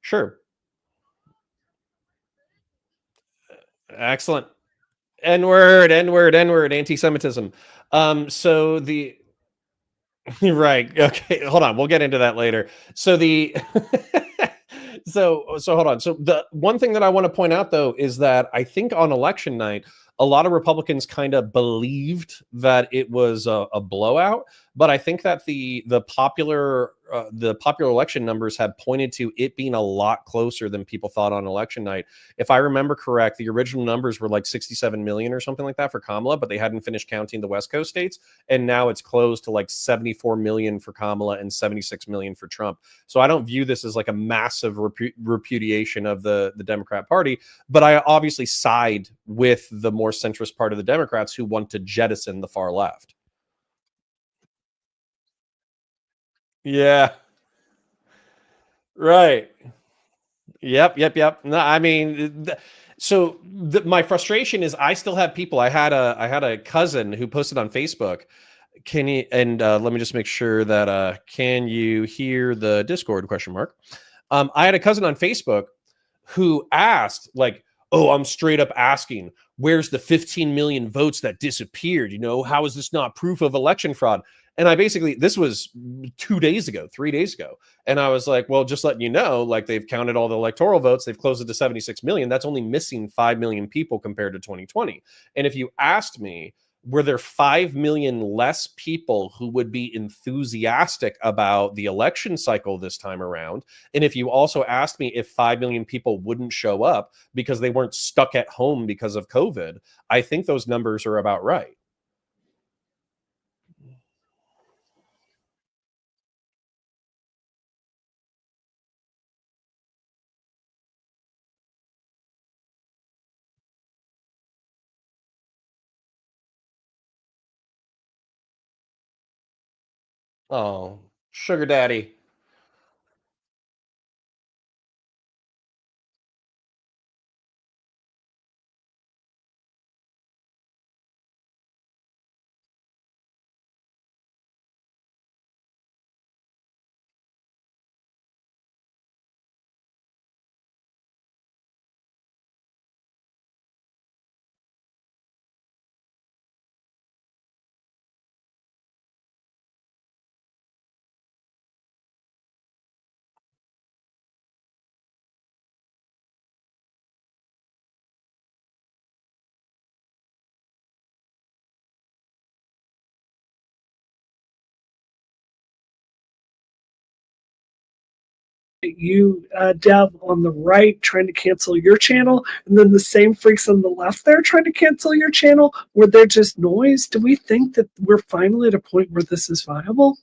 Sure. Excellent. N-word, anti-Semitism. So the right. Okay. Hold on. We'll get into that later. So the so hold on. So the one thing that I want to point out though is that I think on election night, a lot of Republicans kind of believed that it was a blowout, but I think that the popular election numbers have pointed to it being a lot closer than people thought on election night. If I remember correct, the original numbers were like 67 million or something like that for Kamala, but they hadn't finished counting the West Coast states, and now it's closed to like 74 million for Kamala and 76 million for Trump. So I don't view this as like a massive repudiation of the Democrat Party, but I obviously side with the more centrist part of the Democrats who want to jettison the far left. Yeah. Right. Yep. No, I mean, my frustration is I still have people. I had a cousin who posted on Facebook. Can you let me just make sure that can you hear the Discord question mark? I had a cousin on Facebook who asked, like, oh, I'm straight up asking, where's the 15 million votes that disappeared? You know, how is this not proof of election fraud? And I basically, this was 3 days ago. And I was like, well, just letting you know, like they've counted all the electoral votes. They've closed it to 76 million. That's only missing 5 million people compared to 2020. And if you asked me, were there 5 million less people who would be enthusiastic about the election cycle this time around? And if you also asked me if 5 million people wouldn't show up because they weren't stuck at home because of COVID, I think those numbers are about right. Oh, sugar daddy. You Dev on the right trying to cancel your channel, and then the same freaks on the left there trying to cancel your channel, where they're just noise. Do we think that we're finally at a point where this is viable?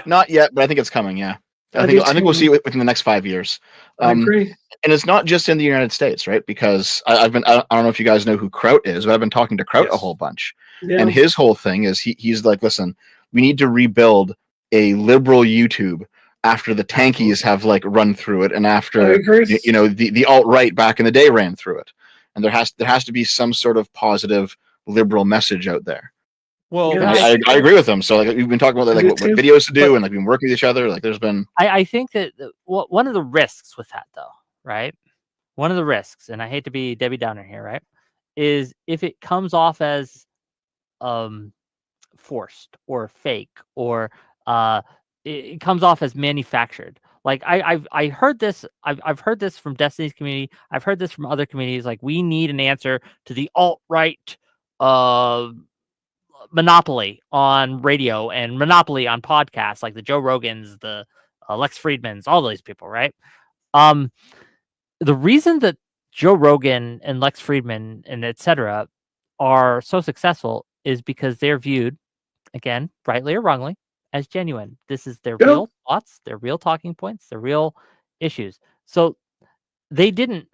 Not yet, but I think it's coming. Yeah, I think we'll see it within the next 5 years. I agree. And it's not just in the United States, right? Because I don't know if you guys know who Kraut is, but I've been talking to Kraut a whole bunch. Yeah. And his whole thing is he's like, listen, we need to rebuild a liberal YouTube after the tankies have like run through it, and after the alt-right back in the day ran through it, and there has to be some sort of positive liberal message out there. Well, I agree with them. So like we've been talking about like what videos to do, and like we've been working with each other. Like there's been. I think that one of the risks with that, though, right? One of the risks, and I hate to be Debbie Downer here, right, is if it comes off as forced or fake, or it comes off as manufactured. Like I heard this. I've heard this from Destiny's community. I've heard this from other communities. Like, we need an answer to the alt-right monopoly on radio and monopoly on podcasts, like the Joe Rogans, the Lex Friedmans, all those people, right? The reason that Joe Rogan and Lex Friedman and etc. are so successful is because they're viewed, again, rightly or wrongly, as genuine. This is their real thoughts, their real talking points, their real issues. So they didn't.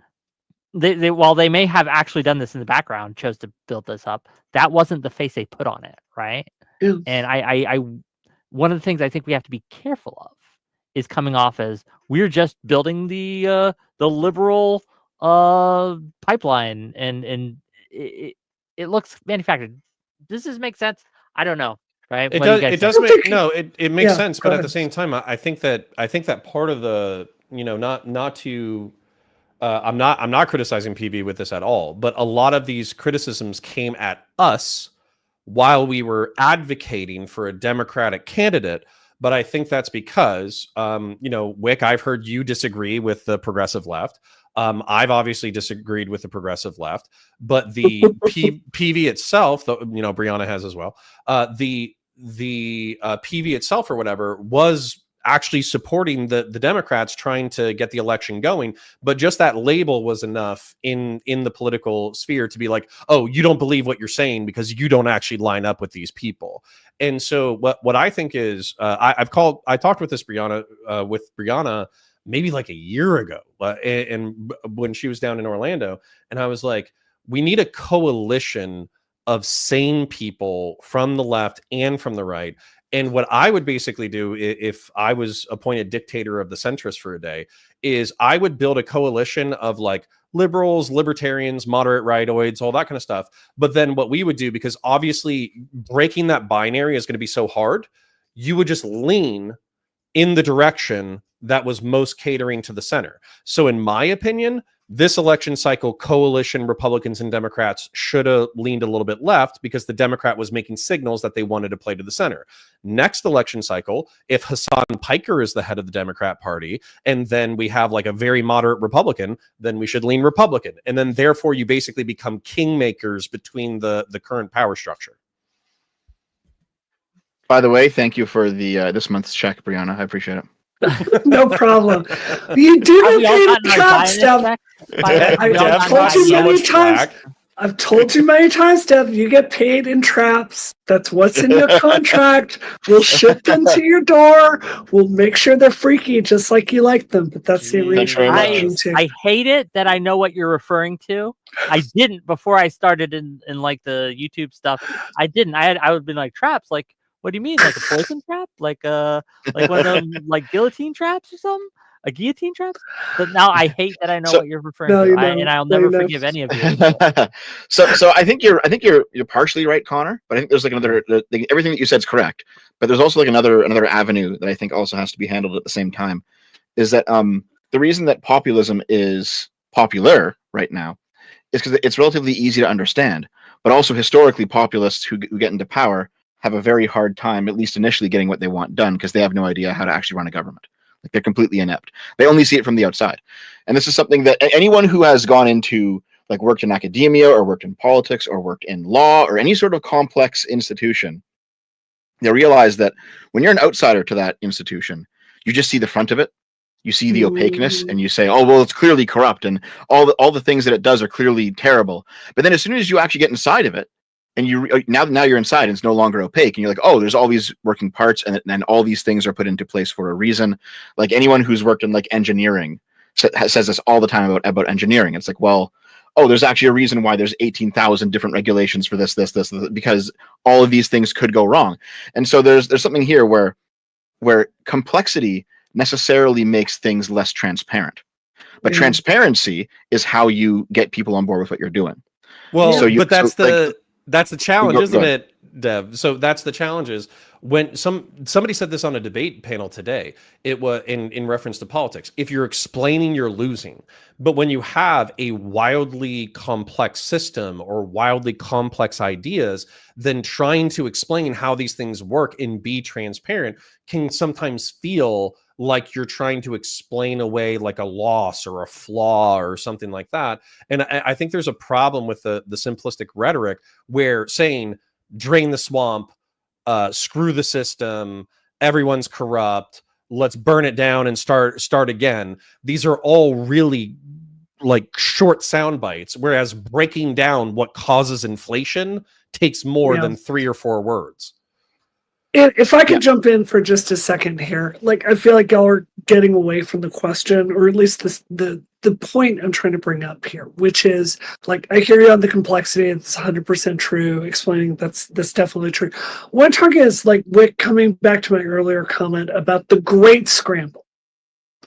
They while they may have actually done this in the background, chose to build this up. That wasn't the face they put on it, right? Yeah. And I one of the things I think we have to be careful of is coming off as we're just building the liberal pipeline, and it looks manufactured. Does this make sense? I don't know. Right? It does make sense, but at the same time, I think that part of the not to. I'm not criticizing PV with this at all, but a lot of these criticisms came at us while we were advocating for a Democratic candidate. But I think that's because, Wick, I've heard you disagree with the progressive left. I've obviously disagreed with the progressive left, but the PV itself, Brianna has as well. The PV itself or whatever was actually supporting the Democrats trying to get the election going, but just that label was enough in the political sphere to be like, oh, you don't believe what you're saying because you don't actually line up with these people. And so what I think is I talked with Brianna maybe like a year ago, and when she was down in Orlando, and I was like, we need a coalition of sane people from the left and from the right. And what I would basically do if I was appointed dictator of the centrists for a day is I would build a coalition of like liberals, libertarians, moderate rightoids, all that kind of stuff. But then what we would do, because obviously breaking that binary is going to be so hard, you would just lean in the direction that was most catering to the center. So in my opinion, this election cycle, coalition Republicans and Democrats should have leaned a little bit left because the Democrat was making signals that they wanted to play to the center. Next election cycle, if Hassan Piker is the head of the Democrat Party, and then we have like a very moderate Republican, then we should lean Republican. And then therefore you basically become kingmakers between the current power structure. By the way, thank you for the this month's check, Brianna. I appreciate it. No problem. You do get paid in trap stuff. I've told you many times. I've told you many times, Dev, you get paid in traps. That's what's in your contract. We'll ship them to your door. We'll make sure they're freaky, just like you like them. But that's the arrangement. I hate it that I know what you're referring to. I didn't before I started in like the YouTube stuff. I didn't. I would have been like traps, like. What do you mean? Like a poison trap? Like one of them like guillotine traps or something? A guillotine trap? But now I hate that I know what you're referring to, and I'll never forgive any of you. So I think you're partially right, Connor. But I think there's like another everything that you said is correct. But there's also like another avenue that I think also has to be handled at the same time. Is that the reason that populism is popular right now is because it's relatively easy to understand, but also historically populists who get into power have a very hard time, at least initially, getting what they want done because they have no idea how to actually run a government. Like they're completely inept. They only see it from the outside. And this is something that anyone who has gone into, like worked in academia or worked in politics or worked in law or any sort of complex institution, they realize that when you're an outsider to that institution, you just see the front of it. You see the opaqueness and you say, oh, well, it's clearly corrupt and all the things that it does are clearly terrible. But then as soon as you actually get inside of it, and now you're inside and it's no longer opaque and you're like, oh, there's all these working parts and all these things are put into place for a reason. Like anyone who's worked in like engineering says this all the time about engineering. It's like, well, oh, there's actually a reason why there's 18,000 different regulations for this, because all of these things could go wrong. And so there's something here where complexity necessarily makes things less transparent. But transparency is how you get people on board with what you're doing. Well, that's the challenge, isn't it, Dev? So that's the challenge is when somebody said this on a debate panel today, it was in reference to politics. If you're explaining, you're losing. But when you have a wildly complex system or wildly complex ideas, then trying to explain how these things work and be transparent can sometimes feel like you're trying to explain away like a loss or a flaw or something like that. And I think there's a problem with the simplistic rhetoric where saying drain the swamp, screw the system, everyone's corrupt, let's burn it down and start again. These are all really like short sound bites, whereas breaking down what causes inflation takes more than 3 or 4 words. If I could jump in for just a second here, like I feel like y'all are getting away from the question, or at least the point I'm trying to bring up here, which is like I hear you on the complexity. It's 100% true. Explaining that's definitely true. What I'm talking is like Wick, coming back to my earlier comment about the great scramble,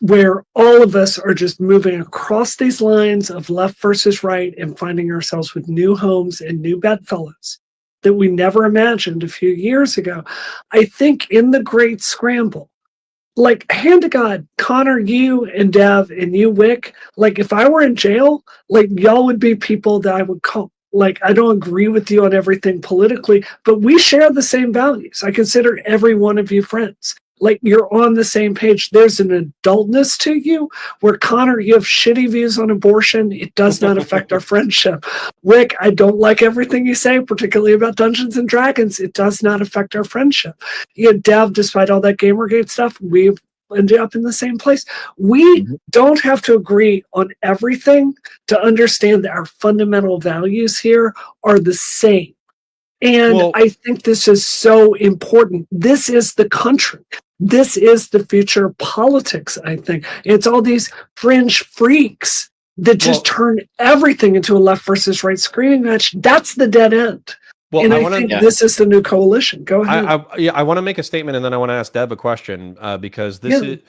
where all of us are just moving across these lines of left versus right and finding ourselves with new homes and new bedfellows that we never imagined a few years ago. I think in the great scramble, like, hand to God, Connor, you and Dev and you, Wick, like, if I were in jail, like, y'all would be people that I would call. Like, I don't agree with you on everything politically, but we share the same values. I consider every one of you friends. Like, you're on the same page. There's an adultness to you where, Connor, you have shitty views on abortion. It does not affect our friendship. Wick, I don't like everything you say, particularly about Dungeons and Dragons. It does not affect our friendship. Dev, despite all that Gamergate stuff, we've ended up in the same place. We don't have to agree on everything to understand that our fundamental values here are the same. And I think this is so important. This is the country. This is the future of politics, I think. It's all these fringe freaks that just turn everything into a left versus right screaming match. That's the dead end. Well, and I think this is the new coalition. Go ahead. I want to make a statement, and then I want to ask Deb a question, because this is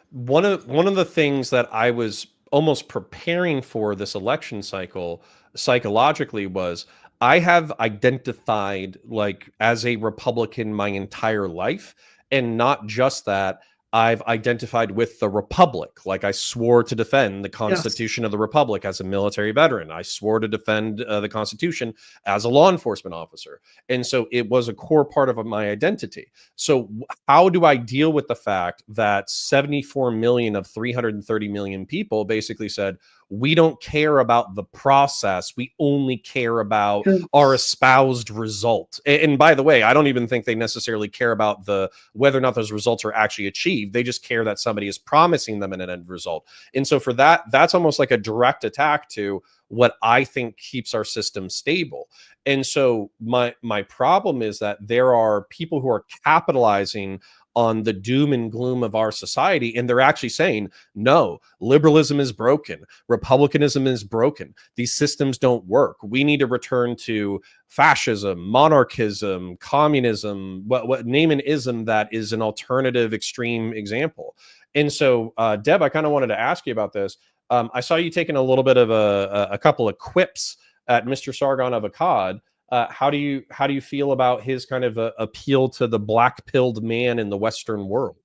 one of the things that I was almost preparing for this election cycle psychologically was I have identified like as a Republican my entire life, and not just that, I've identified with the Republic. Like I swore to defend the Constitution of the Republic as a military veteran. I swore to defend the Constitution as a law enforcement officer. And so it was a core part of my identity. So how do I deal with the fact that 74 million of 330 million people basically said, we don't care about the process. We only care about our espoused result. And by the way, I don't even think they necessarily care about whether or not those results are actually achieved. They just care that somebody is promising them an end result. And so for that, that's almost like a direct attack to what I think keeps our system stable. And so my problem is that there are people who are capitalizing on the doom and gloom of our society, and they're actually saying, no, liberalism is broken, republicanism is broken, these systems don't work, we need to return to fascism, monarchism, communism, what name an ism that is an alternative extreme example. And so Deb, I kind of wanted to ask you about this. I saw you taking a little bit of a couple of quips at Mr. Sargon of Akkad. How do you feel about his kind of appeal to the black-pilled man in the Western world?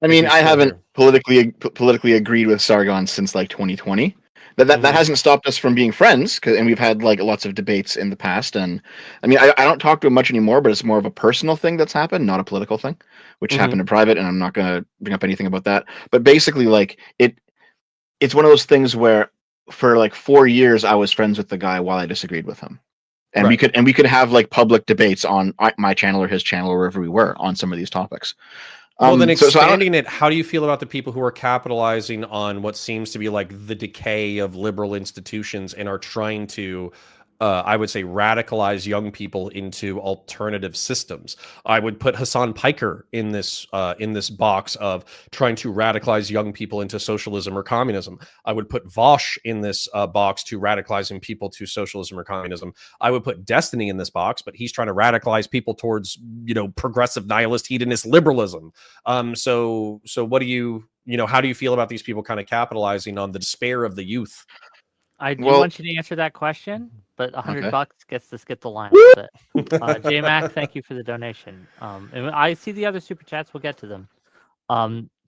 I mean, I haven't politically agreed with Sargon since like 2020. That hasn't stopped us from being friends, and we've had like lots of debates in the past. And I mean, I don't talk to him much anymore, but it's more of a personal thing that's happened, not a political thing, which happened in private, and I'm not going to bring up anything about that. But basically, like it's one of those things where for like 4 years I was friends with the guy while I disagreed with him, and we could have like public debates on my channel or his channel or wherever we were on some of these topics. Well, then expanding it, how do you feel about the people who are capitalizing on what seems to be like the decay of liberal institutions and are trying to, I would say, radicalize young people into alternative systems? I would put Hassan Piker in this box of trying to radicalize young people into socialism or communism. I would put Vosh in this box to radicalizing people to socialism or communism. I would put Destiny in this box, but he's trying to radicalize people towards, progressive nihilist hedonist liberalism. So what do how do you feel about these people kind of capitalizing on the despair of the youth? I do want you to answer that question, but $100 gets to skip the line a bit. J-Mac, thank you for the donation. And I see the other super chats. We'll get to them.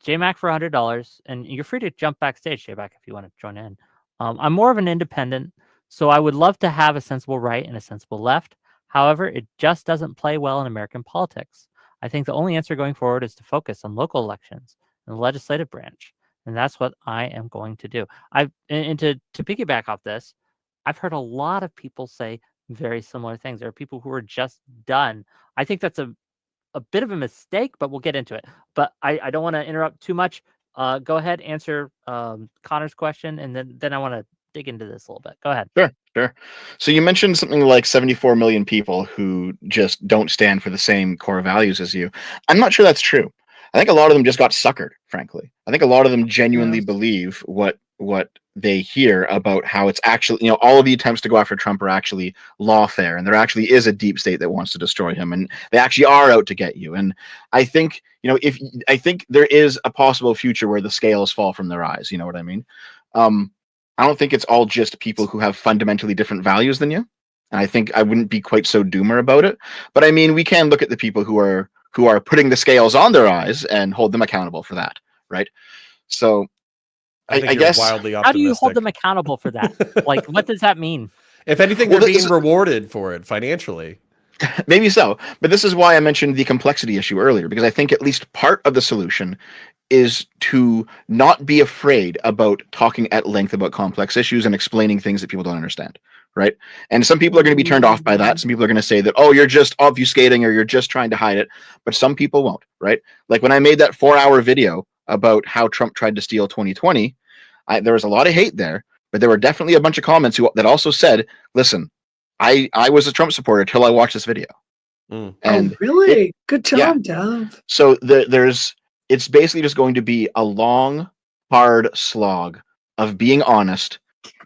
J-Mac for $100, and you're free to jump backstage, J-Mac, if you want to join in. I'm more of an independent, so I would love to have a sensible right and a sensible left. However, it just doesn't play well in American politics. I think the only answer going forward is to focus on local elections and the legislative branch. And that's what I am going to do. And to piggyback off this, I've heard a lot of people say very similar things. There are people who are just done. I think that's a bit of a mistake, but we'll get into it. But I don't want to interrupt too much. Go ahead, answer Connor's question, and then I want to dig into this a little bit. Go ahead. Sure. So you mentioned something like 74 million people who just don't stand for the same core values as you. I'm not sure that's true. I think a lot of them just got suckered, frankly. I think a lot of them genuinely believe what they hear about how it's actually, all of the attempts to go after Trump are actually lawfare, and there actually is a deep state that wants to destroy him, and they actually are out to get you. And I think, I think there is a possible future where the scales fall from their eyes. You know what I mean? I don't think it's all just people who have fundamentally different values than you. And I think I wouldn't be quite so doomer about it. But I mean, we can look at the people who are who are putting the scales on their eyes and hold them accountable for that, right? So I guess wildly optimistic. How do you hold them accountable for that? Like, what does that mean? If anything, they're being rewarded for it financially. Maybe so, but this is why I mentioned the complexity issue earlier, because I think at least part of the solution is to not be afraid about talking at length about complex issues and explaining things that people don't understand, right? And some people are going to be turned off by that. Some people are going to say that, oh, you're just obfuscating or you're just trying to hide it, but some people won't, right? Like when I made that 4-hour video about how Trump tried to steal 2020, there was a lot of hate there, but there were definitely a bunch of comments that also said, listen, I was a Trump supporter till I watched this video. And really? Good job, Dov. So it's basically just going to be a long, hard slog of being honest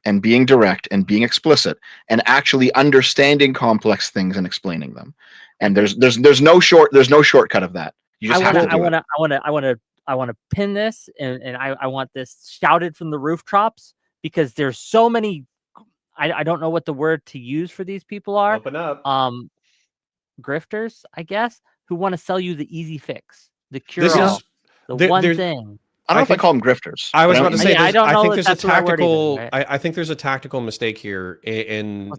and being direct and being explicit and actually understanding complex things and explaining them. And there's no shortcut of that. You just have to do it. I want to pin this and I want this shouted from the rooftops, because there's so many. I don't know what the word to use for these people are. Open up. Grifters, I guess, who want to sell you the easy fix, the cure-all, one thing. I don't know if I call them grifters. I was about to say, I think there's a tactical. I think there's a tactical mistake here, and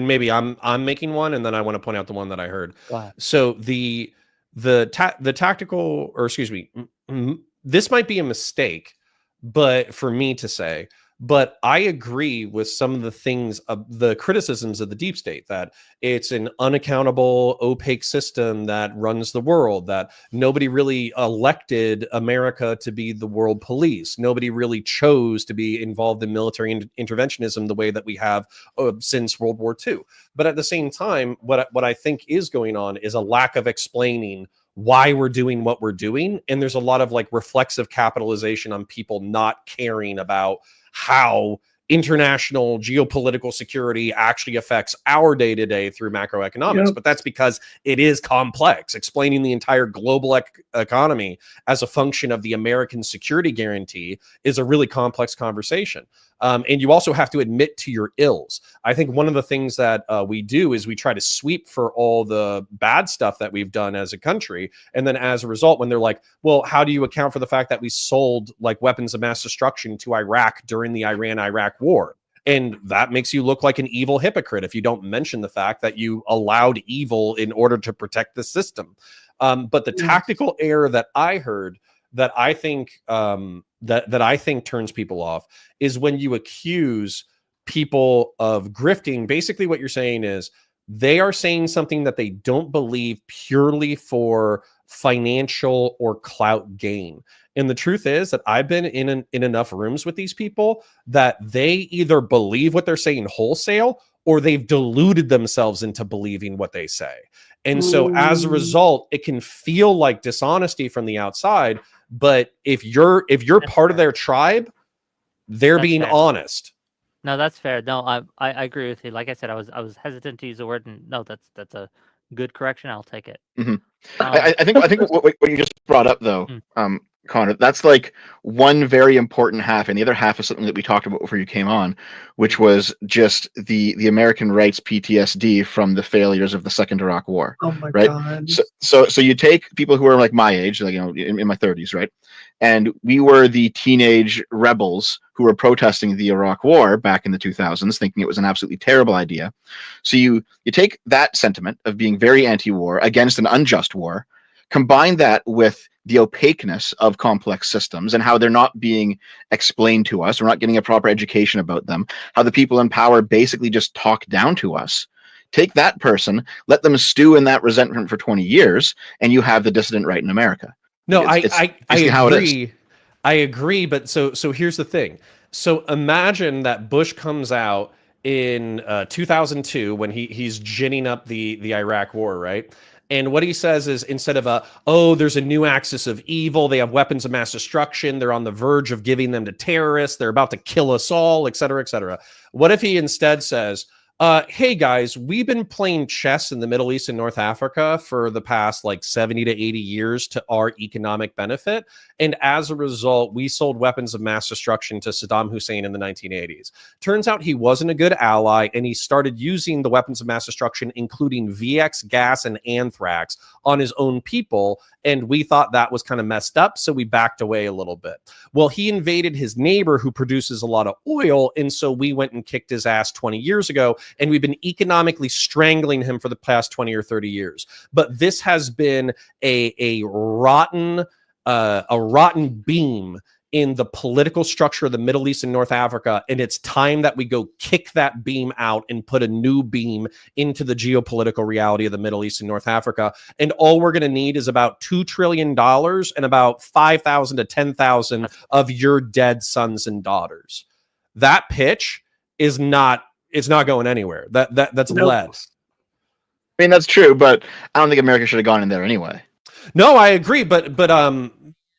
maybe I'm making one, and then I want to point out the one that I heard. So the tactical, or excuse me, this might be a mistake, but for me to say. But I agree with some of the things, the criticisms of the deep state, that it's an unaccountable, opaque system that runs the world, that nobody really elected America to be the world police. Nobody really chose to be involved in military interventionism the way that we have since World War II. But at the same time, what I think is going on is a lack of explaining why we're doing what we're doing. And there's a lot of like reflexive capitalization on people not caring about how international geopolitical security actually affects our day-to-day through macroeconomics. Yep. But that's because it is complex. Explaining the entire global economy as a function of the American security guarantee is a really complex conversation. And you also have to admit to your ills. I think one of the things that we do is we try to sweep for all the bad stuff that we've done as a country. And then as a result, when they're like, well, how do you account for the fact that we sold like weapons of mass destruction to Iraq during the Iran-Iraq war? And that makes you look like an evil hypocrite if you don't mention the fact that you allowed evil in order to protect the system. But the tactical error that I heard that I think that I think turns people off is when you accuse people of grifting. Basically, what you're saying is they are saying something that they don't believe purely for financial or clout gain. And the truth is that I've been in enough rooms with these people that they either believe what they're saying wholesale or they've deluded themselves into believing what they say. And so as a result, it can feel like dishonesty from the outside. But if you're part of their tribe, they're being honest. No, that's fair. No, I agree with you. Like I said, I was hesitant to use the word, and no, that's a good correction. I'll take it. Mm-hmm. I think what you just brought up though, Connor, that's like one very important half, and the other half is something that we talked about before you came on, which was just the American rights PTSD from the failures of the Second Iraq War. Oh my right? God! So you take people who are like my age, like in my 30s, right? And we were the teenage rebels who were protesting the Iraq War back in the 2000s, thinking it was an absolutely terrible idea. So you take that sentiment of being very anti-war against an unjust war, combine that with the opaqueness of complex systems and how they're not being explained to us. We're not getting a proper education about them. How the people in power basically just talk down to us. Take that person, let them stew in that resentment for 20 years, and you have the dissident right in America. No, I agree. I agree, but so here's the thing. So imagine that Bush comes out in 2002 when he's ginning up the Iraq war, right? And what he says is, instead of there's a new axis of evil, they have weapons of mass destruction, they're on the verge of giving them to terrorists, they're about to kill us all, et cetera, et cetera. What if he instead says, hey guys, we've been playing chess in the Middle East and North Africa for the past like 70 to 80 years to our economic benefit. And as a result, we sold weapons of mass destruction to Saddam Hussein in the 1980s. Turns out he wasn't a good ally, and he started using the weapons of mass destruction, including VX gas and anthrax, on his own people. And we thought that was kind of messed up, so we backed away a little bit. Well, he invaded his neighbor who produces a lot of oil, and so we went and kicked his ass 20 years ago, and we've been economically strangling him for the past 20 or 30 years. But this has been a rotten beam in the political structure of the Middle East and North Africa, and it's time that we go kick that beam out and put a new beam into the geopolitical reality of the Middle East and North Africa. And all we're going to need is about $2 trillion and about 5,000 to 10,000 of your dead sons and daughters. That pitch is not, it's not going anywhere. That's lead. I mean, that's true, but I don't think America should have gone in there anyway. No, I agree, but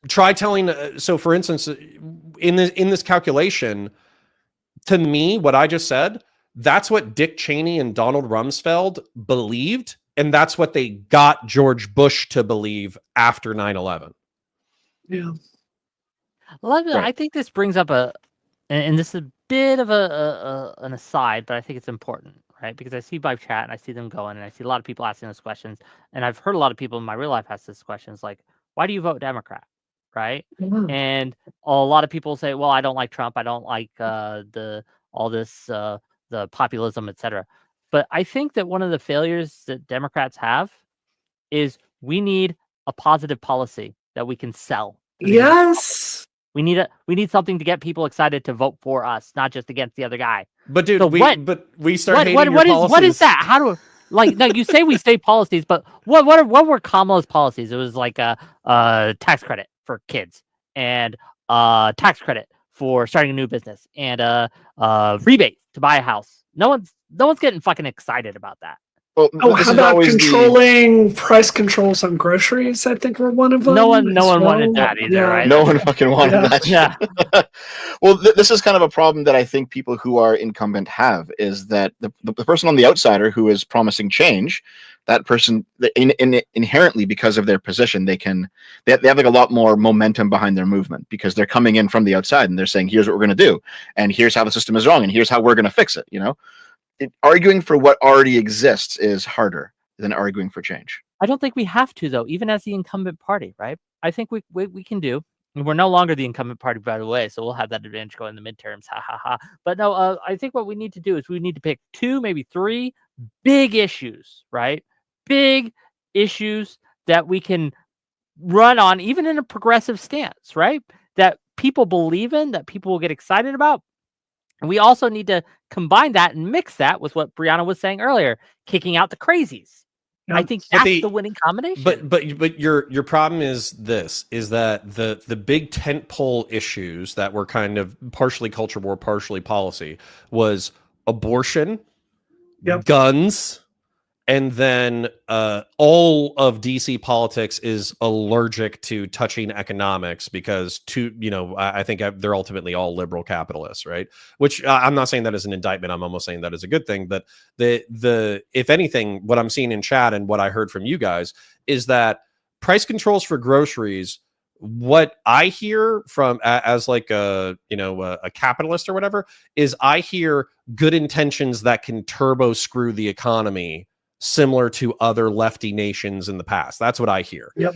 try telling. So, for instance, in this calculation, to me, what I just said, that's what Dick Cheney and Donald Rumsfeld believed, and that's what they got George Bush to believe after 9/11. Yeah. Right. I think this brings up and this is a bit of an aside, but I think it's important, right? Because I see by chat and I see them going, and I see a lot of people asking those questions, and I've heard a lot of people in my real life ask this questions, like, why do you vote Democrat? Right? Mhm. And a lot of people say, well, I don't like Trump, I don't like the populism, etc. But I think that one of the failures that Democrats have is we need a positive policy that we can sell. Yes. We need something to get people excited to vote for us, not just against the other guy. But dude, So we start hating your policies. What is that? How do like no? You say we say policies, but what were Kamala's policies? It was like a tax credit for kids, and tax credit for starting a new business, and rebate to buy a house. No one's getting fucking excited about that. Well, how about controlling price controls on groceries? I think were one of them. No one wanted that either, right? No one fucking wanted that. Yeah. Well, this is kind of a problem that I think people who are incumbent have, is that the person on the outsider who is promising change, that person inherently, because of their position, they have like a lot more momentum behind their movement, because they're coming in from the outside and they're saying, here's what we're going to do, and here's how the system is wrong, and here's how we're going to fix it. You know, arguing for what already exists is harder than arguing for change. I don't think we have to, though, even as the incumbent party, right? I think we can do. We're no longer the incumbent party, by the way, so we'll have that advantage going in the midterms. Ha ha ha. But no, I think what we need to do is we need to pick 2, maybe 3 big issues, right? Big issues that we can run on, even in a progressive stance, right? That people believe in, that people will get excited about. And we also need to combine that and mix that with what Brianna was saying earlier, kicking out the crazies. Yep. I think that's the winning combination. But your problem is that the big tentpole issues that were kind of partially culture war, partially policy, was abortion, guns, and then all of DC politics is allergic to touching economics, because I think they're ultimately all liberal capitalists, right? Which I'm not saying that as an indictment. I'm almost saying that as a good thing. But the if anything, what I'm seeing in chat and what I heard from you guys is that price controls for groceries, what I hear from as like a capitalist or whatever, is I hear good intentions that can turbo screw the economy, similar to other lefty nations in the past. That's what I hear. Yep.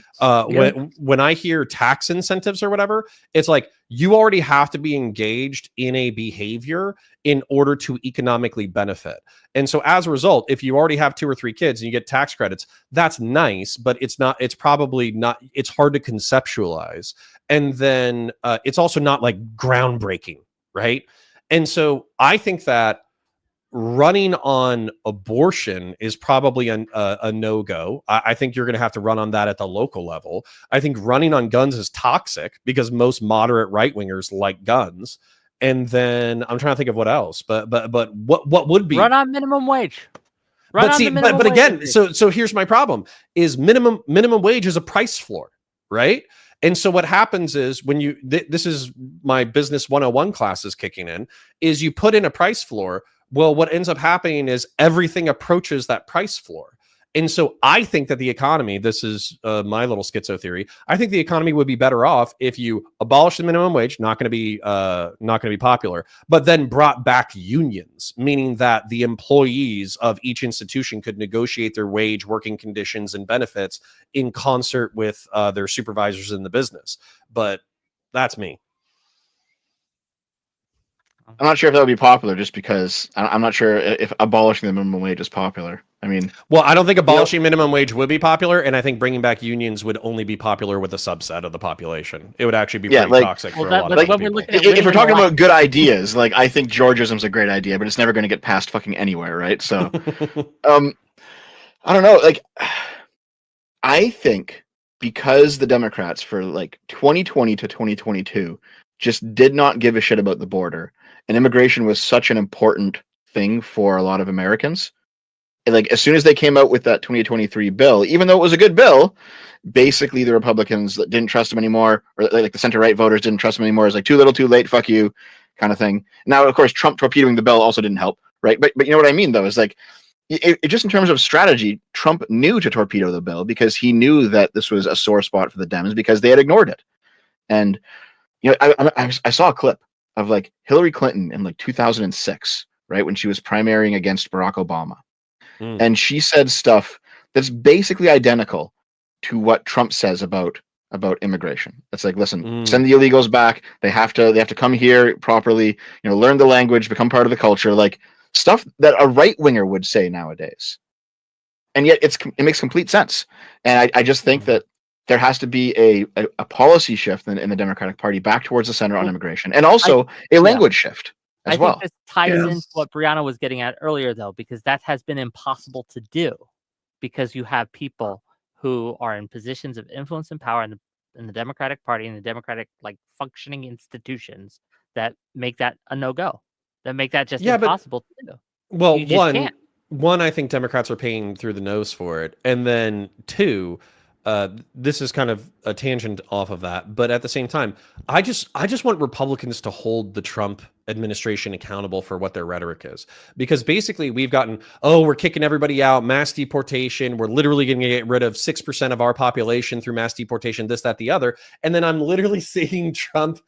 When I hear tax incentives or whatever, it's like you already have to be engaged in a behavior in order to economically benefit. And so as a result, if you already have 2 or 3 kids and you get tax credits, that's nice, but it's probably not, it's hard to conceptualize. And then it's also not like groundbreaking, right? And so I think that running on abortion is probably a no-go. I think you're going to have to run on that at the local level. I think running on guns is toxic, because most moderate right-wingers like guns. And then I'm trying to think of what else, but what would be run on minimum wage. But again, so here's my problem: is minimum wage is a price floor, right? And so what happens is when you this is my business 101 classes kicking in, is you put in a price floor. Well, what ends up happening is everything approaches that price floor. And so I think that the economy, this is my little schizo theory, I think the economy would be better off if you abolish the minimum wage, not going to be popular, but then brought back unions, meaning that the employees of each institution could negotiate their wage, working conditions, and benefits in concert with their supervisors in the business. But that's me. I'm not sure if that would be popular, just because I'm not sure if abolishing the minimum wage is popular. I mean, well, I don't think abolishing minimum wage would be popular, and I think bringing back unions would only be popular with a subset of the population. It would actually be pretty toxic for a lot of people. If we're talking about good ideas, like, I think Georgism's a great idea, but it's never going to get passed fucking anywhere, right? So, I don't know. Like, I think because the Democrats for like 2020 to 2022 just did not give a shit about the border, and immigration was such an important thing for a lot of Americans. Like, as soon as they came out with that 2023 bill, even though it was a good bill, basically the Republicans didn't trust him anymore, or like the center-right voters didn't trust him anymore. It's like, too little, too late, fuck you, kind of thing. Now, of course, Trump torpedoing the bill also didn't help, right? But you know what I mean, though, is like, it just in terms of strategy, Trump knew to torpedo the bill because he knew that this was a sore spot for the Dems because they had ignored it. And you know, I saw a clip of like Hillary Clinton in like 2006, right, when she was primarying against Barack Obama. And she said stuff that's basically identical to what Trump says about immigration. It's like, listen, send the illegals back. They have to come here properly, you know, learn the language, become part of the culture, like stuff that a right winger would say nowadays. And yet it makes complete sense. And I just think that there has to be a policy shift in the Democratic Party back towards the center on immigration, and also a language shift. I think this ties into what Brianna was getting at earlier, though, because that has been impossible to do, because you have people who are in positions of influence and power in the Democratic Party and the Democratic like functioning institutions that make that a no-go, that make that just impossible to do. Well, one, I think Democrats are paying through the nose for it, and then two, this is kind of a tangent off of that, but at the same time, I just want Republicans to hold the Trump administration accountable for what their rhetoric is, because basically we've gotten, we're kicking everybody out, mass deportation, we're literally going to get rid of 6% of our population through mass deportation, this, that, the other, and then I'm literally seeing Trump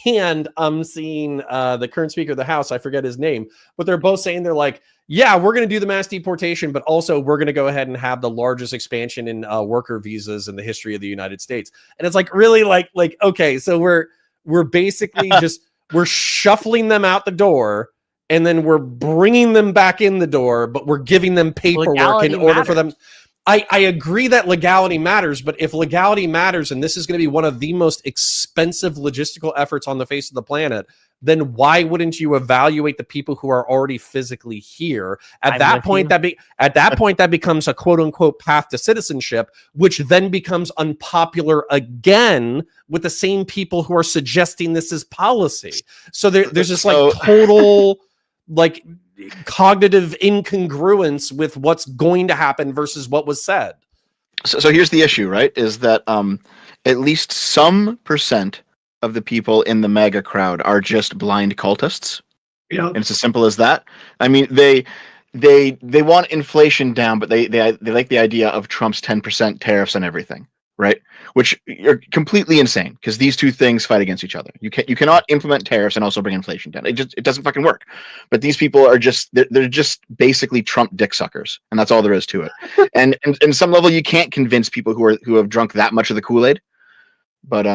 and I'm seeing the current Speaker of the House, I forget his name, but they're both saying, they're like, yeah, we're going to do the mass deportation, but also we're going to go ahead and have the largest expansion in worker visas in the history of the United States. And it's like, really, like, okay, so we're basically we're shuffling them out the door, and then we're bringing them back in the door, but we're giving them paperwork in order for them. I agree that legality matters, but if legality matters, and this is going to be one of the most expensive logistical efforts on the face of the planet, then why wouldn't you evaluate the people who are already physically here? At that point, that becomes a quote unquote path to citizenship, which then becomes unpopular again with the same people who are suggesting this is policy. So there's this like total like cognitive incongruence with what's going to happen versus what was said. So here's the issue, right? Is that at least some percent of the people in the MAGA crowd are just blind cultists. Yeah, and it's as simple as that. I mean, they want inflation down, but they like the idea of Trump's 10% tariffs on everything, right? Which are completely insane, because these two things fight against each other. You cannot implement tariffs and also bring inflation down. It doesn't fucking work. But these people are they're just basically Trump dick suckers, and that's all there is to it. and some level, you can't convince people who have drunk that much of the Kool-Aid. But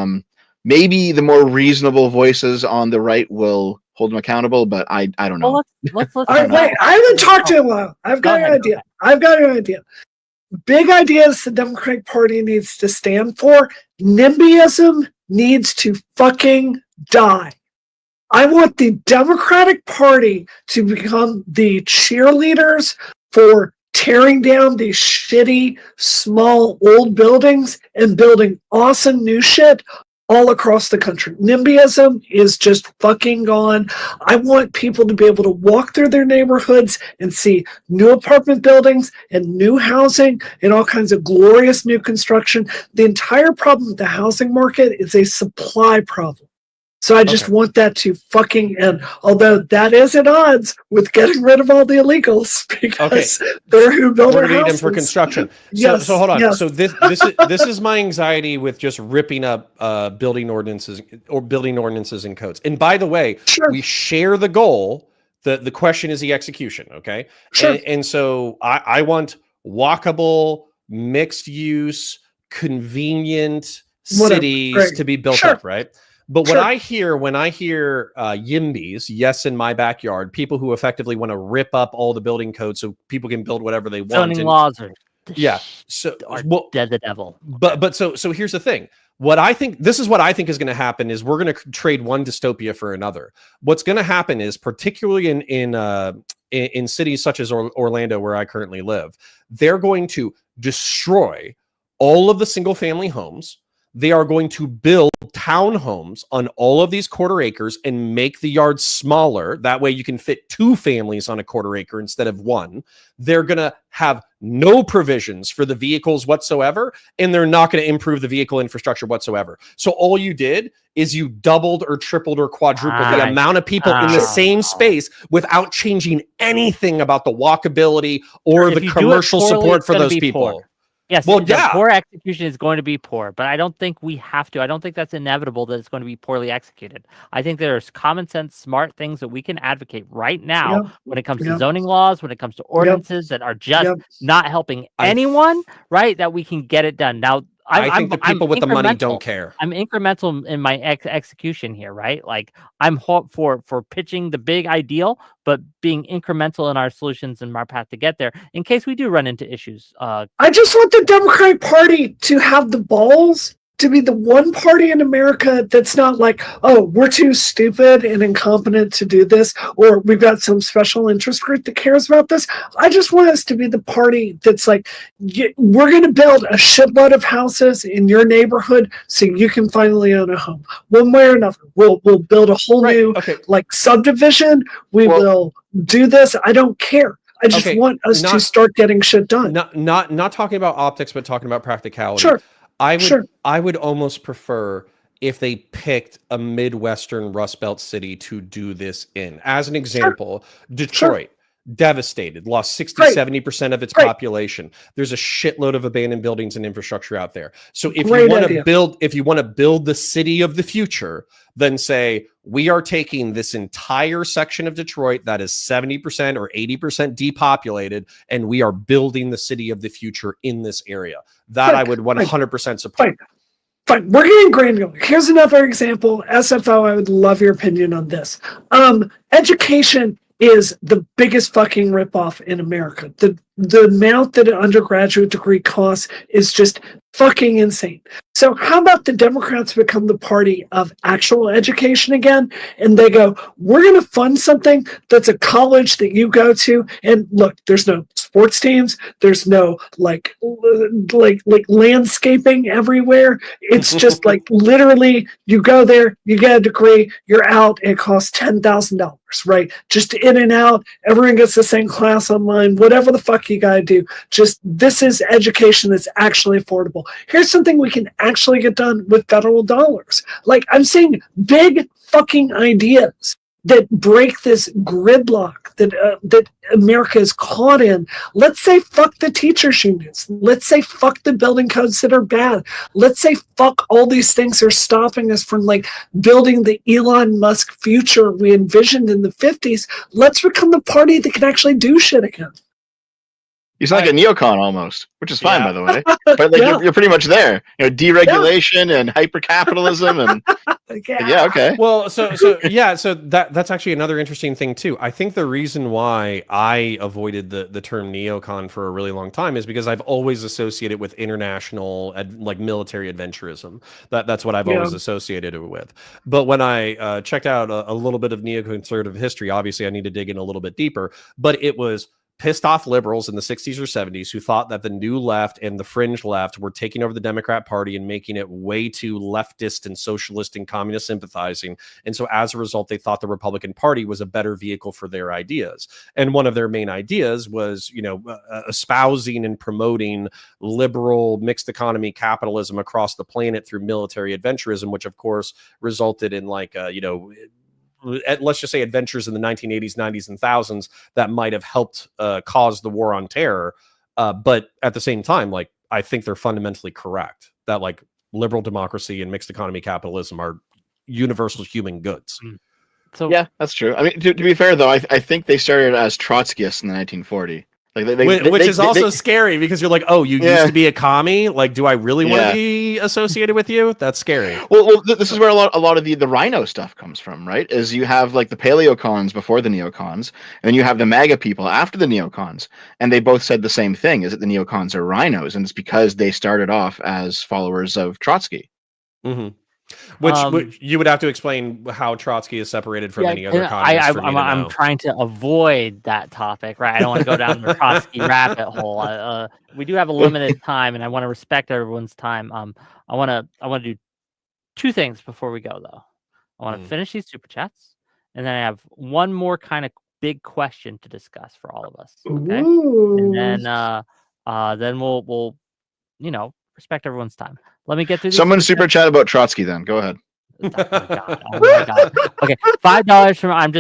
maybe the more reasonable voices on the right will hold them accountable, but I don't know. Well, let's wait, I haven't talked to him in a while. I've got an idea. Big ideas the Democratic Party needs to stand for. NIMBYism needs to fucking die. I want the Democratic Party to become the cheerleaders for tearing down these shitty, small, old buildings and building awesome new shit all across the country. NIMBYism is just fucking gone. I want people to be able to walk through their neighborhoods and see new apartment buildings and new housing and all kinds of glorious new construction. The entire problem with the housing market is a supply problem. So I just want that to fucking end. Although that is at odds with getting rid of all the illegals because they're who build our houses. We're going to need them for construction. Yes, so hold on. yes. So this is my anxiety with just ripping up building ordinances and codes. And by the way, we share the goal. The question is the execution. Okay. Sure. And so I want walkable, mixed use, convenient cities to be built up, right? But what I hear when I hear YIMBYs, yes, in my backyard, people who effectively want to rip up all the building codes so people can build whatever they want. Zoning laws are dead the devil. But so here's the thing. This is what I think is going to happen is we're going to trade one dystopia for another. What's going to happen is, particularly in cities such as Orlando, where I currently live, they're going to destroy all of the single family homes. They are going to build townhomes on all of these quarter acres and make the yards smaller. That way you can fit 2 families on a quarter acre instead of 1. They're going to have no provisions for the vehicles whatsoever, and they're not going to improve the vehicle infrastructure whatsoever. So all you did is you doubled or tripled or quadrupled the amount of people in the same space without changing anything about the walkability or the commercial support for those people. Poor. Yes, poor execution is going to be poor, but I don't think we have to. I don't think that's inevitable that it's going to be poorly executed. I think there's common sense, smart things that we can advocate right now when it comes to zoning laws, when it comes to ordinances that are just not helping anyone, right? That we can get it done. Now, I think the people with the money don't care. I'm incremental in my execution here, right? Like I'm for pitching the big ideal, but being incremental in our solutions and our path to get there in case we do run into issues. I just want the Democratic Party to have the balls to be the one party in America that's not like, oh, we're too stupid and incompetent to do this, or we've got some special interest group that cares about this. I just want us to be the party that's like, we're going to build a shitload of houses in your neighborhood so you can finally own a home. One way or another, we'll build a whole new like subdivision. We will do this. I don't care. I just want us to start getting shit done. Not talking about optics, but talking about practicality. Sure. I would almost prefer if they picked a Midwestern Rust Belt city to do this in. As an example, Detroit, devastated, lost 60-70% of its population. There's a shitload of abandoned buildings and infrastructure out there. So if you want to build the city of the future, then say, we are taking this entire section of Detroit that is 70% or 80% depopulated, and we are building the city of the future in this area. That I would 100% support. Fine. We're getting granular. Here's another example. SFO, I would love your opinion on this. Education is the biggest fucking ripoff in America. The amount that an undergraduate degree costs is just fucking insane. So how about the Democrats become the party of actual education again? And they go, we're going to fund something that's a college that you go to. And look, there's no sports teams. There's no like landscaping everywhere. It's just like literally you go there, you get a degree, you're out. It costs $10,000, right? Just in and out. Everyone gets the same class online, whatever the fuck you got to do. Just this is education that's actually affordable. Here's something we can actually get done with federal dollars. Like I'm seeing big fucking ideas that break this gridlock that America is caught in. Let's say fuck the teachers unions. Let's say fuck the building codes that are bad. Let's say fuck all these things that are stopping us from like building the Elon Musk future we envisioned in the 50s. Let's become the party that can actually do shit again. He's like a neocon almost, which is fine, by the way. But like you're pretty much there. You know, deregulation and hyper-capitalism and okay. Well, so that's actually another interesting thing too. I think the reason why I avoided the term neocon for a really long time is because I've always associated with international like military adventurism. That's what I've always associated it with. But when I checked out a little bit of neoconservative history, obviously I need to dig in a little bit deeper. But it was pissed off liberals in the 60s or 70s who thought that the new left and the fringe left were taking over the Democrat Party and making it way too leftist and socialist and communist sympathizing. And so as a result, they thought the Republican Party was a better vehicle for their ideas. And one of their main ideas was, espousing and promoting liberal mixed economy capitalism across the planet through military adventurism, which of course resulted in let's just say adventures in the 1980s, 90s, and thousands that might have helped cause the war on terror. But at the same time, I think they're fundamentally correct that liberal democracy and mixed economy capitalism are universal human goods. So yeah, that's true. I mean, to be fair though, I think they started as Trotskyists in the 1940s. Which is also scary because you're like, oh, you used to be a commie. Do I really want to be associated with you? That's scary. Well, this is where a lot of the rhino stuff comes from, right? Is you have the paleocons before the neocons, and then you have the MAGA people after the neocons, and they both said the same thing: is that the neocons are rhinos, and it's because they started off as followers of Trotsky. Mm-hmm. Which you would have to explain how Trotsky is separated from any other communists. I'm trying to avoid that topic, right? I don't want to go down the Trotsky rabbit hole. We do have a limited time, and I want to respect everyone's time. I want to do two things before we go, though. I want to finish these super chats, and then I have one more kind of big question to discuss for all of us. Okay, and then we'll respect everyone's time. Let me get through. Someone super chat about Trotsky. Then go ahead. Oh my God. Okay, $5 from. I'm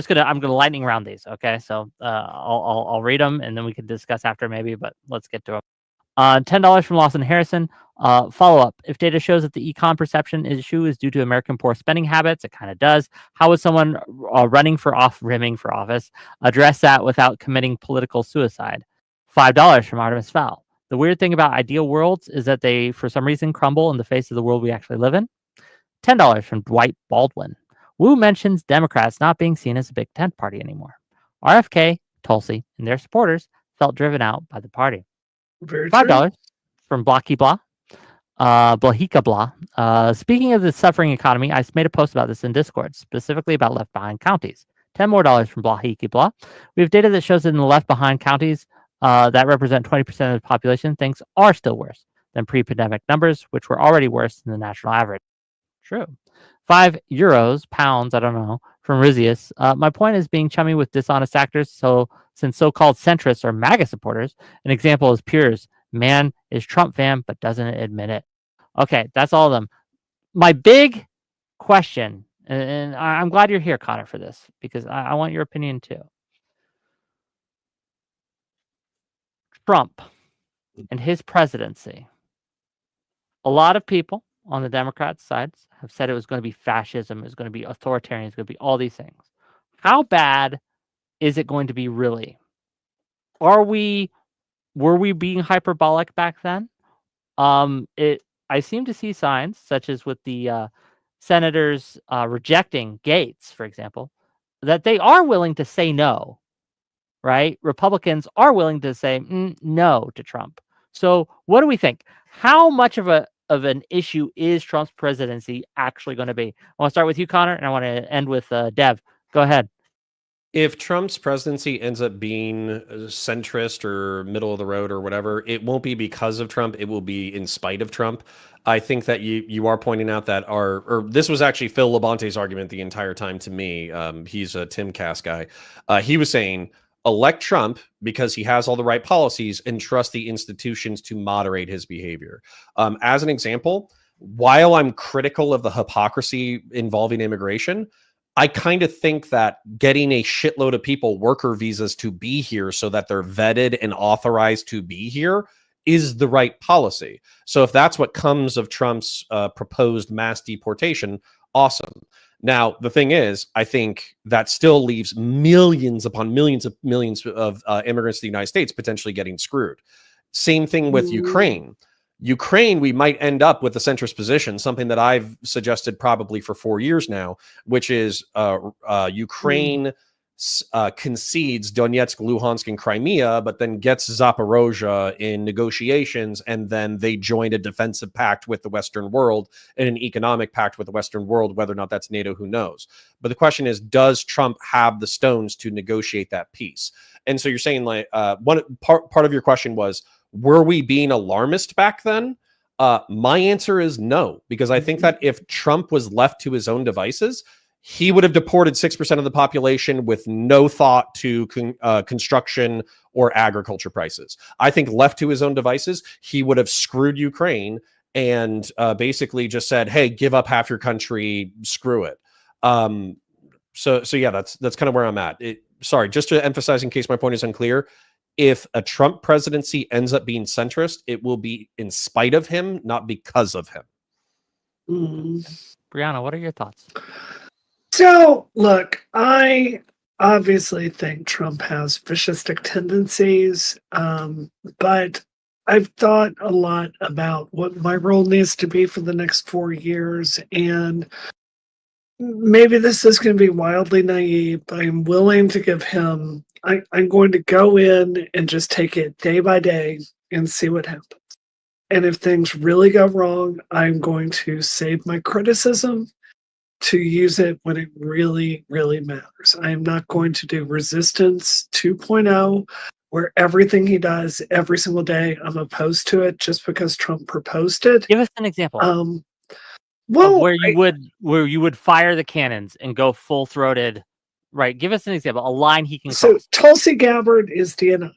gonna lightning round these. Okay, so I'll read them and then we can discuss after maybe. But let's get to them. $10 from Lawson Harrison. Follow up. If data shows that the econ perception issue is due to American poor spending habits, it kind of does. How would someone running for office address that without committing political suicide? $5 from Artemis Fowl. The weird thing about ideal worlds is that they, for some reason, crumble in the face of the world we actually live in. $10 from Dwight Baldwin. Wu mentions Democrats not being seen as a big tent party anymore. RFK, Tulsi, and their supporters felt driven out by the party. Very $5 from Blocky Blah. Blahika Blah. Speaking of the suffering economy, I made a post about this in Discord, specifically about left behind counties. $10 more from Blahiki Blah. We have data that shows that in the left behind counties that represent 20% of the population, things are still worse than pre-pandemic numbers, which were already worse than the national average. True. €5, pounds, I don't know, from Rizius. My point is being chummy with dishonest actors, so since so-called centrists are MAGA supporters, an example is Piers. Man is Trump fan, but doesn't admit it. Okay, that's all of them. My big question, and I'm glad you're here, Connor, for this, because I want your opinion too. Trump and his presidency. A lot of people on the Democrat side have said it was going to be fascism, it was going to be authoritarian, it's going to be all these things. How bad is it going to be really? Were we being hyperbolic back then? I seem to see signs, such as with the senators rejecting Gaetz, for example, that they are willing to say no. Right? Republicans are willing to say no to Trump. So what do we think? How much of an issue is Trump's presidency actually going to be? I want to start with you, Connor, and I want to end with Dev. Go ahead. If Trump's presidency ends up being centrist or middle of the road or whatever, it won't be because of Trump. It will be in spite of Trump. I think that you are pointing out that this was actually Phil Labante's argument the entire time to me. He's a Timcast guy. He was saying, elect Trump because he has all the right policies and trust the institutions to moderate his behavior. As an example, while I'm critical of the hypocrisy involving immigration, I kind of think that getting a shitload of people worker visas to be here so that they're vetted and authorized to be here is the right policy. So if that's what comes of Trump's proposed mass deportation, awesome. Now, the thing is, I think that still leaves millions upon millions of immigrants to the United States potentially getting screwed. Same thing with Ukraine. Ukraine, we might end up with a centrist position, something that I've suggested probably for 4 years now, which is Ukraine concedes Donetsk, Luhansk, and Crimea, but then gets Zaporozhye in negotiations, and then they join a defensive pact with the Western world and an economic pact with the Western world. Whether or not that's NATO, who knows? But the question is, does Trump have the stones to negotiate that peace? And so you're saying, like, one part of your question was, were we being alarmist back then? My answer is no, because I think that if Trump was left to his own devices, he would have deported 6% of the population with no thought to construction or agriculture prices. I think left to his own devices, he would have screwed Ukraine and basically just said, hey, give up half your country, screw it. So yeah, that's kind of where I'm at. Sorry, just to emphasize in case my point is unclear, if a Trump presidency ends up being centrist, it will be in spite of him, not because of him. Brianna, what are your thoughts? So, look, I obviously think Trump has fascistic tendencies, but I've thought a lot about what my role needs to be for the next 4 years, and maybe this is going to be wildly naive, but I'm willing to give him, I'm going to go in and just take it day by day and see what happens. And if things really go wrong, I'm going to save my criticism to use it when it really, really matters. I am not going to do resistance 2.0, where everything he does every single day, I'm opposed to it just because Trump proposed it. Give us an example. Well, where you would fire the cannons and go full throated, right? Give us an example, a line he can so cross. Tulsi Gabbard is DNI.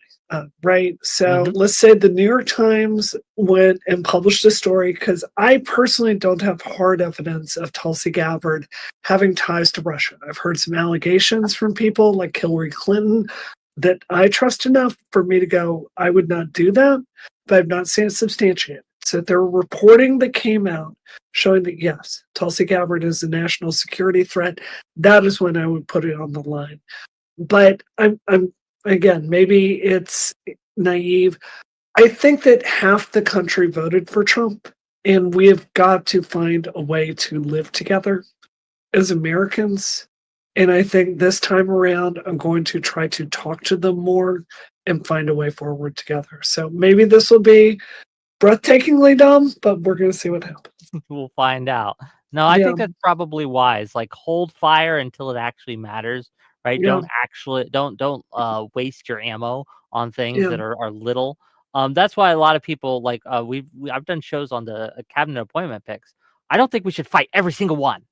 Right. So let's say the New York Times went and published a story, because I personally don't have hard evidence of Tulsi Gabbard having ties to Russia. I've heard some allegations from people like Hillary Clinton that I trust enough for me to go, I would not do that, but I've not seen it substantiated. So there were reporting that came out showing that, yes, Tulsi Gabbard is a national security threat. That is when I would put it on the line. But I'm again, maybe it's naive. I think that half the country voted for Trump, and we have got to find a way to live together as Americans. And I think this time around, I'm going to try to talk to them more and find a way forward together. So maybe this will be breathtakingly dumb, but we're going to see what happens. We'll find out. No, I think that's probably wise. Like, hold fire until it actually matters. Right? Yeah. Don't waste your ammo on things that are little. That's why a lot of people, like, I've done shows on the cabinet appointment picks. I don't think we should fight every single one.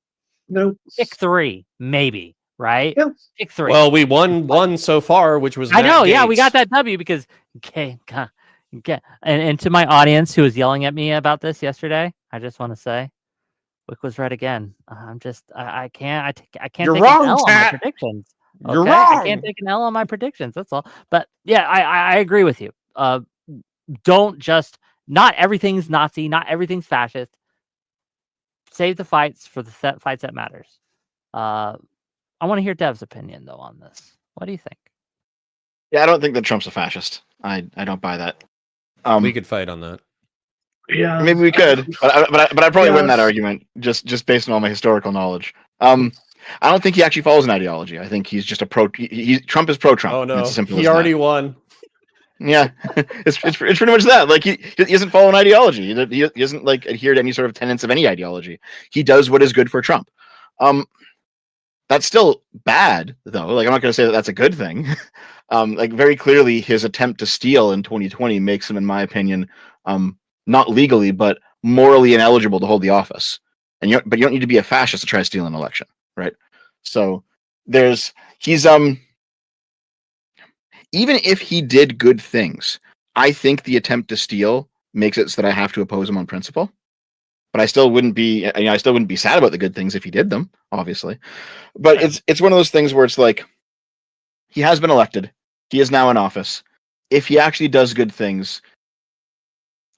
No. Pick 3, maybe. Right? Yeah. Pick 3. Well, we won one so far, which was I know. Gaetz. Yeah, we got that W because and to my audience who was yelling at me about this yesterday, I just want to say, Wick was right again. I can't You're take wrong, an L on my Tat. predictions. You're Okay? wrong. I can't take an L on my predictions. That's all. But yeah, I agree with you. Don't just, not everything's Nazi, not everything's fascist. Save the fights for the fights that matters. I want to hear Dev's opinion though on this. What do you think? Yeah, I don't think that Trump's a fascist. I don't buy that. We could fight on that. Yeah, maybe we could, but I'd probably win that argument just based on all my historical knowledge. I don't think he actually follows an ideology. I think he's just a Trump is pro-Trump. Oh no, it's as simple he as already that. won. Yeah, it's pretty much that. Like he doesn't follow an ideology. He doesn't like adhere to any sort of tenets of any ideology. He does what is good for Trump. That's still bad though. Like, I'm not going to say that that's a good thing. Like, very clearly his attempt to steal in 2020 makes him, in my opinion, not legally but morally ineligible to hold the office. And you don't need to be a fascist to try to steal an election, right? So he's even if he did good things, I think the attempt to steal makes it so that I have to oppose him on principle. But I still wouldn't be sad about the good things if he did them, obviously. But it's one of those things where it's like, he has been elected. He is now in office. If he actually does good things,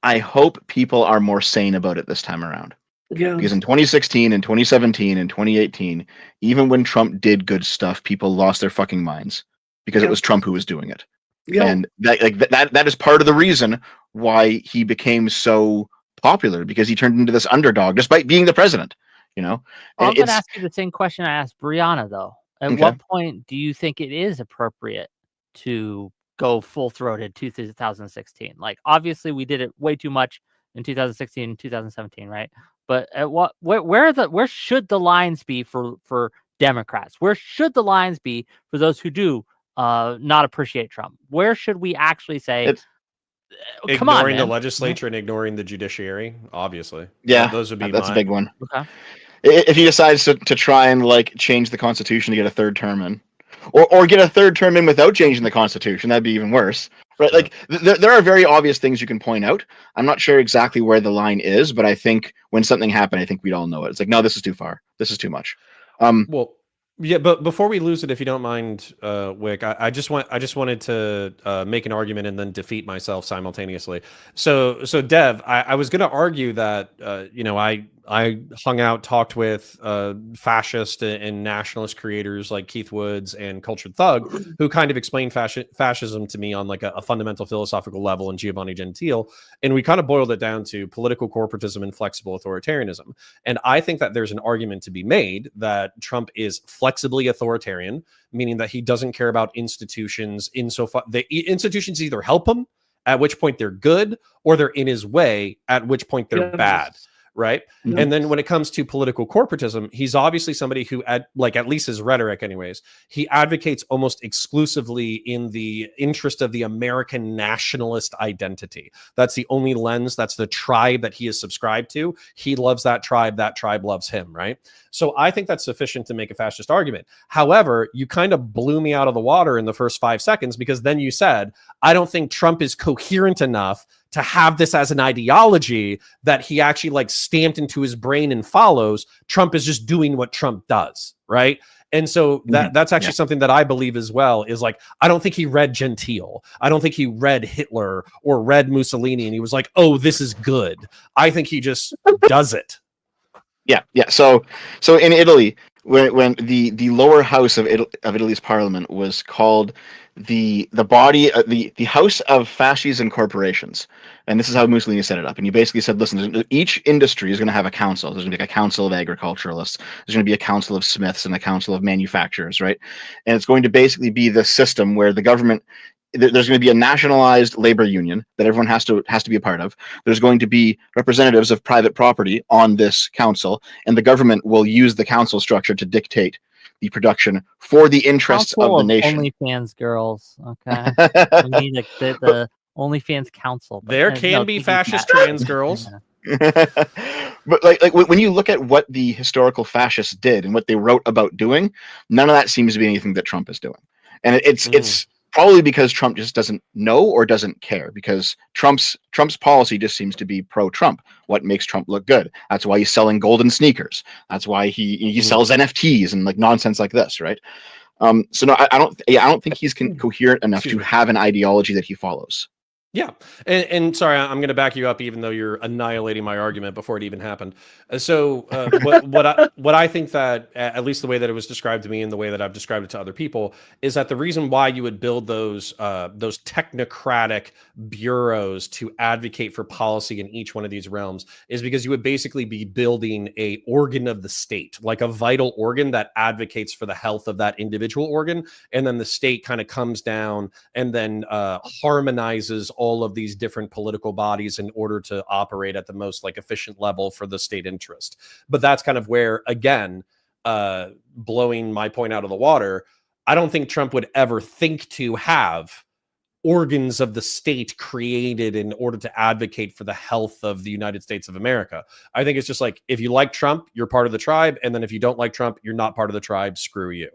I hope people are more sane about it this time around. Yeah. Because in 2016 and 2017 and 2018, even when Trump did good stuff, people lost their fucking minds because it was Trump who was doing it. Yeah. And that is part of the reason why he became so popular, because he turned into this underdog despite being the president, you know. I'm going to ask you the same question I asked Brianna though. At what point do you think it is appropriate to go full-throated 2016? Like, obviously, we did it way too much in 2016 and 2017, right? But at where should the lines be for Democrats? Where should the lines be for those who do not appreciate Trump? Where should we actually say, come on, ignoring the man. legislature and ignoring the judiciary? Obviously, Yeah, those would be that's a big one. Okay. If he decides to try and like change the Constitution to get a third term in, or get a third term in without changing the Constitution, that'd be even worse, right? Like there are very obvious things you can point out. I'm not sure exactly where the line is, but I think when something happened, I think we'd all know it. It's like, no, this is too far. This is too much. Well, yeah, but before we lose it, if you don't mind, Wick, I just wanted to make an argument and then defeat myself simultaneously. So Dev, I was going to argue that I hung out, talked with fascist and nationalist creators like Keith Woods and Cultured Thug, who kind of explained fascism to me on like a fundamental philosophical level, and Giovanni Gentile, and we kind of boiled it down to political corporatism and flexible authoritarianism. And I think that there's an argument to be made that Trump is flexibly authoritarian, meaning that he doesn't care about institutions insofar the institutions either help him, at which point they're good, or they're in his way, at which point they're bad. Right. Mm-hmm. And then when it comes to political corporatism, he's obviously somebody who, at least his rhetoric anyways, he advocates almost exclusively in the interest of the American nationalist identity. That's the only lens. That's the tribe that he is subscribed to. He loves that tribe loves him. Right. So I think that's sufficient to make a fascist argument. However, you kind of blew me out of the water in the first 5 seconds, because then you said, I don't think Trump is coherent enough to have this as an ideology that he actually like stamped into his brain and follows. Trump is just doing what Trump does, right? And so that's actually something that I believe as well, is like, I don't think he read Gentile. I don't think he read Hitler or read Mussolini and he was like, oh, this is good. I think he just does it. Yeah. So in Italy, when the lower house of Italy's parliament was called the body, the House of Fasces and Corporations, and this is how Mussolini set it up. And he basically said, listen, each industry is going to have a council. There's going to be like a council of agriculturalists. There's going to be a council of smiths and a council of manufacturers, right? And it's going to basically be the system where the government, there's going to be a nationalized labor union that everyone has to be a part of. There's going to be representatives of private property on this council, and the government will use the council structure to dictate the production for the interests council of the nation. OnlyFans girls, okay. We need the OnlyFans council. There can be fascist trans girls. But like when you look at what the historical fascists did and what they wrote about doing, none of that seems to be anything that Trump is doing. And it's probably because Trump just doesn't know or doesn't care, because Trump's policy just seems to be pro-Trump. What makes Trump look good? That's why he's selling golden sneakers. That's why he sells NFTs and like nonsense like this, right? So no, I don't think he's coherent enough to have an ideology that he follows. Yeah. And sorry, I'm going to back you up, even though you're annihilating my argument before it even happened. So what I think that, at least the way that it was described to me and the way that I've described it to other people, is that the reason why you would build those technocratic bureaus to advocate for policy in each one of these realms is because you would basically be building a organ of the state, like a vital organ that advocates for the health of that individual organ. And then the state kind of comes down and then harmonizes all of these different political bodies in order to operate at the most like efficient level for the state interest. But that's kind of where, again, blowing my point out of the water, I don't think Trump would ever think to have organs of the state created in order to advocate for the health of the United States of America. I think it's just like, if you like Trump, you're part of the tribe. And then if you don't like Trump, you're not part of the tribe. Screw you.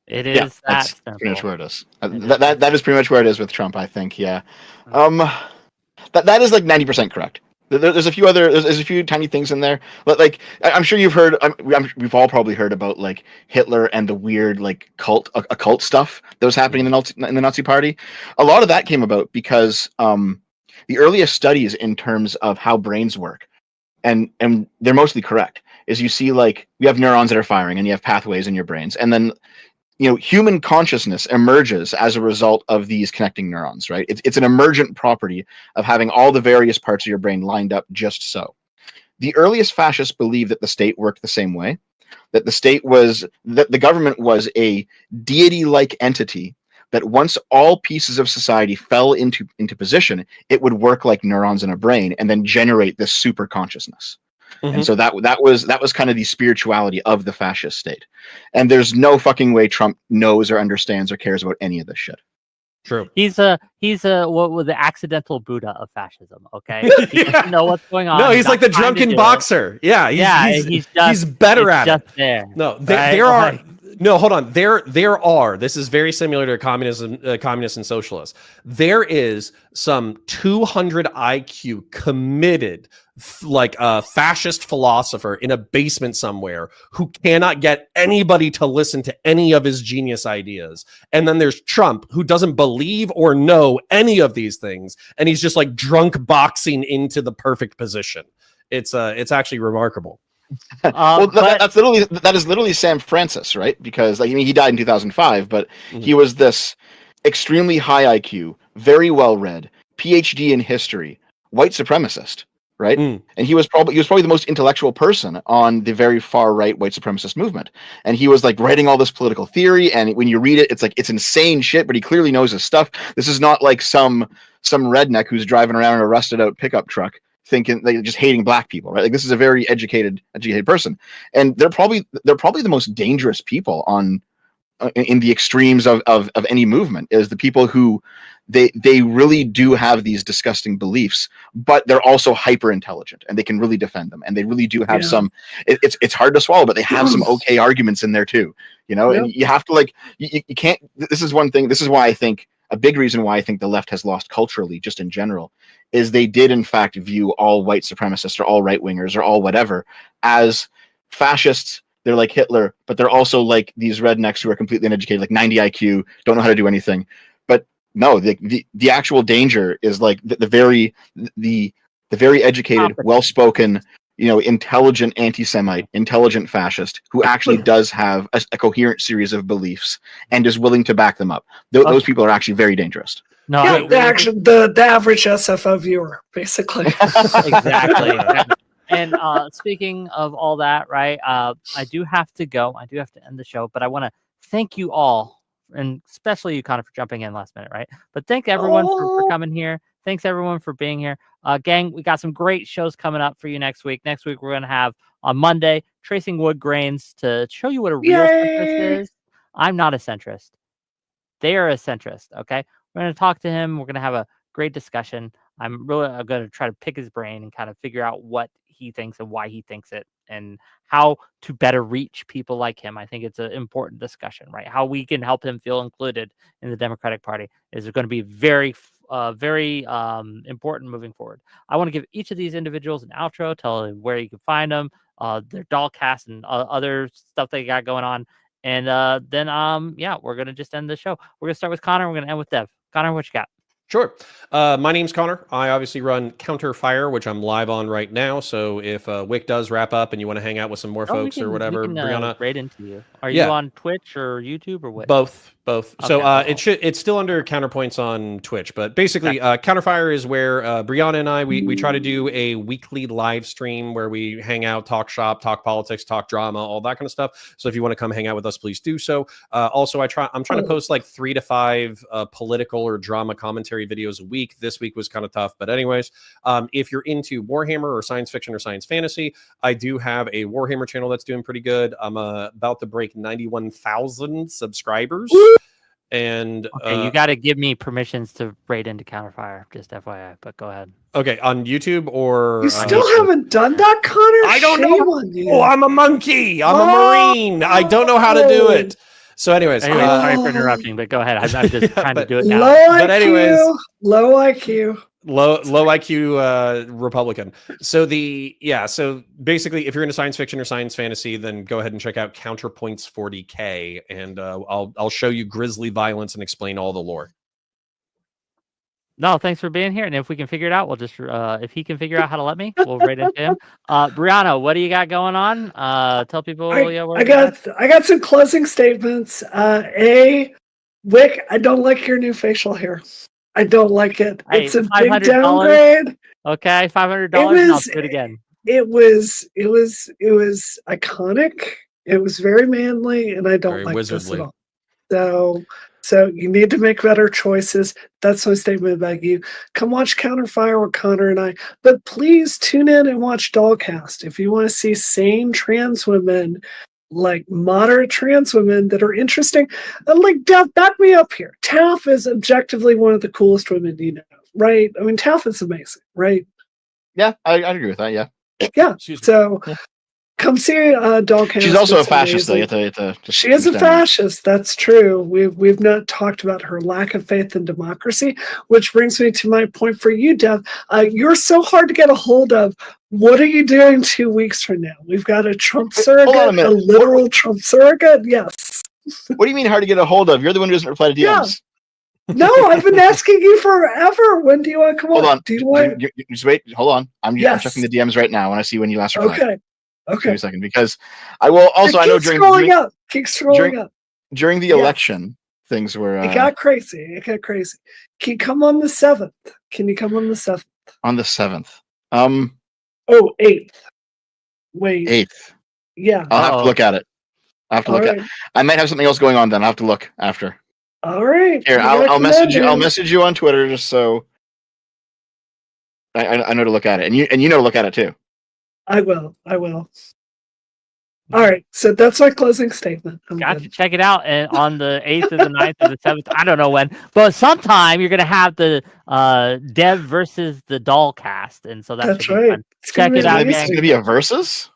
It is that's pretty much where it is. That is pretty much where it is with Trump, I think. Yeah. That is like 90% correct. There's a few tiny things in there, but like I'm sure you've heard. We've all probably heard about like Hitler and the weird like occult stuff that was happening in the Nazi Party. A lot of that came about because the earliest studies in terms of how brains work, and they're mostly correct, is you see like we have neurons that are firing and you have pathways in your brains, and then human consciousness emerges as a result of these connecting neurons, right? It's an emergent property of having all the various parts of your brain lined up just so. The earliest fascists believed that the state worked the same way, that the government was a deity-like entity that once all pieces of society fell into position, it would work like neurons in a brain and then generate this super consciousness. Mm-hmm. And so that was kind of the spirituality of the fascist state. And there's no fucking way Trump knows or understands or cares about any of this shit. True. He's what was the accidental Buddha of fascism? Okay, he doesn't know what's going on. No, he's like the drunken boxer. Yeah, he's better at it. There. No, there are. No, hold on. There are. This is very similar to communism, communists and socialists. There is some 200 IQ committed, like a fascist philosopher in a basement somewhere who cannot get anybody to listen to any of his genius ideas. And then there's Trump, who doesn't believe or know any of these things, and he's just like drunk boxing into the perfect position. It's actually remarkable. Well, that is literally Sam Francis, right? Because he died in 2005, but he was this extremely high IQ, very well read, PhD in history, white supremacist, right? And he was probably the most intellectual person on the very far right white supremacist movement. And he was like writing all this political theory, and when you read it, it's like it's insane shit, but he clearly knows his stuff. This is not like some redneck who's driving around in a rusted out pickup truck thinking like just hating black people, right? Like this is a very educated person, and they're probably the most dangerous people in the extremes of any movement, is the people who they really do have these disgusting beliefs, but they're also hyper intelligent and they can really defend them, and they really do have some. It's hard to swallow, but they have some okay arguments in there too, And you have to you can't. This is one thing. This is why I think a big reason why I think the left has lost culturally, just in general, is they did in fact view all white supremacists or all right wingers or all whatever as fascists. They're like Hitler, but they're also like these rednecks who are completely uneducated, like 90 IQ, don't know how to do anything. But no, the actual danger is like the very educated, well-spoken, intelligent anti-Semite, intelligent fascist who actually does have a coherent series of beliefs and is willing to back them up. Those people are actually very dangerous. No, the average SFO viewer, basically. Exactly. And speaking of all that, right, I do have to go. I do have to end the show, but I want to thank you all, and especially you, Connor, for jumping in last minute, right? But thank everyone for coming here. Thanks, everyone, for being here. Gang, we got some great shows coming up for you next week. Next week, we're going to have, on Monday, Tracing Wood Grains to show you what a real centrist is. I'm not a centrist. They are a centrist, okay? We're going to talk to him. We're going to have a great discussion. I'm going to try to pick his brain and kind of figure out what he thinks and why he thinks it and how to better reach people like him. I think it's an important discussion, right? How we can help him feel included in the Democratic Party is going to be very important moving forward. I want to give each of these individuals an outro, tell them where you can find them, their doll cast and other stuff they got going on. And then, we're going to just end the show. We're going to start with Connor. We're going to end with Dev. Connor, what you got? Sure. My name's Connor. I obviously run Counter Fire, which I'm live on right now. So if Wick does wrap up and you want to hang out with some more folks or whatever, Brianna, right into you. Are you on Twitch or YouTube or what? Both. Okay, so it's still under Counterpoints on Twitch, but basically Counterfire is where Brianna and I we try to do a weekly live stream where we hang out, talk shop, talk politics, talk drama, all that kind of stuff. So if you want to come hang out with us, please do so. Also, I'm trying to post like 3 to 5 political or drama commentary videos a week. This week was kind of tough, but anyways, if you're into Warhammer or science fiction or science fantasy, I do have a Warhammer channel that's doing pretty good. I'm about to break 91,000 subscribers. And you got to give me permissions to raid into Counterfire, just FYI, but go ahead. Okay, on YouTube or you still haven't done that, Connor? I don't know. I'm a monkey. I'm a Marine. I don't know how to do it. So anyways, sorry for interrupting, but go ahead. I'm just trying to do it now. Low IQ. Low IQ Republican. So so basically, if you're into science fiction or science fantasy, then go ahead and check out Counterpoints 40K, and I'll show you grisly violence and explain all the lore. No, thanks for being here. And if we can figure it out, we'll just if he can figure out how to let me, we'll raid into him. Brianna, what do you got going on? Tell people. I got some closing statements. Wick, I don't like your new facial hair. I don't like it. It's a big downgrade. Okay, $500. I'll do it again. It was iconic. It was very manly, and I don't Very like this at wizardly. all. So you need to make better choices. That's my statement about you. Come watch Counterfire with Connor and I, but please tune in and watch Dollcast if you want to see sane trans women, like moderate trans women that are interesting. Like Dev, back me up here. Taff is objectively one of the coolest women you know, right? I mean, Taff is amazing, right? Yeah, I agree with that. Yeah. Yeah. So. Yeah. Come see Dollcast. She's also a It's fascist, though. amazing. You have to She is a fascist. That's true. We've not talked about her lack of faith in democracy, which brings me to my point for you, Dev. You're so hard to get a hold of. What are you doing 2 weeks from now? We've got a Trump surrogate, a literal Trump surrogate. Yes. What do you mean hard to get a hold of? You're the one who doesn't reply to DMs. Yeah. No, I've been asking you forever. When do you want to come on? Hold on. Do you want? Just wait. Hold on. I'm checking the DMs right now. I want to see when you last replied. Okay. Give me a second, because I will also. I know keep scrolling up during the election, things were. It got crazy. Can you come on the 7th? Can you come on the 7th? On the 7th. 8th. Wait. 8th. Yeah. I'll have to look at it. I might have something else going on then. I'll have to look after. All right. Here, I'll message you. I'll message you on Twitter just so I know to look at it, and you know to look at it too. I will. All right. So that's my closing statement. Got to check it out, and on the 8th or the 9th or the 7th. I don't know when, but sometime you're gonna have the Dev versus the Dollcast, and so that's right. Check it out. It's gonna be a versus.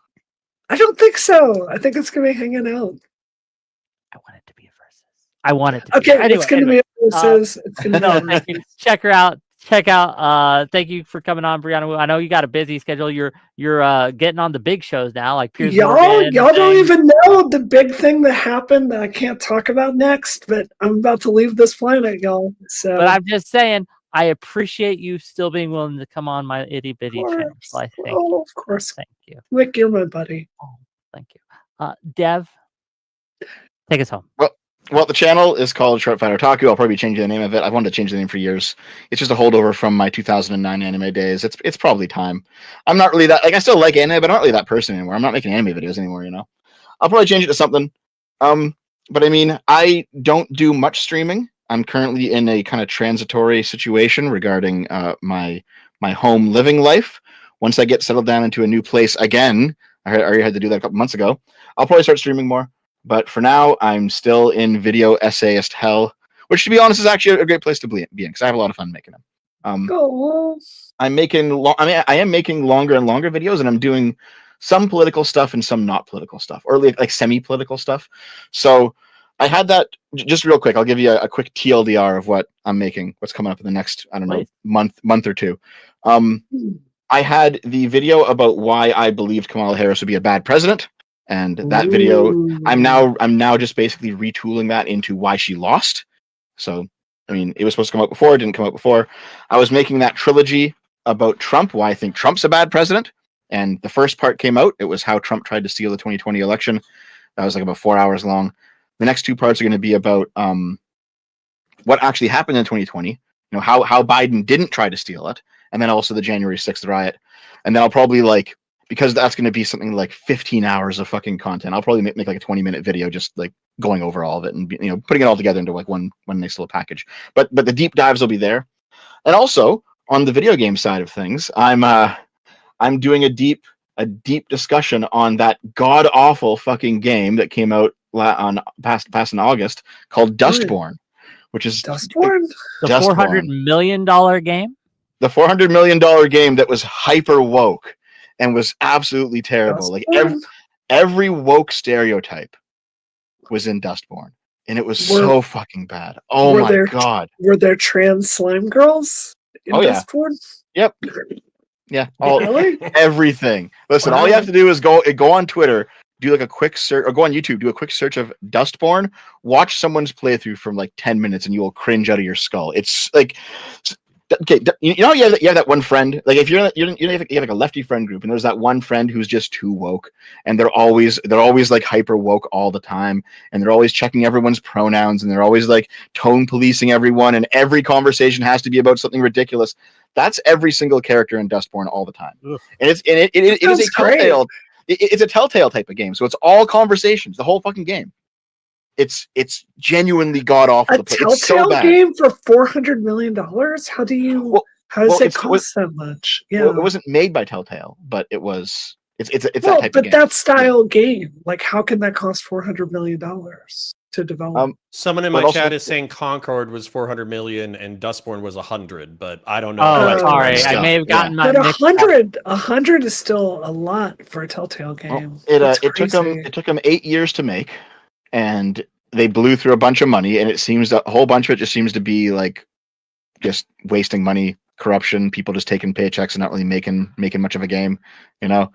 I don't think so. I think it's gonna be hanging out. I want it to be a versus. I want it to. Okay, it's gonna be a versus. It's gonna be thank you. Check her out. Check out. Thank you for coming on, Brianna. I know you got a busy schedule. You're getting on the big shows now, like Piers Morgan. Y'all don't even know the big thing that happened that I can't talk about next. But I'm about to leave this planet, y'all. So, but I'm just saying, I appreciate you still being willing to come on my itty bitty channel. So I think. Oh, of course. Thank you, Rick. You're my buddy. Oh, thank you, Dev. Take us home. Well, the channel is called Short Fighter Otaku. I'll probably be changing the name of it. I've wanted to change the name for years. It's just a holdover from my 2009 anime days. It's probably time. I'm not really that, I still like anime, but I'm not really that person anymore. I'm not making anime videos anymore, I'll probably change it to something. But I mean, I don't do much streaming. I'm currently in a kind of transitory situation regarding my home living life. Once I get settled down into a new place again, I already had to do that a couple months ago, I'll probably start streaming more. But for now, I'm still in video essayist hell, which, to be honest, is actually a great place to be in because I have a lot of fun making them. I am making longer and longer videos, and I'm doing some political stuff and some not political stuff, or like semi-political stuff. So I had that just real quick. I'll give you a quick TLDR of what I'm making, what's coming up in the next, I don't know, month or two. I had the video about why I believed Kamala Harris would be a bad president. And that video, I'm now just basically retooling that into why she lost. So, I mean, it was supposed to come out before, it didn't come out before. I was making that trilogy about Trump, why I think Trump's a bad president. And the first part came out. It was how Trump tried to steal the 2020 election. That was like about 4 hours long. The next two parts are going to be about what actually happened in 2020. How Biden didn't try to steal it. And then also the January 6th riot. And then I'll probably because that's going to be something like 15 hours of fucking content. I'll probably make like a 20-minute video just like going over all of it and putting it all together into like one nice little package. But the deep dives will be there. And also on the video game side of things, I'm doing a deep discussion on that god awful fucking game that came out past in August called Dustborn, which is Dustborn, the $400 million game. The $400 million game that was hyper woke. And was absolutely terrible. Like every woke stereotype was in Dustborn, and it was so fucking bad. Oh my god! Were there trans slime girls in Dustborn? Yep. Yeah. Everything. Listen, all you have to do is go on Twitter, do like a quick search, or go on YouTube, do a quick search of Dustborn. Watch someone's playthrough from like 10 minutes, and you will cringe out of your skull. It's like. Okay, you have that one friend. Like if you have like a lefty friend group, and there's that one friend who's just too woke, and they're always like hyper woke all the time, and they're always checking everyone's pronouns, and they're always like tone policing everyone, and every conversation has to be about something ridiculous. That's every single character in Dustborn all the time, and it is a telltale. it's a Telltale type of game, so it's all conversations, the whole fucking game. It's genuinely god awful. A Telltale game for $400 million? How do you? How does it cost that much? Yeah, well, it wasn't made by Telltale, but it was. It's that type of game. But that style game, like, how can that cost $400 million to develop? Someone in my chat is saying Concord was 400 million and Dustborn was 100, but I don't know. Oh, sorry, I may have gotten my. But 100 is still a lot for a Telltale game. Well, it took them 8 years to make, and they blew through a bunch of money, and it seems that a whole bunch of it just seems to be like just wasting money, corruption, people just taking paychecks and not really making much of a game. You know,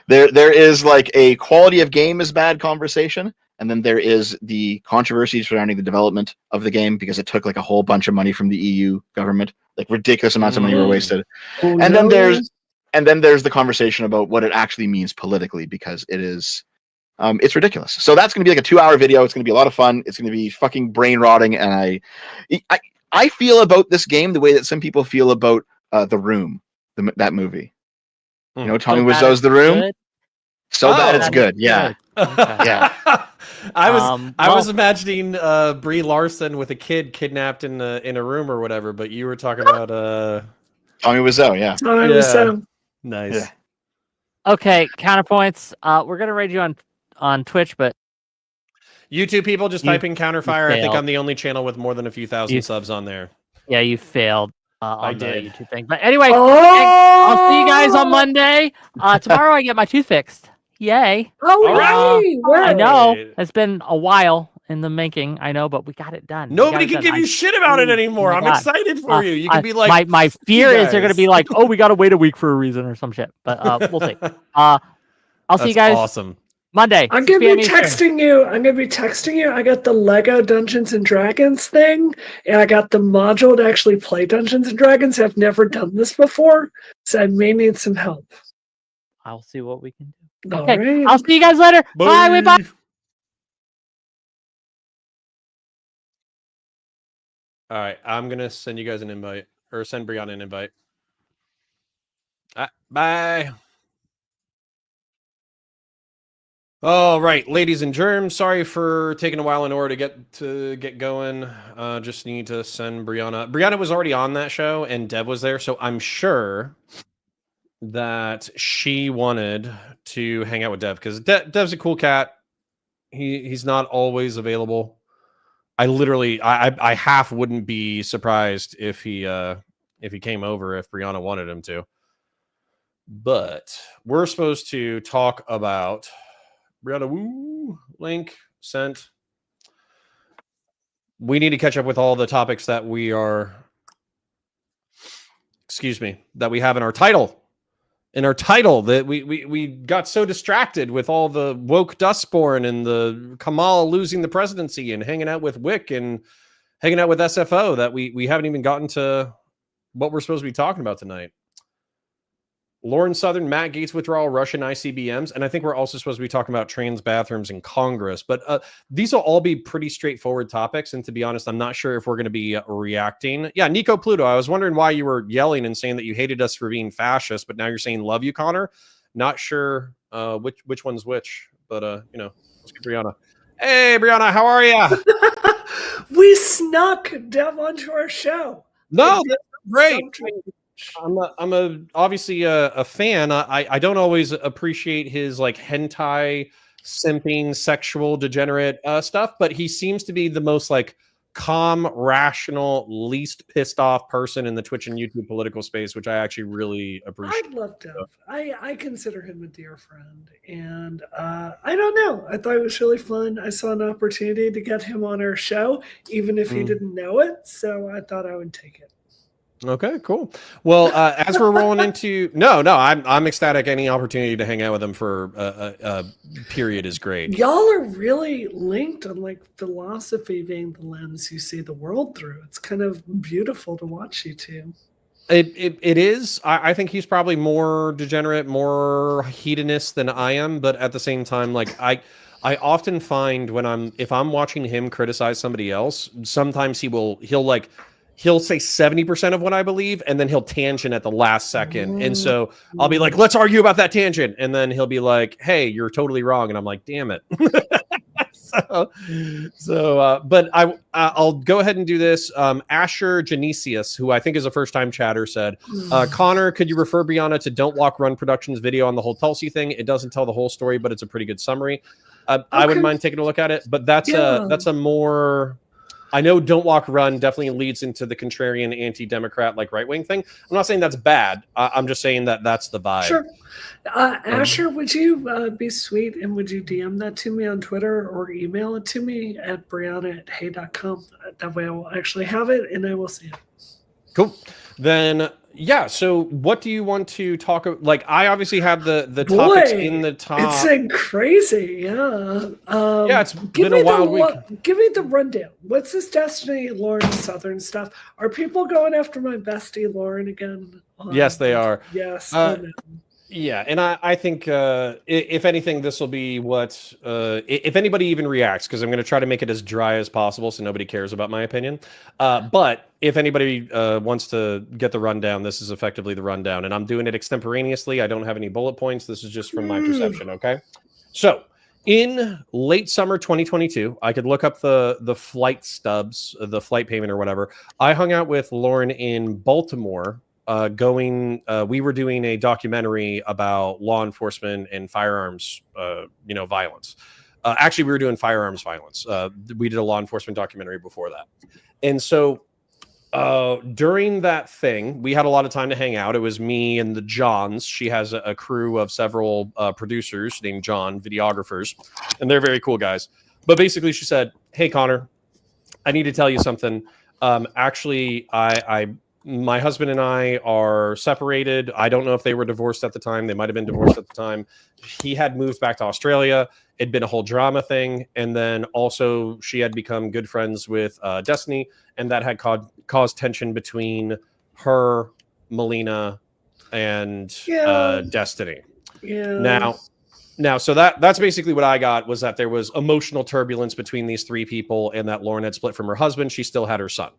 there is like a quality of game is bad conversation, and then there is the controversy surrounding the development of the game because it took like a whole bunch of money from the EU government, like ridiculous amounts of money were wasted. And then there's the conversation about what it actually means politically, because it is it's ridiculous. So that's going to be like a 2-hour video. It's going to be a lot of fun. It's going to be fucking brain rotting, and I feel about this game the way that some people feel about The Room, that movie. You know, Tommy Wiseau's The Room. Good. So bad it's good. Yeah. Okay. Yeah. I was imagining Brie Larson with a kid kidnapped in a room or whatever, but you were talking about Tommy Wiseau. Yeah. Tommy Wiseau. Nice. Yeah. Okay, counterpoints. We're gonna raid you on Twitch, but YouTube people just type in Counterfire. I think I'm the only channel with more than a few thousand subs on there. Yeah, you failed on the YouTube thing. But anyway, I'll see you guys on Monday. Tomorrow I get my tooth fixed. Yay. Oh, right. I know. It's been a while in the making, I know, but we got it done. Nobody can give you shit about it anymore. I'm excited for you. You can be like... My fear is they're going to be like, oh, we got to wait a week for a reason or some shit. But we'll see. I'll see you guys. Awesome. Monday. I'm gonna be texting you. I got the Lego Dungeons and Dragons thing, and I got the module to actually play Dungeons and Dragons. I've never done this before, so I may need some help. I'll see what we can do. All okay, right. I'll see you guys later. Bye. Bye. All right, I'm gonna send you guys an invite, or send Brianna an invite. Bye. All right, ladies and germs, sorry for taking a while in order to get going. Just need to send Brianna. Brianna was already on that show, and Dev was there, so I'm sure that she wanted to hang out with Dev because Dev's a cool cat. He's not always available. I half wouldn't be surprised if he came over if Brianna wanted him to. But we're supposed to talk about Brianna. Woo, link sent. We need to catch up with all the topics that we are. Excuse me, that we have in our title. That we got so distracted with all the woke Dustborn and the Kamal losing the presidency and hanging out with Wick and hanging out with SFO that we haven't even gotten to what we're supposed to be talking about tonight. Lauren Southern, Matt Gaetz withdrawal, Russian ICBMs, and I think we're also supposed to be talking about trans bathrooms in Congress. But these will all be pretty straightforward topics, and to be honest, I'm not sure if we're going to be reacting. Yeah, Nico Pluto, I was wondering why you were yelling and saying that you hated us for being fascist, but now you're saying love you, Connor. Not sure which one's which, but let's get Brianna. Hey, Brianna, how are you? We snuck Dev onto our show. No, great. I'm obviously a fan. I don't always appreciate his like hentai simping sexual degenerate stuff, but he seems to be the most like calm, rational, least pissed off person in the Twitch and YouTube political space, which I actually really appreciate. I love Dev. I consider him a dear friend, and I don't know. I thought it was really fun. I saw an opportunity to get him on our show, even if he didn't know it, so I thought I would take it. Okay, cool. Well, as we're rolling into I'm ecstatic. Any opportunity to hang out with him for a period is great. Y'all are really linked on like philosophy being the lens you see the world through. It's kind of beautiful to watch you two. It is. I think he's probably more degenerate, more hedonist than I am, but at the same time, like I often find if I'm watching him criticize somebody else, sometimes he'll he'll say 70% of what I believe, and then he'll tangent at the last second. And so I'll be like, let's argue about that tangent. And then he'll be like, hey, you're totally wrong. And I'm like, damn it. But I'll go ahead and do this. Asher Genesius, who I think is a first-time chatter, said, Connor, could you refer Brianna to Don't Walk Run Productions video on the whole Tulsi thing? It doesn't tell the whole story, but it's a pretty good summary. I wouldn't mind taking a look at it, but that's a more... I know Don't Walk Run definitely leads into the contrarian anti-democrat like right-wing thing. I'm not saying that's bad. I'm just saying that that's the vibe. Sure. Asher, would you be sweet and would you DM that to me on Twitter or email it to me at brianna@hey.com? That way I will actually have it and I will see it. Cool. Then, yeah, so what do you want to talk about? Like, I obviously have the topics in the top. It's been crazy, yeah. It's been a wild week. Give me the rundown. What's this Destiny, Lauren Southern stuff? Are people going after my bestie, Lauren, again? Yes, they are. Yes. Yeah, and I think if anything, this will be what if anybody even reacts, because I'm going to try to make it as dry as possible so nobody cares about my opinion. But if anybody wants to get the rundown, this is effectively the rundown, and I'm doing it extemporaneously. I don't have any bullet points. This is just from my perception. Okay, so in late summer 2022, I could look up the flight stubs, the flight payment or whatever. I hung out with Lauren in Baltimore. We were doing a documentary about law enforcement and firearms, violence. Actually, we were doing firearms violence. We did a law enforcement documentary before that. And so during that thing, we had a lot of time to hang out. It was me and the Johns. She has a crew of several producers named John, videographers, and they're very cool guys. But basically she said, hey, Connor, I need to tell you something. Actually, my husband and I are separated. I don't know if they were divorced at the time. They might have been divorced at the time. He had moved back to Australia. It'd been a whole drama thing. And then also she had become good friends with Destiny. And that had caused tension between her, Melina, and Destiny. Yeah. Now, so that's basically what I got, was that there was emotional turbulence between these three people and that Lauren had split from her husband. She still had her son.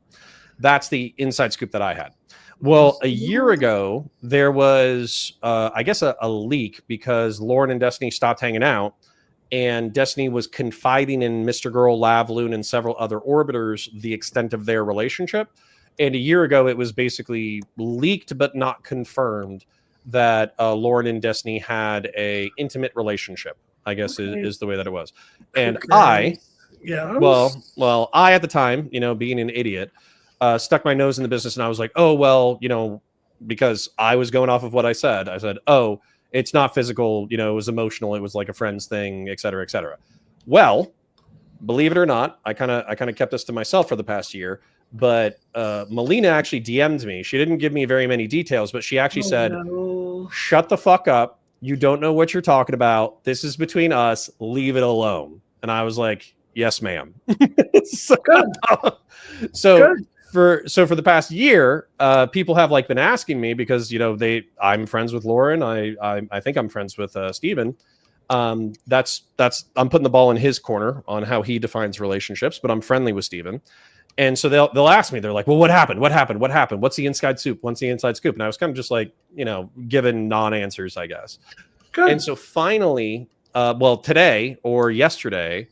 That's the inside scoop that I had. Well, a year ago, there was, I guess, a leak because Lauren and Destiny stopped hanging out, and Destiny was confiding in Mr. Girl, Lavloon, and several other orbiters the extent of their relationship. And a year ago, it was basically leaked but not confirmed that Lauren and Destiny had a intimate relationship, I guess is the way that it was. And I at the time, being an idiot, stuck my nose in the business, and I was like, oh, well, because I was going off of what I said. I said, oh, it's not physical, it was emotional. It was like a friend's thing, et cetera, et cetera. Well, believe it or not, I kind of kept this to myself for the past year, but Melina actually DM'd me. She didn't give me very many details, but she actually said, shut the fuck up. You don't know what you're talking about. This is between us. Leave it alone. And I was like, yes, ma'am. So for the past year, people have been asking me because I'm friends with Lauren. I think I'm friends with Steven. I'm putting the ball in his corner on how he defines relationships, but I'm friendly with Steven. And so they'll ask me, they're like, well, what happened? What's the inside scoop? What's the inside scoop? And I was kind of just given non-answers, I guess. Good. And so finally, today or yesterday,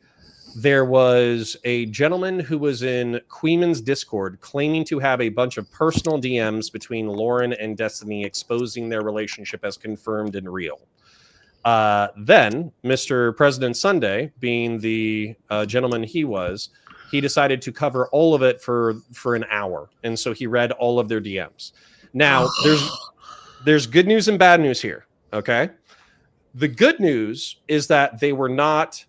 there was a gentleman who was in Queeman's Discord claiming to have a bunch of personal DMs between Lauren and Destiny exposing their relationship as confirmed and real. Then Mr. President Sunday, being the gentleman he decided to cover all of it for an hour. And so he read all of their DMs. Now, there's good news and bad news here, okay? The good news is that they were not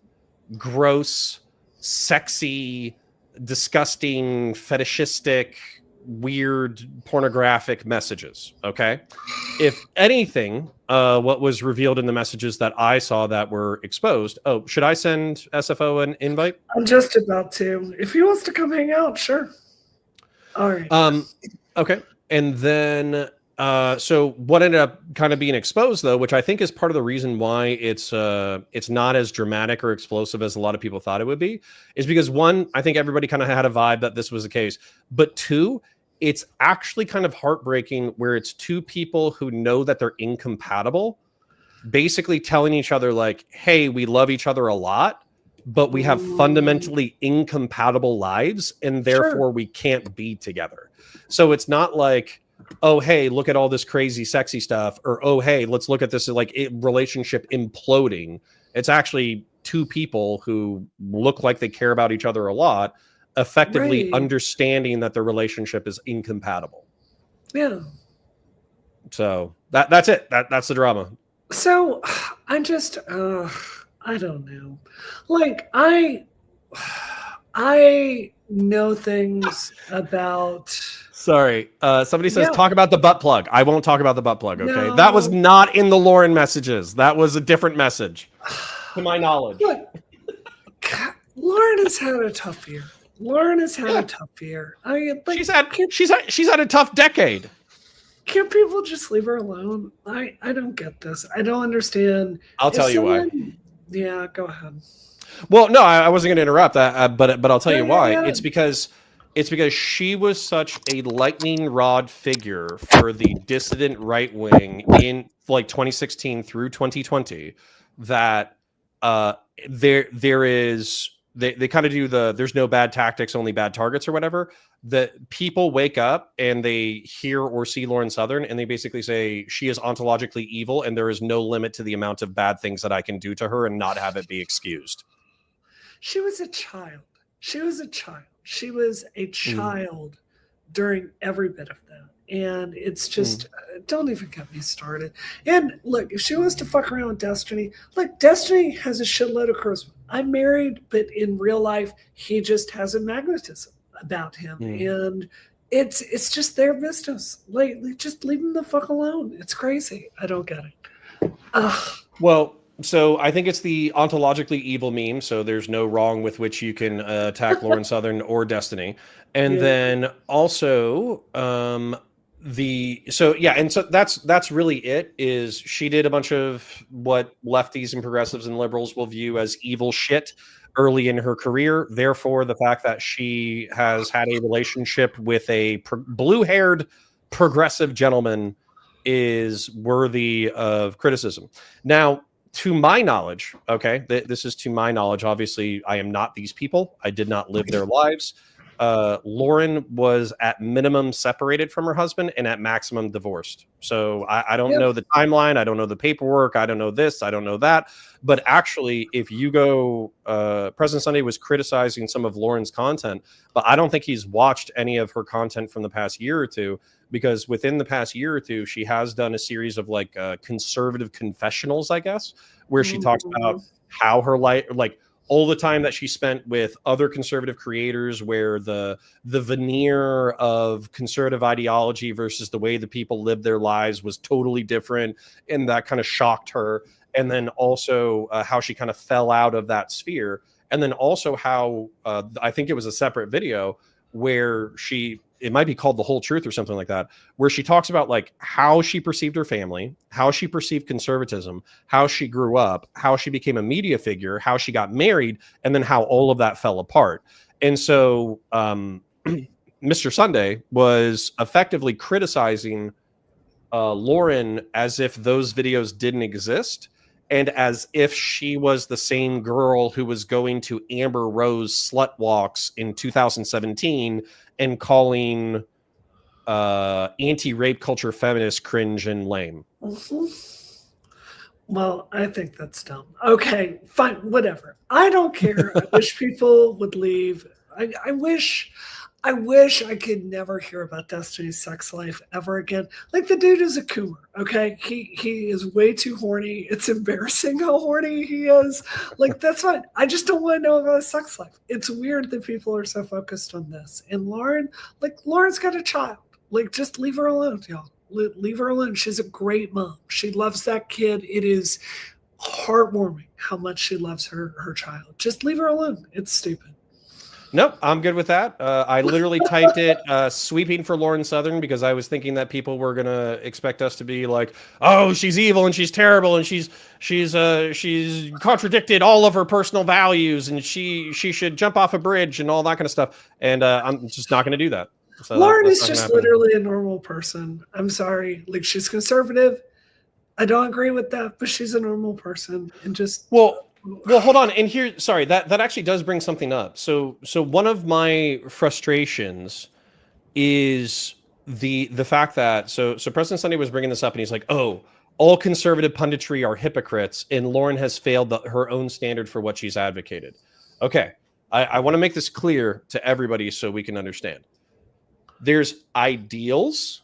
gross, sexy, disgusting, fetishistic, weird, pornographic messages. Okay. If anything, what was revealed in the messages that I saw that were exposed. Oh, should I send SFO an invite? I'm just about to. If he wants to come hang out, sure. All right. Okay. And then so what ended up kind of being exposed, though, which I think is part of the reason why it's not as dramatic or explosive as a lot of people thought it would be, is because one, I think everybody kind of had a vibe that this was the case, but two, it's actually kind of heartbreaking where it's two people who know that they're incompatible, basically telling each other like, hey, we love each other a lot, but we have fundamentally incompatible lives, and therefore we can't be together. So it's not like, oh, hey, look at all this crazy sexy stuff, or oh, hey, let's look at this like relationship imploding. It's actually two people who look like they care about each other a lot, effectively understanding that their relationship is incompatible. Yeah. So that's it. That's the drama. So I just I don't know. Like I know things about. Sorry. Somebody says talk about the butt plug. I won't talk about the butt plug. Okay. No. That was not in the Lauren messages. That was a different message to my knowledge. Look, Lauren has had a tough year. Lauren has had a tough year. She's had a tough decade. Can't people just leave her alone? I don't get this. I don't understand. I'll tell you why. Yeah, go ahead. Well, no, I wasn't going to interrupt that, but I'll tell you why. Yeah. It's because she was such a lightning rod figure for the dissident right wing in like 2016 through 2020 that there is. They kind of do there's no bad tactics, only bad targets or whatever. That people wake up and they hear or see Lauren Southern and they basically say she is ontologically evil and there is no limit to the amount of bad things that I can do to her and not have it be excused. She was a child. She was a child during every bit of that. And it's just, don't even get me started. And look, if she wants to fuck around with Destiny, look, Destiny has a shitload of charisma. I'm married, but in real life, he just has a magnetism about him. And it's just their business. Like, just leave him the fuck alone. It's crazy. I don't get it. Well, so I think it's the ontologically evil meme. So there's no wrong with which you can attack Lauren Southern or Destiny. And then also, so that's really it. Is she did a bunch of what lefties and progressives and liberals will view as evil shit early in her career. Therefore, the fact that she has had a relationship with a blue-haired progressive gentleman is worthy of criticism. Now, to my knowledge, okay, this is to my knowledge. Obviously, I am not these people. I did not live their lives. Lauren was at minimum separated from her husband and at maximum divorced. So I don't know the timeline. I don't know the paperwork. I don't know this. I don't know that. But actually, if you go, President Sunday was criticizing some of Lauren's content, but I don't think he's watched any of her content from the past year or two, because within the past year or two, she has done a series of like conservative confessionals, I guess, where she talks about how her life, like, all the time that she spent with other conservative creators, where the veneer of conservative ideology versus the way the people lived their lives was totally different, and that kind of shocked her. And then also how she kind of fell out of that sphere. And then also how I think it was a separate video where it might be called The Whole Truth or something like that, where she talks about like how she perceived her family, how she perceived conservatism, how she grew up, how she became a media figure, how she got married, and then how all of that fell apart. And so Mr. Sunday was effectively criticizing Lauren as if those videos didn't exist, and as if she was the same girl who was going to Amber Rose slut walks in 2017 and calling anti-rape culture feminists cringe and lame. Well, I think that's dumb. Okay, fine, whatever. I don't care. I wish people would leave. I wish I could never hear about Destiny's sex life ever again. Like, the dude is a coomer, okay? He is way too horny. It's embarrassing how horny he is. Like, that's fine. I just don't want to know about his sex life. It's weird that people are so focused on this. And Lauren's got a child. Like, just leave her alone, y'all. Leave her alone. She's a great mom. She loves that kid. It is heartwarming how much she loves her child. Just leave her alone. It's stupid. Nope, I'm good with that. I literally typed it sweeping for Lauren Southern because I was thinking that people were gonna expect us to be like, oh, she's evil and she's terrible and she's contradicted all of her personal values and she should jump off a bridge and all that kind of stuff. And I'm just not gonna do that. So Lauren that's is not gonna just happen. literally a normal person. I'm sorry. Like, she's conservative. I don't agree with that, but she's a normal person and just Well, hold on. And here, sorry, that actually does bring something up. So one of my frustrations is the fact that so President Sunday was bringing this up, and he's like, "Oh, all conservative punditry are hypocrites," and Lauren has failed her own standard for what she's advocated. Okay, I want to make this clear to everybody so we can understand. There's ideals,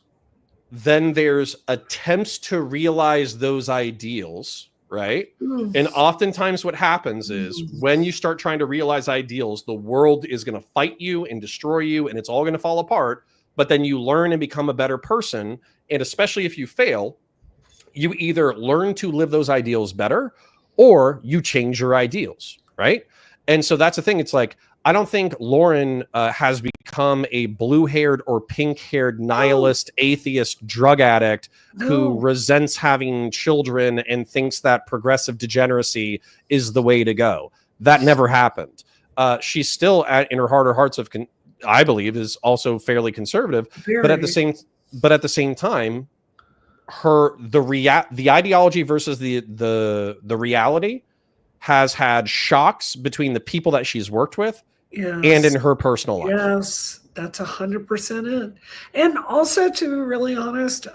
then there's attempts to realize those ideals, right? And oftentimes what happens is when you start trying to realize ideals, the world is going to fight you and destroy you, and it's all going to fall apart. But then you learn and become a better person. And especially if you fail, you either learn to live those ideals better or you change your ideals, right? And so that's the thing. It's like, I don't think Lauren has become a blue-haired or pink-haired nihilist, atheist, drug addict who resents having children and thinks that progressive degeneracy is the way to go. That never happened. She's still in her heart of hearts I believe, is also fairly conservative. Very. But at the same time, the ideology versus the reality has had shocks between the people that she's worked with. Yes. And in her personal life. Yes, that's 100% it. And also, to be really honest,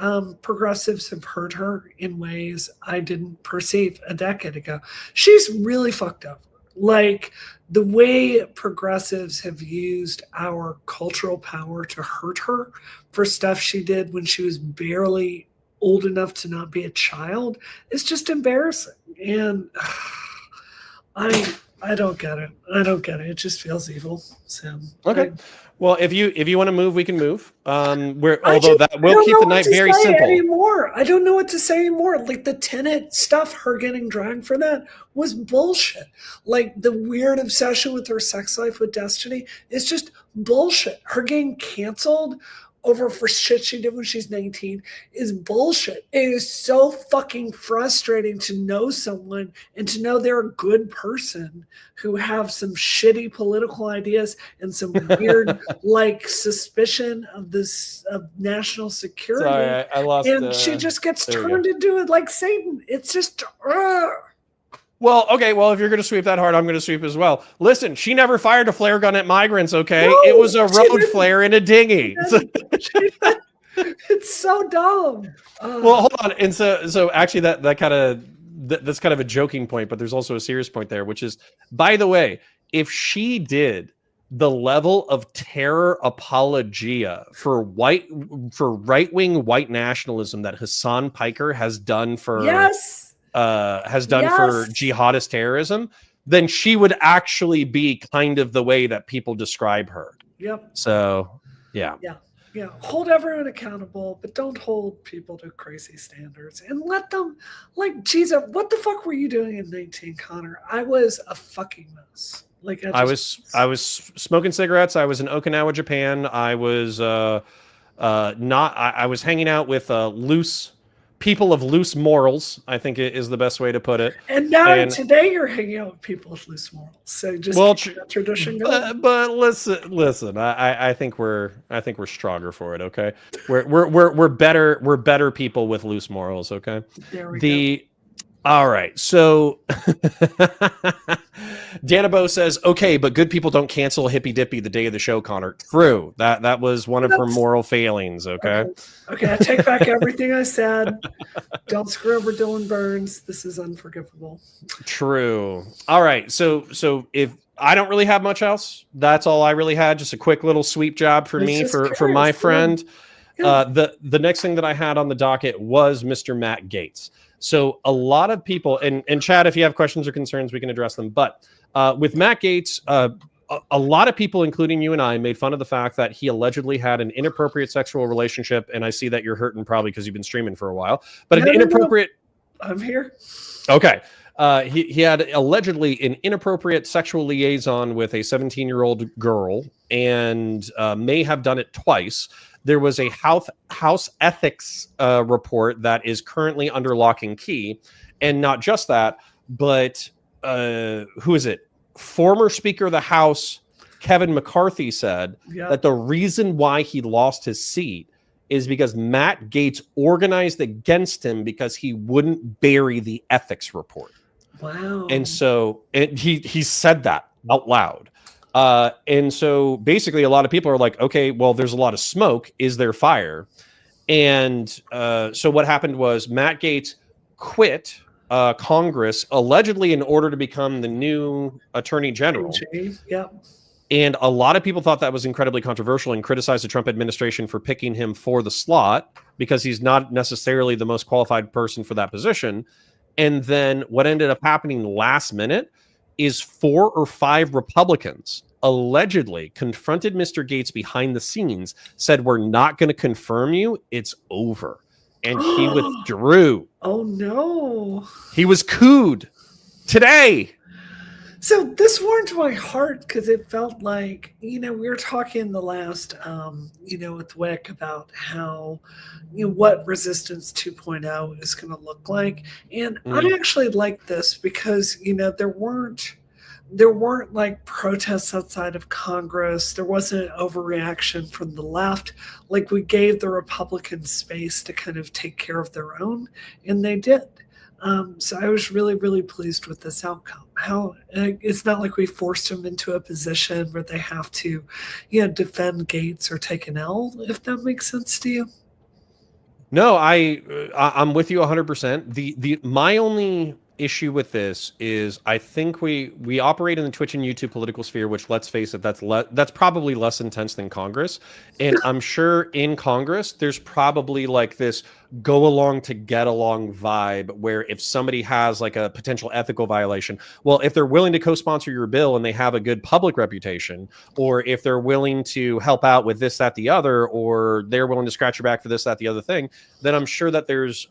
progressives have hurt her in ways I didn't perceive a decade ago. She's really fucked up. Like, the way progressives have used our cultural power to hurt her for stuff she did when she was barely old enough to not be a child is just embarrassing. And I don't get it. I don't get it. It just feels evil. So, okay. Well, if you want to move, we can move. We'll keep the night very simple. Anymore. I don't know what to say anymore. Like, the Tenet stuff, her getting dragged for that was bullshit. Like, the weird obsession with her sex life with Destiny is just bullshit. Her getting canceled over for shit she did when she's 19 is bullshit. It is so fucking frustrating to know someone and to know they're a good person who have some shitty political ideas and some weird like suspicion of national security. Sorry, I lost. And she just gets turned into it like Satan. It's just. Well, okay. Well, if you're going to sweep that hard, I'm going to sweep as well. Listen, she never fired a flare gun at migrants, okay? No, it was a road flare in a dinghy. It's so dumb. Well, hold on. And so actually that's kind of a joking point, but there's also a serious point there, which is, by the way, if she did the level of terror apologia for right-wing white nationalism that Hassan Piker has done for for jihadist terrorism, then she would actually be kind of the way that people describe her. Yep. So, yeah. Yeah. Hold everyone accountable, but don't hold people to crazy standards. And let them, like, Jesus, what the fuck were you doing in 19, Connor? I was a fucking mess. Like, I was smoking cigarettes. I was in Okinawa, Japan. I was I was hanging out with people of loose keep I think it is the best way to put it. And now today you're hanging out with people with loose morals. So just keep that tradition going. But listen. I think we're stronger for it. Okay, we're better people with loose morals. Okay. There we go. All right. So Danabo says, okay, but good people don't cancel Hippy Dippy the day of the show, Connor. True. That was one of her moral failings. Okay. Okay. I take back everything I said. Don't screw over Dylan Burns. This is unforgivable. True. All right. So if I don't really have much else, that's all I really had. Just a quick little sweep job for me, for my friend. Yeah. The next thing that I had on the docket was Mr. Matt Gaetz. So a lot of people, and Chad, if you have questions or concerns, we can address them. But with Matt Gaetz, a lot of people, including you and I, made fun of the fact that he allegedly had an inappropriate sexual relationship. And I see that you're hurting probably because you've been streaming for a while. But an inappropriate... I'm here. Okay. He had allegedly an inappropriate sexual liaison with a 17-year-old girl and may have done it twice. There was a house ethics report that is currently under lock and key. And not just that, but who is it? Former Speaker of the House, Kevin McCarthy said that the reason why he lost his seat is because Matt Gaetz organized against him because he wouldn't bury the ethics report. Wow. And so he said that out loud. And so basically a lot of people are like, okay, well, there's a lot of smoke. Is there fire? And so what happened was Matt Gaetz quit Congress allegedly in order to become the new attorney general. Yep. And a lot of people thought that was incredibly controversial and criticized the Trump administration for picking him for the slot because he's not necessarily the most qualified person for that position. And then what ended up happening last minute is 4 or 5 Republicans allegedly confronted Mr. Gaetz behind the scenes, said, we're not going to confirm you. It's over. And he withdrew. Oh, no. He was cooed today. So this warmed my heart because it felt like, we were talking the last, with Wick about how, what Resistance 2.0 is going to look like. And I actually like this because, there weren't like protests outside of Congress. There wasn't an overreaction from the left. Like we gave the Republicans space to kind of take care of their own, and they did. So I was really, really pleased with this outcome. How it's not like we forced them into a position where they have to, defend Gaetz or take an L, if that makes sense to you. No, I'm with you 100%. My only issue with this is I think we operate in the Twitch and YouTube political sphere, which, let's face it, that's probably less intense than Congress. And I'm sure in Congress there's probably like this go along to get along vibe where if somebody has like a potential ethical violation, well, if they're willing to co-sponsor your bill and they have a good public reputation, or if they're willing to help out with this, that, the other, or they're willing to scratch your back for this, that, the other thing, then I'm sure that there's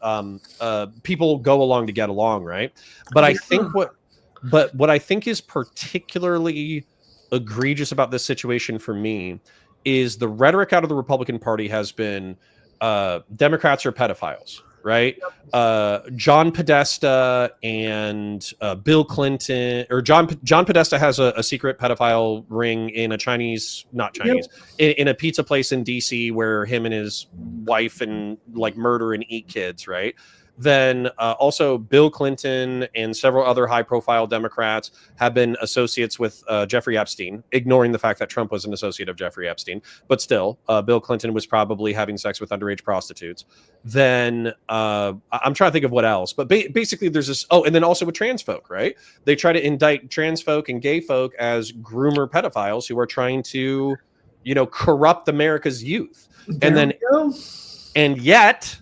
people go along to get along, right? But I think what I think is particularly egregious about this situation for me is the rhetoric out of the Republican Party has been Democrats are pedophiles, right? John Podesta and Bill Clinton, or John Podesta has a secret pedophile ring in a in a pizza place in DC where him and his wife and like murder and eat kids, right? Then also Bill Clinton and several other high-profile Democrats have been associates with Jeffrey Epstein, ignoring the fact that Trump was an associate of Jeffrey Epstein. But still, Bill Clinton was probably having sex with underage prostitutes. Then I'm trying to think of what else. But basically there's this... Oh, and then also with trans folk, right? They try to indict trans folk and gay folk as groomer pedophiles who are trying to, corrupt America's youth. And yet...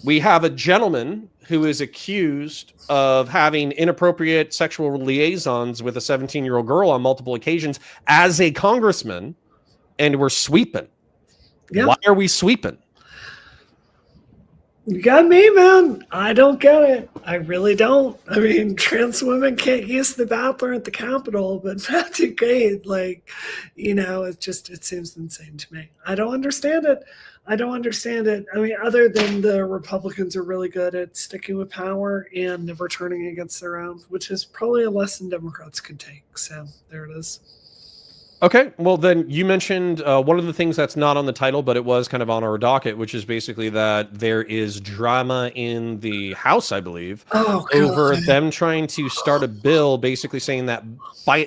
we have a gentleman who is accused of having inappropriate sexual liaisons with a 17-year-old girl on multiple occasions as a congressman, and we're sweeping. Yep. Why are we sweeping? You got me, man. I don't get it. I really don't. I mean, trans women can't use the bathroom at the Capitol, but Matthew Gaetz, it seems insane to me. I don't understand it. I mean, other than the Republicans are really good at sticking with power and never turning against their own, which is probably a lesson Democrats could take. So there it is. Okay, well then you mentioned one of the things that's not on the title, but it was kind of on our docket, which is basically that there is drama in the House, I believe, over them trying to start a bill basically saying that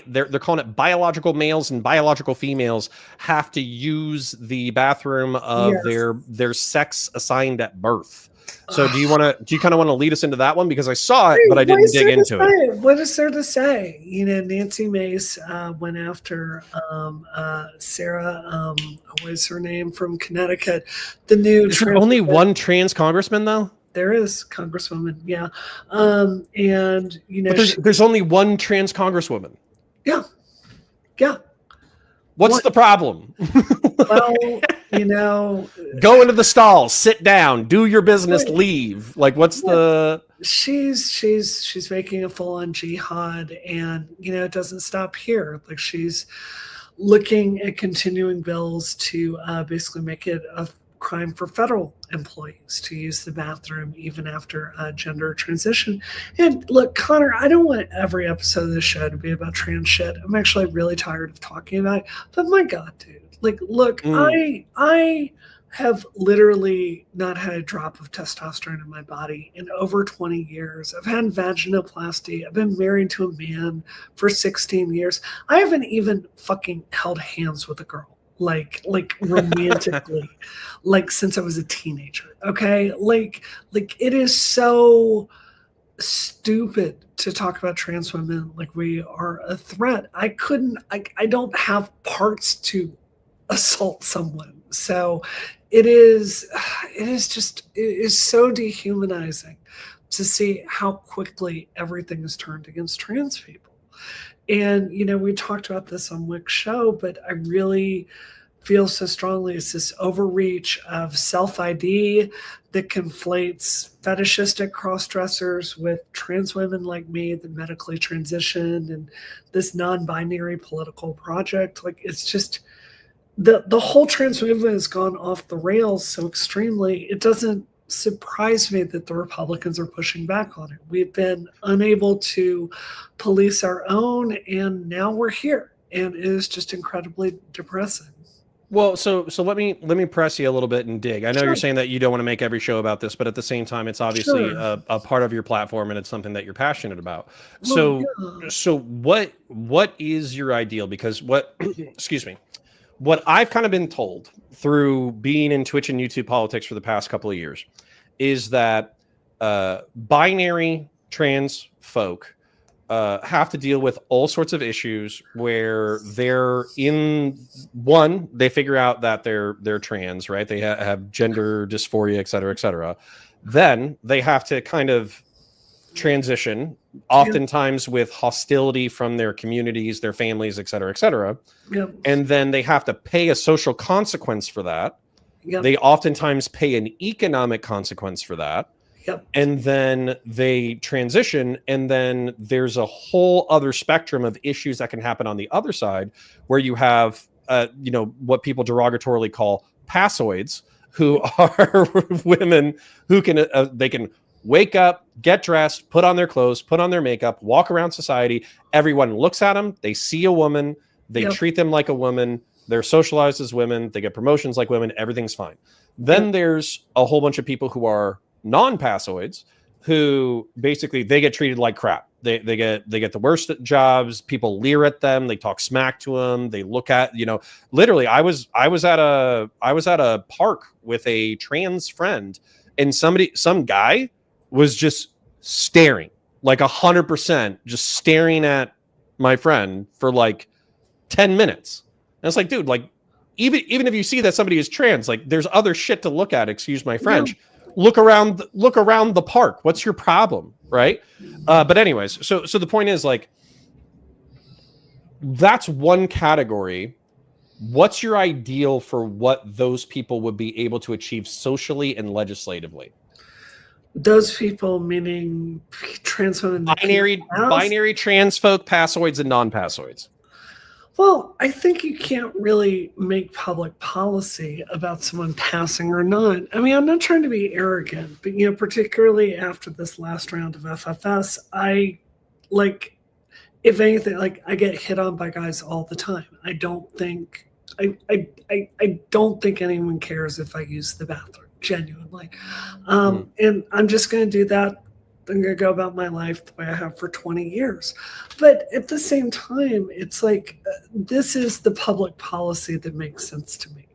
they're calling it biological males and biological females have to use the bathroom of their sex assigned at birth. So do you kind of want to lead us into that one? Because I saw it, but I didn't dig into it. What is there to say? Nancy Mace went after Sarah, what is her name, from Connecticut. Is there only one trans congressman, though? There is, Congresswoman, yeah. And, but there's only one trans congresswoman. Yeah. What's the problem? Well, go into the stalls, sit down, do your business, leave. Like, what's the... She's making a full-on jihad, and, it doesn't stop here. Like, she's looking at continuing bills to basically make it crime for federal employees to use the bathroom even after gender transition. And look, Connor, I don't want every episode of this show to be about trans shit. I'm actually really tired of talking about it. But my God, dude, like, look, I have literally not had a drop of testosterone in my body in over 20 years. I've had vaginoplasty. I've been married to a man for 16 years. I haven't even fucking held hands with a girl. Like romantically, like since I was a teenager. Okay. Like it is so stupid to talk about trans women like we are a threat. I don't have parts to assault someone. So it is so dehumanizing to see how quickly everything is turned against trans people. And, we talked about this on Wick's show, but I really feel so strongly it's this overreach of self-ID that conflates fetishistic cross-dressers with trans women like me that medically transitioned and this non-binary political project. Like, it's just the whole trans movement has gone off the rails so extremely. It doesn't surprise me that the Republicans are pushing back on it. We've been unable to police our own, and now we're here, and it is just incredibly depressing. Well, so let me press you a little bit and dig. I know you're saying that you don't want to make every show about this, but at the same time, it's obviously a part of your platform, and it's something that you're passionate about. So what is your ideal? Because excuse me, what I've kind of been told through being in Twitch and YouTube politics for the past couple of years is that binary trans folk have to deal with all sorts of issues where they figure out that they're trans, right? They have gender dysphoria, et cetera, et cetera. Then they have to kind of transition, oftentimes with hostility from their communities, their families, et cetera, et cetera. Yep. And then they have to pay a social consequence for that. Yep. They oftentimes pay an economic consequence for that. Yep. And then they transition, and then there's a whole other spectrum of issues that can happen on the other side, where you have, what people derogatorily call passoids, who are women who can they can wake up, get dressed, put on their clothes, put on their makeup, walk around society. Everyone looks at them. They see a woman. They treat them like a woman. They're socialized as women. They get promotions like women. Everything's fine. Then there's a whole bunch of people who are non-passoids, who basically they get treated like crap. They get the worst jobs. People leer at them. They talk smack to them. They look at, literally. I was at a park with a trans friend, and some guy was just staring, like 100%, just staring at my friend for like 10 minutes. And it's like, dude, like even if you see that somebody is trans, like there's other shit to look at. Excuse my French. Yeah. Look around the park. What's your problem, right? But anyways, so the point is, like, that's one category. What's your ideal for what those people would be able to achieve socially and legislatively? Those people, meaning trans women, binary trans folk, passoids, and non-passoids. Well, I think you can't really make public policy about someone passing or not. I mean, I'm not trying to be arrogant, but, particularly after this last round of FFS, if anything, like, I get hit on by guys all the time. I don't think anyone cares if I use the bathroom, genuinely. And I'm just going to do that. I'm going to go about my life the way I have for 20 years. But at the same time, it's like, this is the public policy that makes sense to me.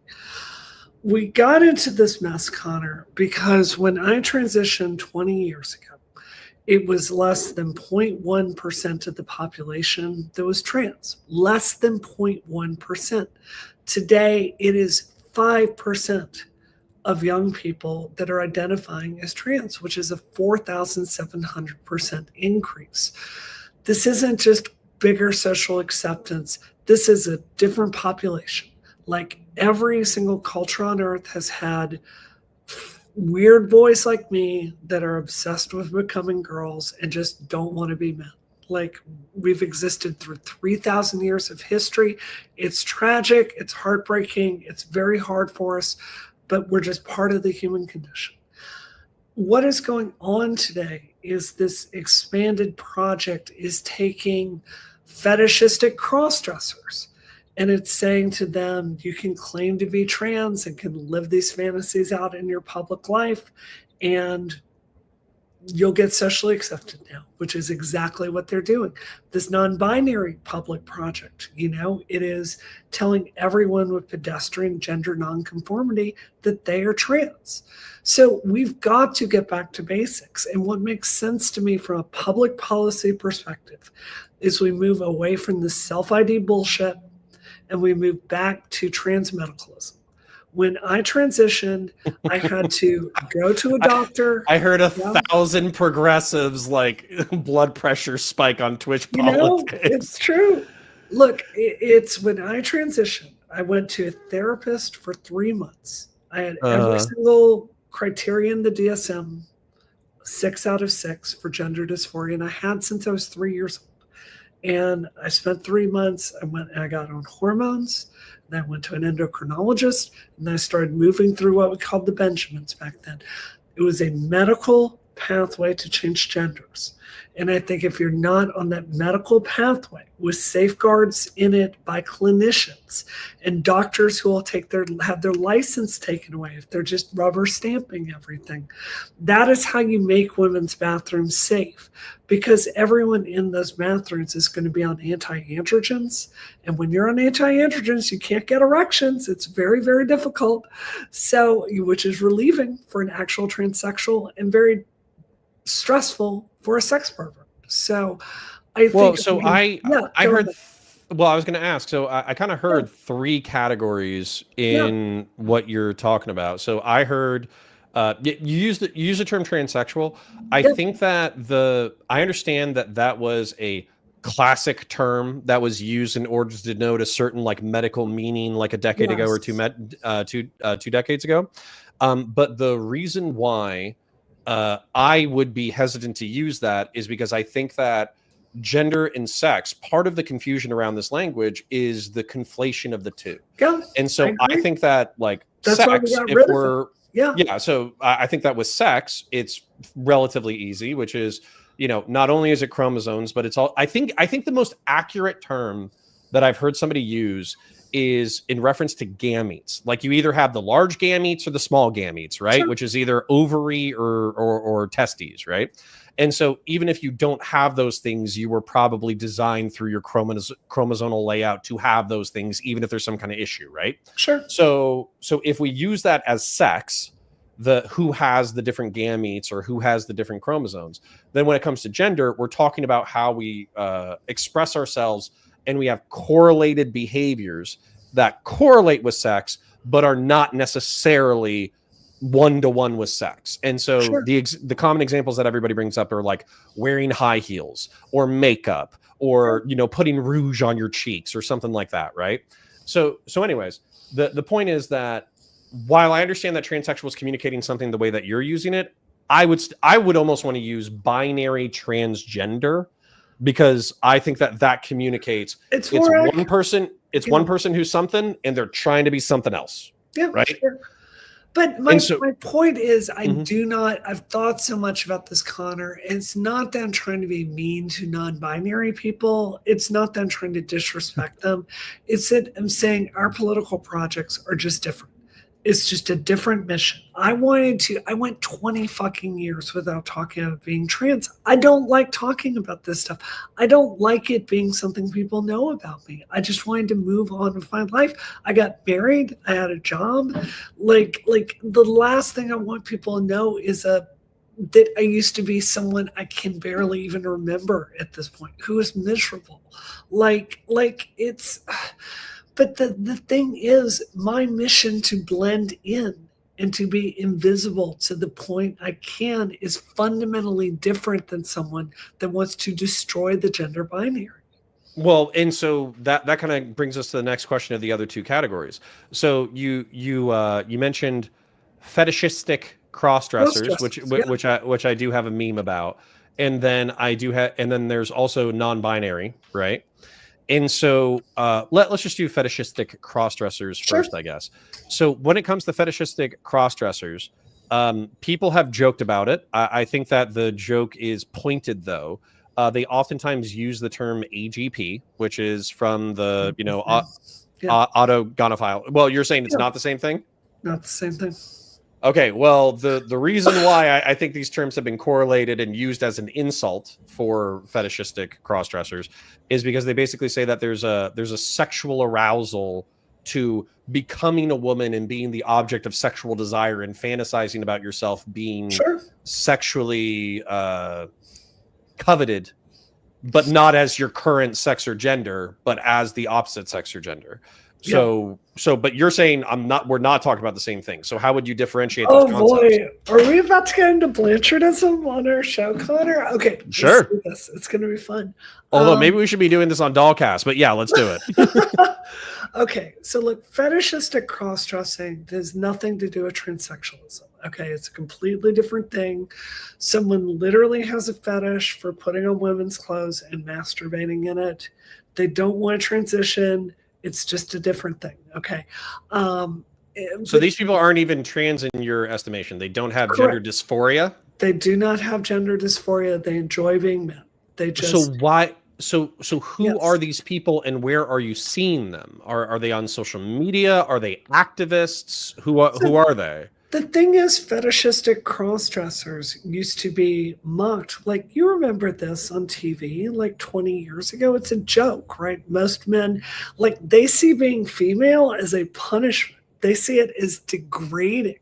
We got into this mess, Connor, because when I transitioned 20 years ago, it was less than 0.1% of the population that was trans. Less than 0.1%. Today, it is 5% of young people that are identifying as trans, which is a 4,700% increase. This isn't just bigger social acceptance. This is a different population. Like, every single culture on earth has had weird boys like me that are obsessed with becoming girls and just don't want to be men. Like, we've existed through 3,000 years of history. It's tragic. It's heartbreaking. It's very hard for us. but we're just part of the human condition. What is going on today is this expanded project is taking fetishistic cross-dressers, and it's saying to them, you can claim to be trans and can live these fantasies out in your public life, and you'll get socially accepted now, which is exactly what they're doing. This non-binary public project, it is telling everyone with pedestrian gender nonconformity that they are trans. So we've got to get back to basics. And what makes sense to me from a public policy perspective is we move away from the self-ID bullshit and we move back to trans medicalism. When I transitioned, I had to go to a doctor. I heard 1,000 progressives like blood pressure spike on Twitch politics. It's true. Look, it's when I transitioned, I went to a therapist for 3 months. I had every single criteria in the DSM, 6 out of 6 for gender dysphoria, and I had since I was 3 years old. And I spent 3 months. I went and I got on hormones. And I went to an endocrinologist, and I started moving through what we called the Benjamins back then. It was a medical pathway to change genders. And I think if you're not on that medical pathway with safeguards in it by clinicians and doctors who will have their license taken away if they're just rubber stamping everything, that is how you make women's bathrooms safe, because everyone in those bathrooms is going to be on anti-androgens. And when you're on anti-androgens, you can't get erections. It's very, very difficult. So, which is relieving for an actual transsexual and very stressful for a sex pervert. So I think I heard I was going to ask, so I kind of heard 3 categories in what you're talking about. So I heard you use the term transsexual. I think that I understand that was a classic term that was used in order to denote a certain like medical meaning like a decade ago or two decades ago. But the reason why I would be hesitant to use that is because I think that gender and sex, part of the confusion around this language is the conflation of the two. And so I think that like that's sex, if we're so I think that with sex, it's relatively easy, which is, not only is it chromosomes, but it's all, I think the most accurate term that I've heard somebody use is in reference to gametes. Like you either have the large gametes or the small gametes, right? Sure. Which is either ovary or testes, right? And so even if you don't have those things, you were probably designed through your chromosomal layout to have those things, even if there's some kind of issue, right? Sure. So if we use that as sex, who has the different gametes or who has the different chromosomes, then when it comes to gender, we're talking about how we express ourselves, and we have correlated behaviors that correlate with sex, but are not necessarily one-to-one with sex. And so the common examples that everybody brings up are like wearing high heels or makeup or, putting rouge on your cheeks or something like that, right? So anyways, the point is that while I understand that transsexual is communicating something the way that you're using it, I would almost want to use binary transgender, because I think that communicates it's one person. It's one person who's something, and they're trying to be something else. Yeah, right. Sure. But my point is, I've thought so much about this, Connor. It's not that I'm trying to be mean to non-binary people. It's not that I'm trying to disrespect them. It's that I'm saying our political projects are just different. It's just a different mission. I went 20 fucking years without talking about being trans. I don't like talking about this stuff. I don't like it being something people know about me. I just wanted to move on with my life. I got married. I had a job. Like the last thing I want people to know is that I used to be someone I can barely even remember at this point, who is miserable. But the thing is, my mission to blend in and to be invisible to the point I can is fundamentally different than someone that wants to destroy the gender binary. Well, and so that kind of brings us to the next question of the other 2 categories. So you mentioned fetishistic cross-dressers, which I do have a meme about, and then and then there's also non-binary, right? And so let's just do fetishistic cross-dressers first, I guess. So when it comes to fetishistic cross-dressers, people have joked about it. I think that the joke is pointed, though. They oftentimes use the term AGP, which is from the, autogonophile. Well, you're saying it's not the same thing? Not the same thing. Okay, well, the reason why I think these terms have been correlated and used as an insult for fetishistic cross-dressers is because they basically say that there's a sexual arousal to becoming a woman and being the object of sexual desire and fantasizing about yourself being sexually coveted, but not as your current sex or gender, but as the opposite sex or gender. But you're saying we're not talking about the same thing. So how would you differentiate those concepts? Boy, are we about to get into Blanchardism on our show, Connor? Okay, sure. Let's do this. It's going to be fun. Although maybe we should be doing this on Dollcast, but yeah, let's do it. Okay, so look, fetishistic cross-dressing has nothing to do with transsexualism. Okay, it's a completely different thing. Someone literally has a fetish for putting on women's clothes and masturbating in it. They don't want to transition. It's just a different thing. Okay. So these people aren't even trans in your estimation. They don't have gender dysphoria. They do not have gender dysphoria. They enjoy being men. They just. So why? So who are these people and where are you seeing them? Are they on social media? Are they activists? Who are they? The thing is, fetishistic cross-dressers used to be mocked. Like, you remember this on TV like 20 years ago. It's a joke, right? Most men, like, they see being female as a punishment. They see it as degrading.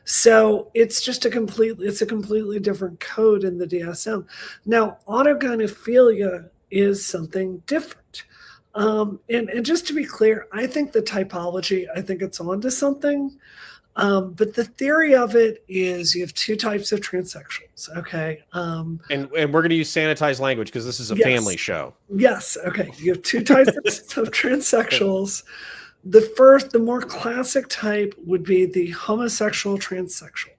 So it's just a completely different code in the DSM. Now, autogynephilia is something different. And just to be clear, I think the typology, I think it's onto something. But the theory of it is you have two types of transsexuals, okay? And we're going to use sanitized language because this is a family show. Yes, okay. You have two types of transsexuals. The more classic type would be the homosexual transsexual.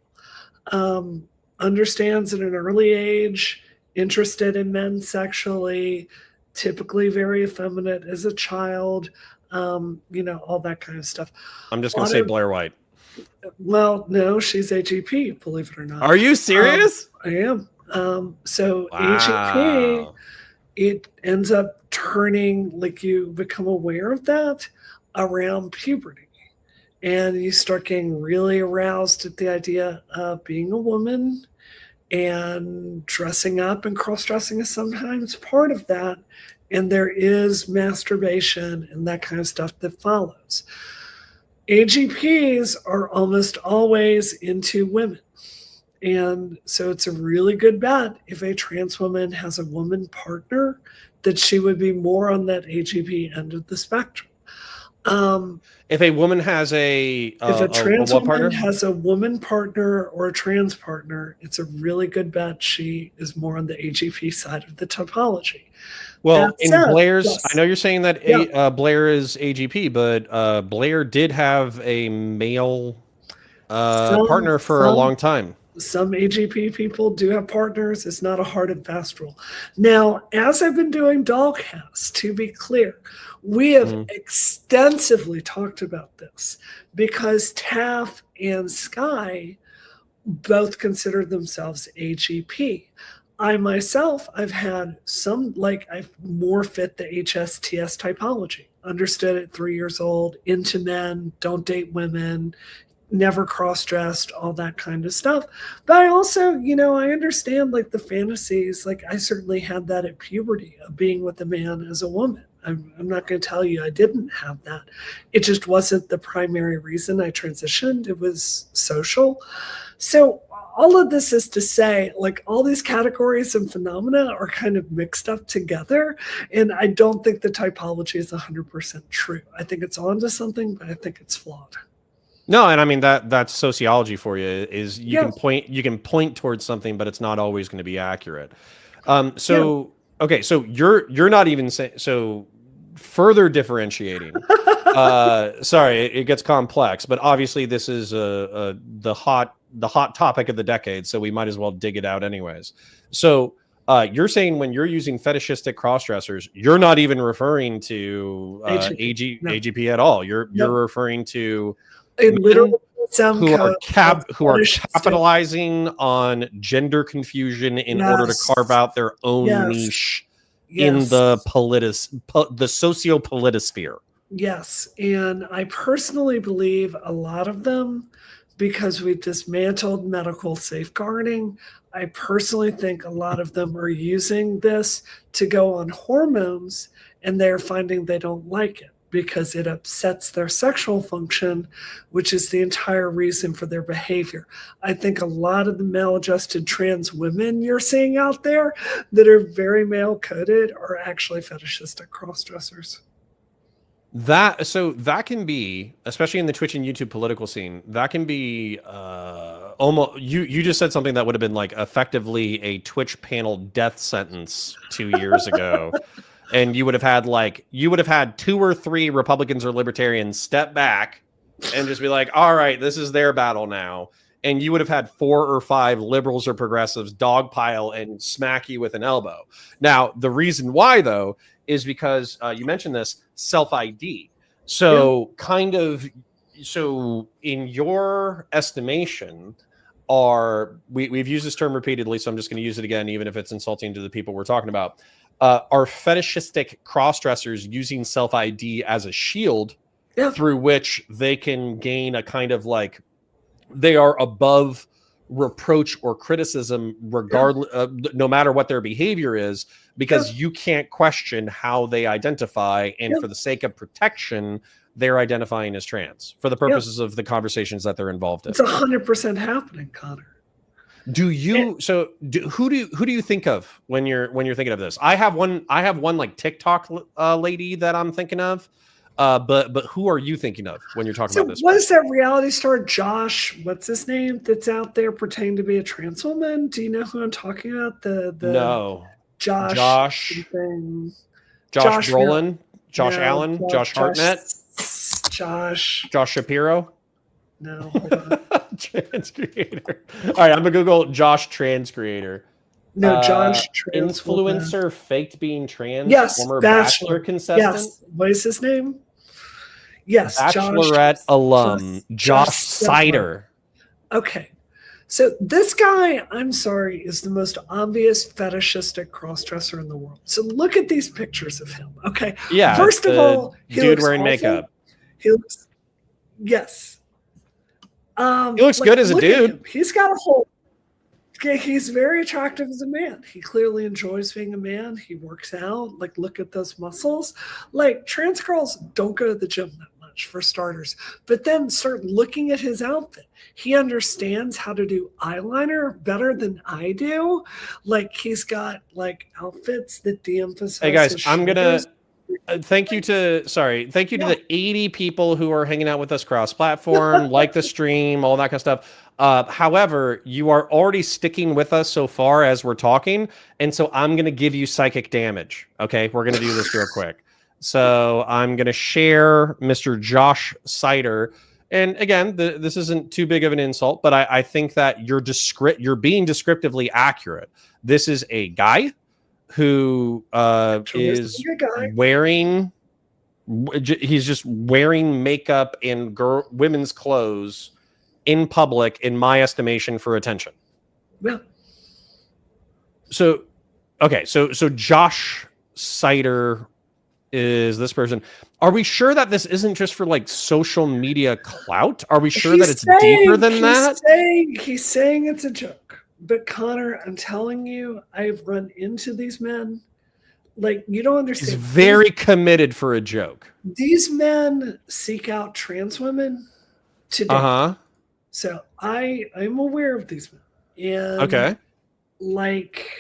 Understands at an early age, interested in men sexually, typically very effeminate as a child, all that kind of stuff. I'm just going to say Blair White. Well, no, she's AGP, believe it or not. Are you serious? I am. AGP, it ends up turning, like, you become aware of that around puberty. And you start getting really aroused at the idea of being a woman, and dressing up and cross-dressing is sometimes part of that. And there is masturbation and that kind of stuff that follows. AGPs are almost always into women. And so it's a really good bet if a trans woman has a woman partner that she would be more on that AGP end of the spectrum. If a woman has if a trans woman has a woman partner or a trans partner, it's a really good bet she is more on the AGP side of the topology. Well, in Blair's, I know you're saying that Blair is AGP, but Blair did have a male partner for a long time. Some AGP people do have partners. It's not a hard and fast rule. Now, as I've been doing Dollcast, to be clear, we have extensively talked about this because Taff and Sky both consider themselves AGP. I myself, I've had some, I've more fit the HSTS typology. Understood at 3 years old, into men, don't date women, never cross-dressed, all that kind of stuff. But I also, I understand the fantasies. I certainly had that at puberty of being with a man as a woman. I'm not going to tell you I didn't have that. It just wasn't the primary reason I transitioned. It was social. So all of this is to say, all these categories and phenomena are kind of mixed up together. And I don't think the typology is 100% true. I think it's onto something, but I think it's flawed. No, and I mean that's sociology for you. Is you can point towards something, but it's not always going to be accurate. Okay, so you're not even saying so. Further differentiating. Sorry, it gets complex, but obviously this is the hot topic of the decade, so we might as well dig it out anyways. So You're saying when you're using fetishistic cross-dressers, you're not even referring to AGP at all. You're referring to men who are capitalizing on gender confusion in order to carve out their own niche in the socio-politisphere. Yes, and I personally believe a lot of them, because we dismantled medical safeguarding, I personally think a lot of them are using this to go on hormones, and they're finding they don't like it because it upsets their sexual function, which is the entire reason for their behavior. I think a lot of the maladjusted trans women you're seeing out there that are very male-coded are actually fetishistic cross-dressers. That can be, especially in the Twitch and YouTube political scene, that can be almost, you just said something that would have been like effectively a Twitch panel death sentence 2 years ago. And you would have had 2 or 3 Republicans or libertarians step back and just be like, all right, this is their battle now. And you would have had 4 or 5 liberals or progressives dogpile and smack you with an elbow. Now, the reason why, though, is because you mentioned this self-ID. So so in your estimation, we've used this term repeatedly, so I'm just going to use it again, even if it's insulting to the people we're talking about. Are fetishistic cross-dressers using self-ID as a shield through which they can gain a kind of like, they are above reproach or criticism regardless, no matter what their behavior is, because you can't question how they identify, and for the sake of protection, they're identifying as trans for the purposes of the conversations that they're involved in. It's 100% happening, Connor. Do you who do you think of when you're thinking of this? I have one like TikTok lady that I'm thinking of. But who are you thinking of when you're talking about this? What is that reality star Josh? What's his name? That's out there pretending to be a trans woman. Do you know who I'm talking about? No. Josh Brolin, Josh Allen, Josh Hartnett, Josh Shapiro. No, trans creator. All right, I'm gonna Google Josh trans creator. No, Josh trans influencer woman. Faked being trans. Yes, former Bachelor contestant. Yes, what is his name? Yes, Bachelorette alum Josh Sider. Okay, so this guy, I'm sorry, is the most obvious fetishistic crossdresser in the world. So look at these pictures of him. Okay, yeah. First of all, he dude looks wearing awful. makeup. He looks, yes. He looks good as a dude. He's got a whole. He's very attractive as a man. He clearly enjoys being a man. He works out. Like, look at those muscles. Like, trans girls don't go to the gym that much, for starters. But then start looking at his outfit. He understands how to do eyeliner better than I do. Like, he's got like outfits that de-emphasize. Hey guys, I'm gonna. Thank you to the 80 people who are hanging out with us cross-platform, like the stream, all that kind of stuff. However, you are already sticking with us so far as we're talking, and so I'm going to give you psychic damage. Okay, we're going to do this real quick. So I'm going to share Mr. Josh Sider, and again, this isn't too big of an insult, but I think that you're being descriptively accurate. This is a guy who is wearing, he's just wearing makeup and women's clothes in public, in my estimation, for attention. Yeah. So, okay, so Josh Sider is this person. Are we sure that this isn't just for like social media clout? Are we sure that it's deeper than that? He's saying it's a joke. But Connor, I'm telling you, I've run into these men. Like, you don't understand. He's very committed for a joke. These men seek out trans women today. Uh-huh. So I'm aware of these men. And okay. Like,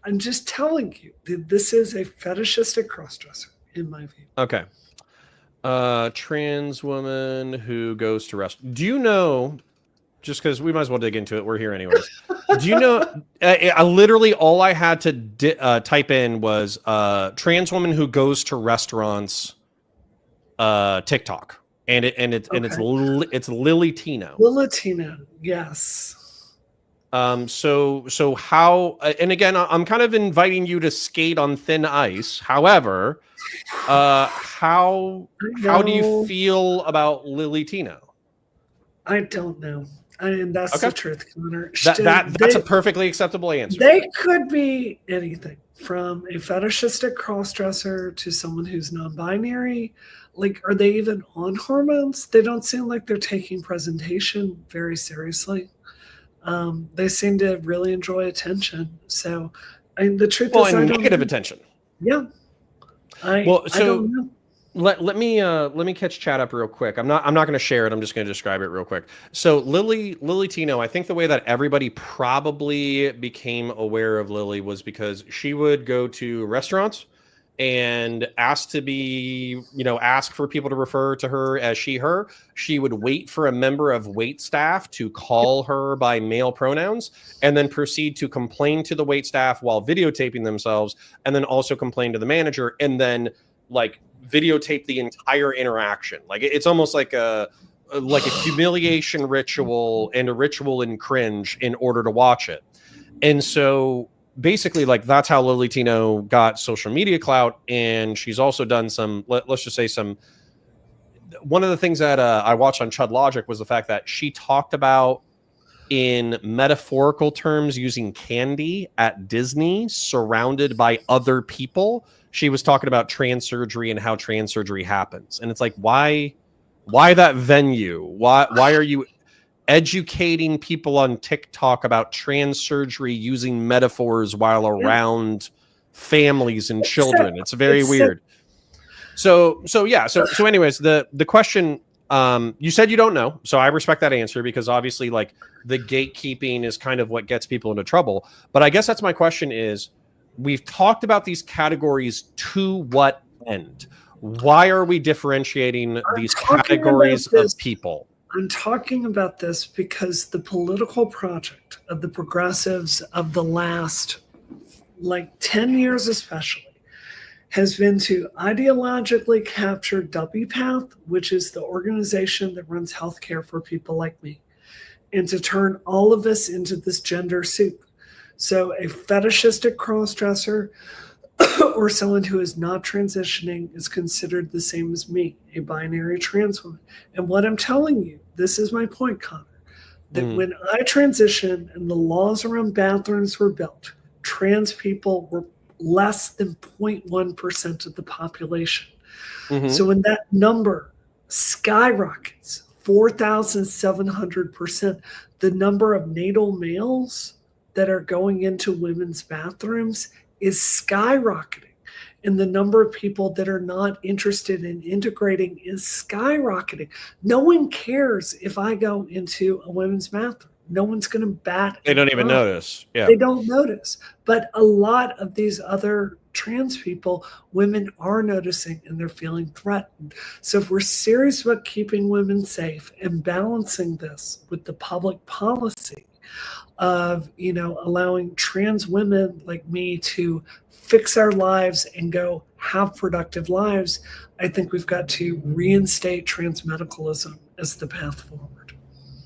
I'm just telling you that this is a fetishistic crossdresser, in my view. Okay. Trans woman who goes to rest. Do you know, just because we might as well dig into it, we're here anyways. Do you know, literally all I had to type in was trans woman who goes to restaurants TikTok. And it's Lily Tino. Lily Tino, yes. So how? And again, I'm kind of inviting you to skate on thin ice. However, how do you feel about Lily Tino? I don't know. And that's Okay. the truth, Connor. That's a perfectly acceptable answer. They could be anything from a fetishistic crossdresser to someone who's non-binary. Like, are they even on hormones? They don't seem like they're taking presentation very seriously. They seem to really enjoy attention. So, the truth is, and negative attention. Yeah. I don't know. Let me catch chat up real quick. I'm not going to share it. I'm just going to describe it real quick. So Lily Tino, I think the way that everybody probably became aware of Lily was because she would go to restaurants and ask to be, ask for people to refer to her as she, her. She would wait for a member of wait staff to call her by male pronouns and then proceed to complain to the wait staff while videotaping themselves, and then also complain to the manager, and then videotape the entire interaction. Like it's almost like a humiliation ritual and a ritual in cringe in order to watch it. And so basically, that's how Lily Tino got social media clout. And she's also done let's just say one of the things that I watched on Chud Logic was the fact that she talked about, in metaphorical terms, using candy at Disney surrounded by other people. She was talking about trans surgery and how trans surgery happens. And it's like, why that venue? Why are you educating people on TikTok about trans surgery using metaphors while around families and children? It's very weird. So anyways, the question, you said you don't know, so I respect that answer, because obviously the gatekeeping is kind of what gets people into trouble. But I guess that's my question is, we've talked about these categories to what end? Why are we differentiating these categories of people? I'm talking about this because the political project of the progressives of the last 10 years especially has been to ideologically capture WPATH, which is the organization that runs healthcare for people like me, and to turn all of us into this gender soup. So a fetishistic crossdresser or someone who is not transitioning is considered the same as me, a binary trans woman. And what I'm telling you, this is my point, Connor, that when I transitioned and the laws around bathrooms were built, trans people were less than 0.1% of the population. So when that number skyrockets 4,700%, the number of natal males that are going into women's bathrooms is skyrocketing. And the number of people that are not interested in integrating is skyrocketing. No one cares if I go into a women's bathroom. No one's going to bat. They don't even notice. Yeah. They don't notice. But a lot of these other trans people, women are noticing and they're feeling threatened. So if we're serious about keeping women safe and balancing this with the public policy of, allowing trans women like me to fix our lives and go have productive lives, I think we've got to reinstate transmedicalism as the path forward.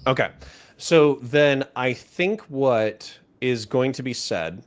Okay. So then I think what is going to be said,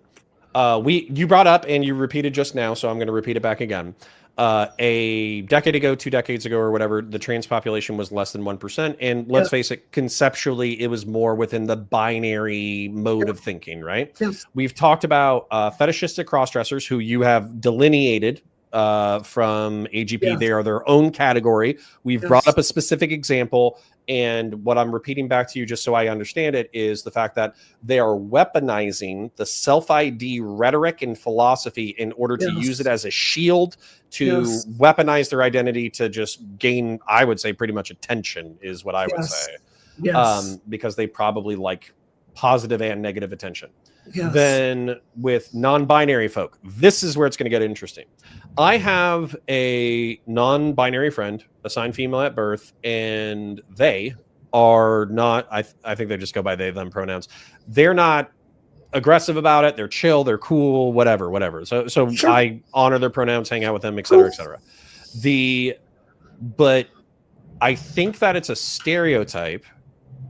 you brought up and you repeated just now, so I'm going to repeat it back again. A decade ago, 2 decades ago, or whatever, the trans population was less than 1%. And let's face it, conceptually, it was more within the binary mode of thinking, right? Yes. We've talked about fetishistic crossdressers who you have delineated from AGP. Yes. They are their own category. We've brought up a specific example. And what I'm repeating back to you, just so I understand it, is the fact that they are weaponizing the self-ID rhetoric and philosophy in order to use it as a shield to weaponize their identity to just gain, I would say, pretty much attention is what I would say. Yes. Because they probably like positive and negative attention. Yes. Then with non-binary folk, this is where it's going to get interesting. I have a non-binary friend, assigned female at birth, and they are not, I think they just go by they, them pronouns. They're not aggressive about it. They're chill. They're cool, whatever. So sure. I honor their pronouns, hang out with them, et cetera, et cetera. But I think that it's a stereotype,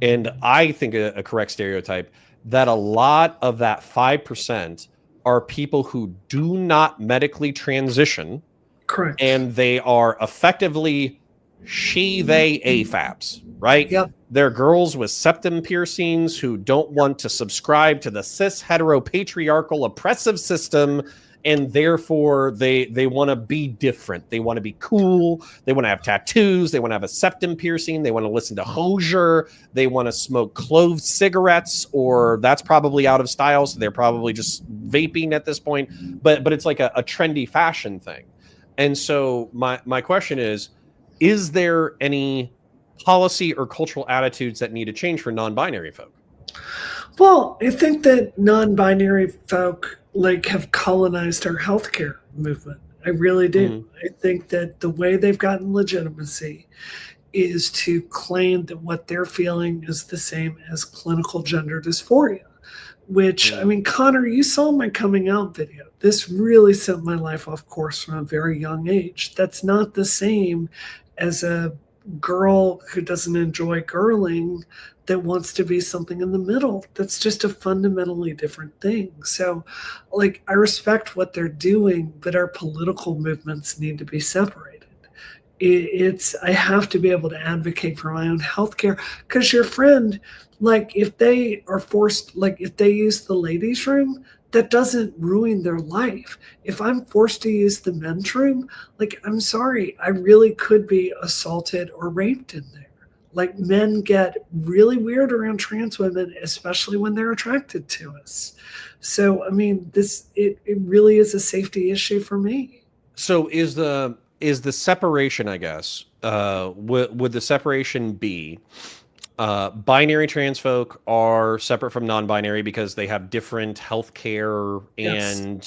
and I think a correct stereotype, that a lot of that 5% are people who do not medically transition. Correct. And they are effectively they AFABs, right? Yep. They're girls with septum piercings who don't want to subscribe to the cis heteropatriarchal oppressive system, and therefore they want to be different. They want to be cool. They want to have tattoos. They want to have a septum piercing. They want to listen to Hozier. They want to smoke clove cigarettes, or that's probably out of style, so they're probably just vaping at this point. But it's like a trendy fashion thing. And so my question is there any policy or cultural attitudes that need to change for non-binary folk? Well, I think that non-binary folk have colonized our healthcare movement. I really do. I think that the way they've gotten legitimacy is to claim that what they're feeling is the same as clinical gender dysphoria, which, I mean, Connor, you saw my coming out video. This really set my life off course from a very young age. That's not the same as a girl who doesn't enjoy girling that wants to be something in the middle. That's just a fundamentally different thing. So, I respect what they're doing, but our political movements need to be separated. I have to be able to advocate for my own healthcare, because your friend, if they are forced, if they use the ladies' room, that doesn't ruin their life. If I'm forced to use the men's room, I'm sorry, I really could be assaulted or raped in there. Men get really weird around trans women, especially when they're attracted to us. So, I mean, it really is a safety issue for me. So is the separation, I guess, would the separation be binary trans folk are separate from non-binary because they have different healthcare and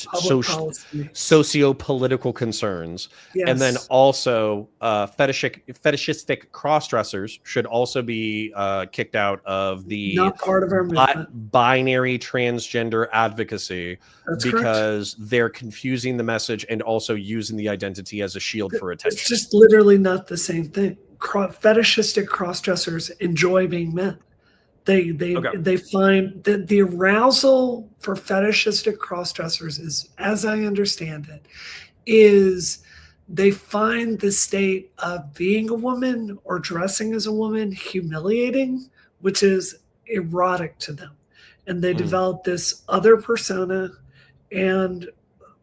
socio-political concerns. Yes. And then also fetishistic cross-dressers should also be kicked out of the not part of our movement. Binary transgender advocacy. That's because correct. They're confusing the message and also using the identity as a shield for attention. It's just literally not the same thing. Fetishistic cross-dressers enjoy being men. They find that the arousal for fetishistic cross-dressers is, as I understand it, is they find the state of being a woman or dressing as a woman humiliating, which is erotic to them. And they develop this other persona, and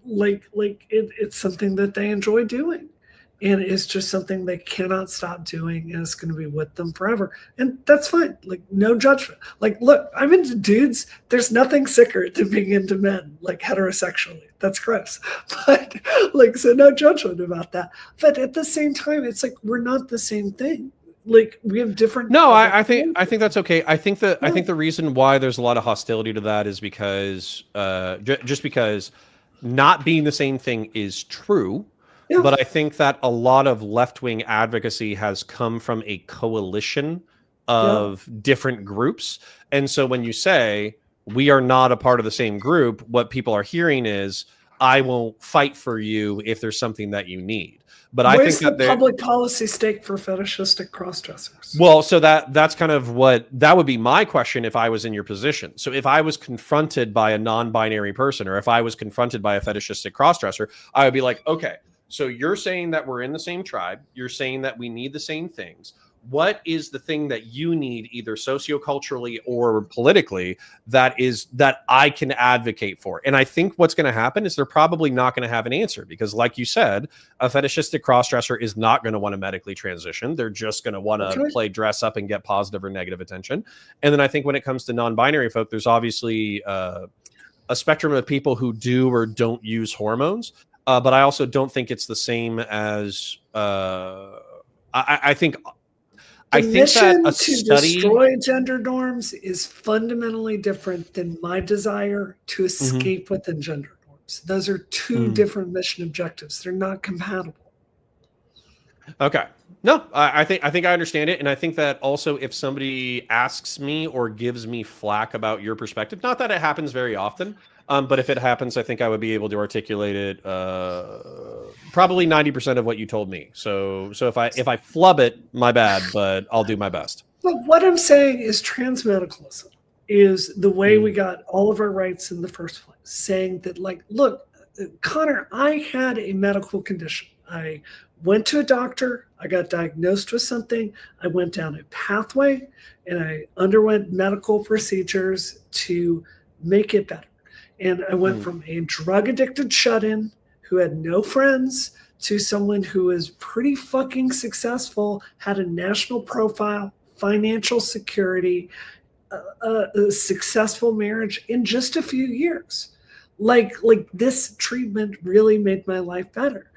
it's something that they enjoy doing. And it's just something they cannot stop doing, and it's going to be with them forever. And that's fine. No judgment. Look, I'm into dudes. There's nothing sicker than being into men, heterosexually. That's gross. But, so no judgment about that. But at the same time, it's we're not the same thing. We have different. No, I think that's okay. I think the reason why there's a lot of hostility to that is because just because not being the same thing is true. Yeah. But I think that a lot of left-wing advocacy has come from a coalition of different groups. And so when you say we are not a part of the same group, what people are hearing is, I won't fight for you if there's something that you need. But where's I think the public policy stake for fetishistic cross-dressers? Well, so that's kind of that would be my question if I was in your position. So if I was confronted by a non-binary person, or if I was confronted by a fetishistic cross-dresser, I would be like, okay, so you're saying that we're in the same tribe. You're saying that we need the same things. What is the thing that you need, either socioculturally or politically, that I can advocate for? And I think what's going to happen is they're probably not going to have an answer, because, like you said, a fetishistic crossdresser is not going to want to medically transition. They're just going to want to play dress up and get positive or negative attention. And then I think when it comes to non-binary folk, there's obviously a spectrum of people who do or don't use hormones. But I also don't think it's the same as I think mission that a to study destroy gender norms is fundamentally different than my desire to escape within gender norms. Those are two different mission objectives. They're not compatible. Okay. No, I think I understand it. And I think that also if somebody asks me or gives me flack about your perspective, not that it happens very often, but if it happens, I think I would be able to articulate it probably 90% of what you told me. So if I flub it, my bad, but I'll do my best. But what I'm saying is transmedicalism is the way we got all of our rights in the first place, saying that, like, look, Connor, I had a medical condition. I went to a doctor. I got diagnosed with something. I went down a pathway and I underwent medical procedures to make it better. And I went from a drug addicted shut-in who had no friends to someone who is pretty fucking successful, had a national profile, financial security, a successful marriage in just a few years. Like this treatment really made my life better.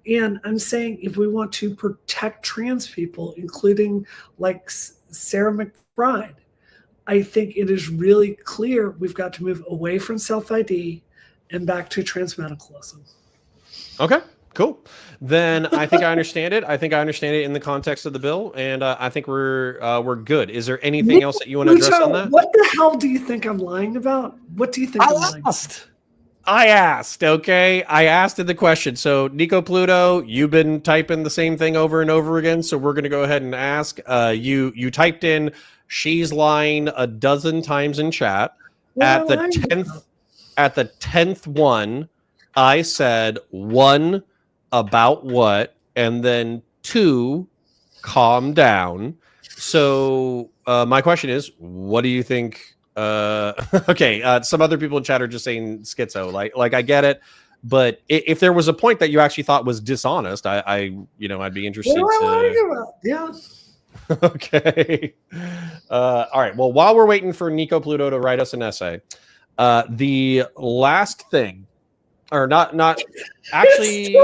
And I'm saying, if we want to protect trans people, including like Sarah McBride, I think it is really clear we've got to move away from self-ID and back to transmedicalism. Okay, cool. Then I think I understand it. I think I understand it in the context of the bill, and I think we're good. Is there anything else that you want to address on that? What the hell do you think I'm lying about? What do you think I'm lying about? I asked, okay? I asked in the question. So, Nico Pluto, you've been typing the same thing over and over again, so we're going to go ahead and ask. You typed in, she's lying a dozen times in chat. At the 10th one, I said 1, about what, and then 2, calm down. So, my question is, what do you think? Okay, some other people in chat are just saying schizo. Like I get it, but if there was a point that you actually thought was dishonest, I'd be interested. Yeah. Okay. All right. Well, while we're waiting for Nico Pluto to write us an essay, the last thing, or not actually,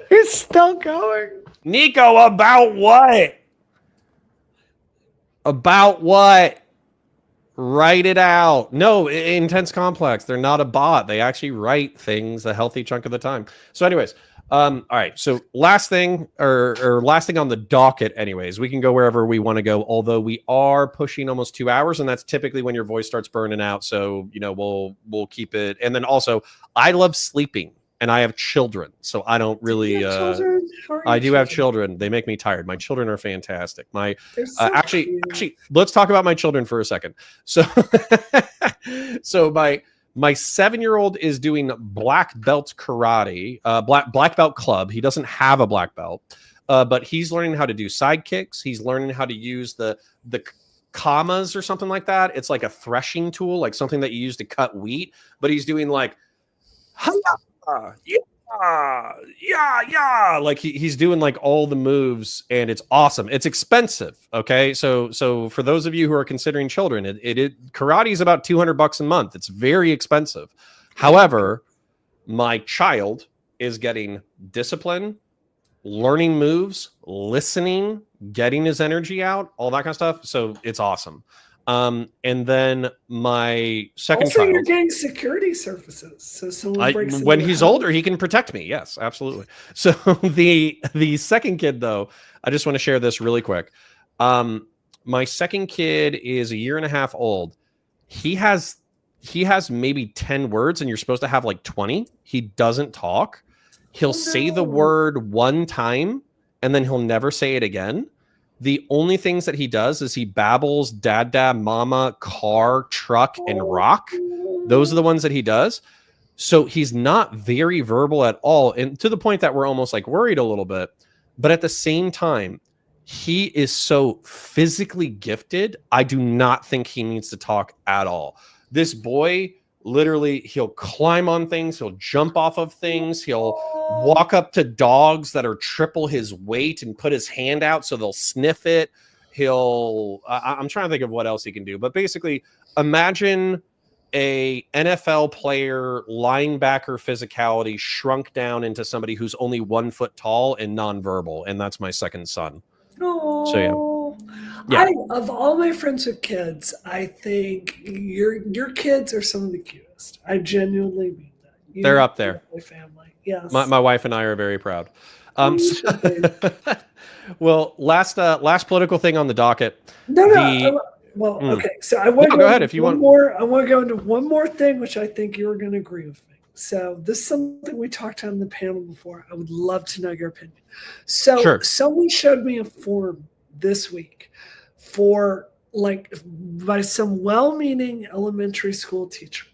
He's still going. Nico, about what? About what? Write it out. No, Intense Complex. They're not a bot. They actually write things a healthy chunk of the time. So anyways, all right. So last thing or last thing on the docket anyways, we can go wherever we want to go, although we are pushing almost 2 hours, and that's typically when your voice starts burning out. So, we'll keep it. And then also, I love sleeping. And I have children, so I don't really. I do have children. They make me tired. My children are fantastic. Actually, let's talk about my children for a second. So, my 7-year-old is doing black belt karate, black belt club. He doesn't have a black belt, but he's learning how to do side kicks. He's learning how to use the commas or something like that. It's like a threshing tool, like something that you use to cut wheat. But he's doing like. Yeah. Like he's doing like all the moves, and it's awesome. It's expensive. Okay. So for those of you who are considering children, karate is about $200 a month. It's very expensive. However, my child is getting discipline, learning moves, listening, getting his energy out, all that kind of stuff. So it's awesome. And then my second child. You're getting security services. So someone breaks when he's older, he can protect me. Yes, absolutely. So the second kid, though, I just want to share this really quick. My second kid is 1.5 years old. He has maybe 10 words, and you're supposed to have like 20. He doesn't talk. He'll say the word one time, and then he'll never say it again. The only things that he does is he babbles dad, mama, car, truck, and rock. Those are the ones that he does. So he's not very verbal at all. And to the point that we're almost like worried a little bit. But at the same time, he is so physically gifted. I do not think he needs to talk at all. This boy, literally, he'll climb on things. He'll jump off of things. He'll walk up to dogs that are triple his weight and put his hand out so they'll sniff it. I'm trying to think of what else he can do. But basically, imagine a NFL player linebacker physicality shrunk down into somebody who's only 1 foot tall and nonverbal. And that's my second son. Oh. So yeah. Of all my friends with kids, I think your kids are some of the cutest. I genuinely mean that. They're up there. My family. Yes. My wife and I are very proud. Well, last political thing on the docket. Okay. So I want to go ahead if you want more. I want to go into one more thing, which I think you're going to agree with me. So this is something we talked on the panel before. I would love to know your opinion. So sure. Someone showed me a form this week for like by some well-meaning elementary school teacher.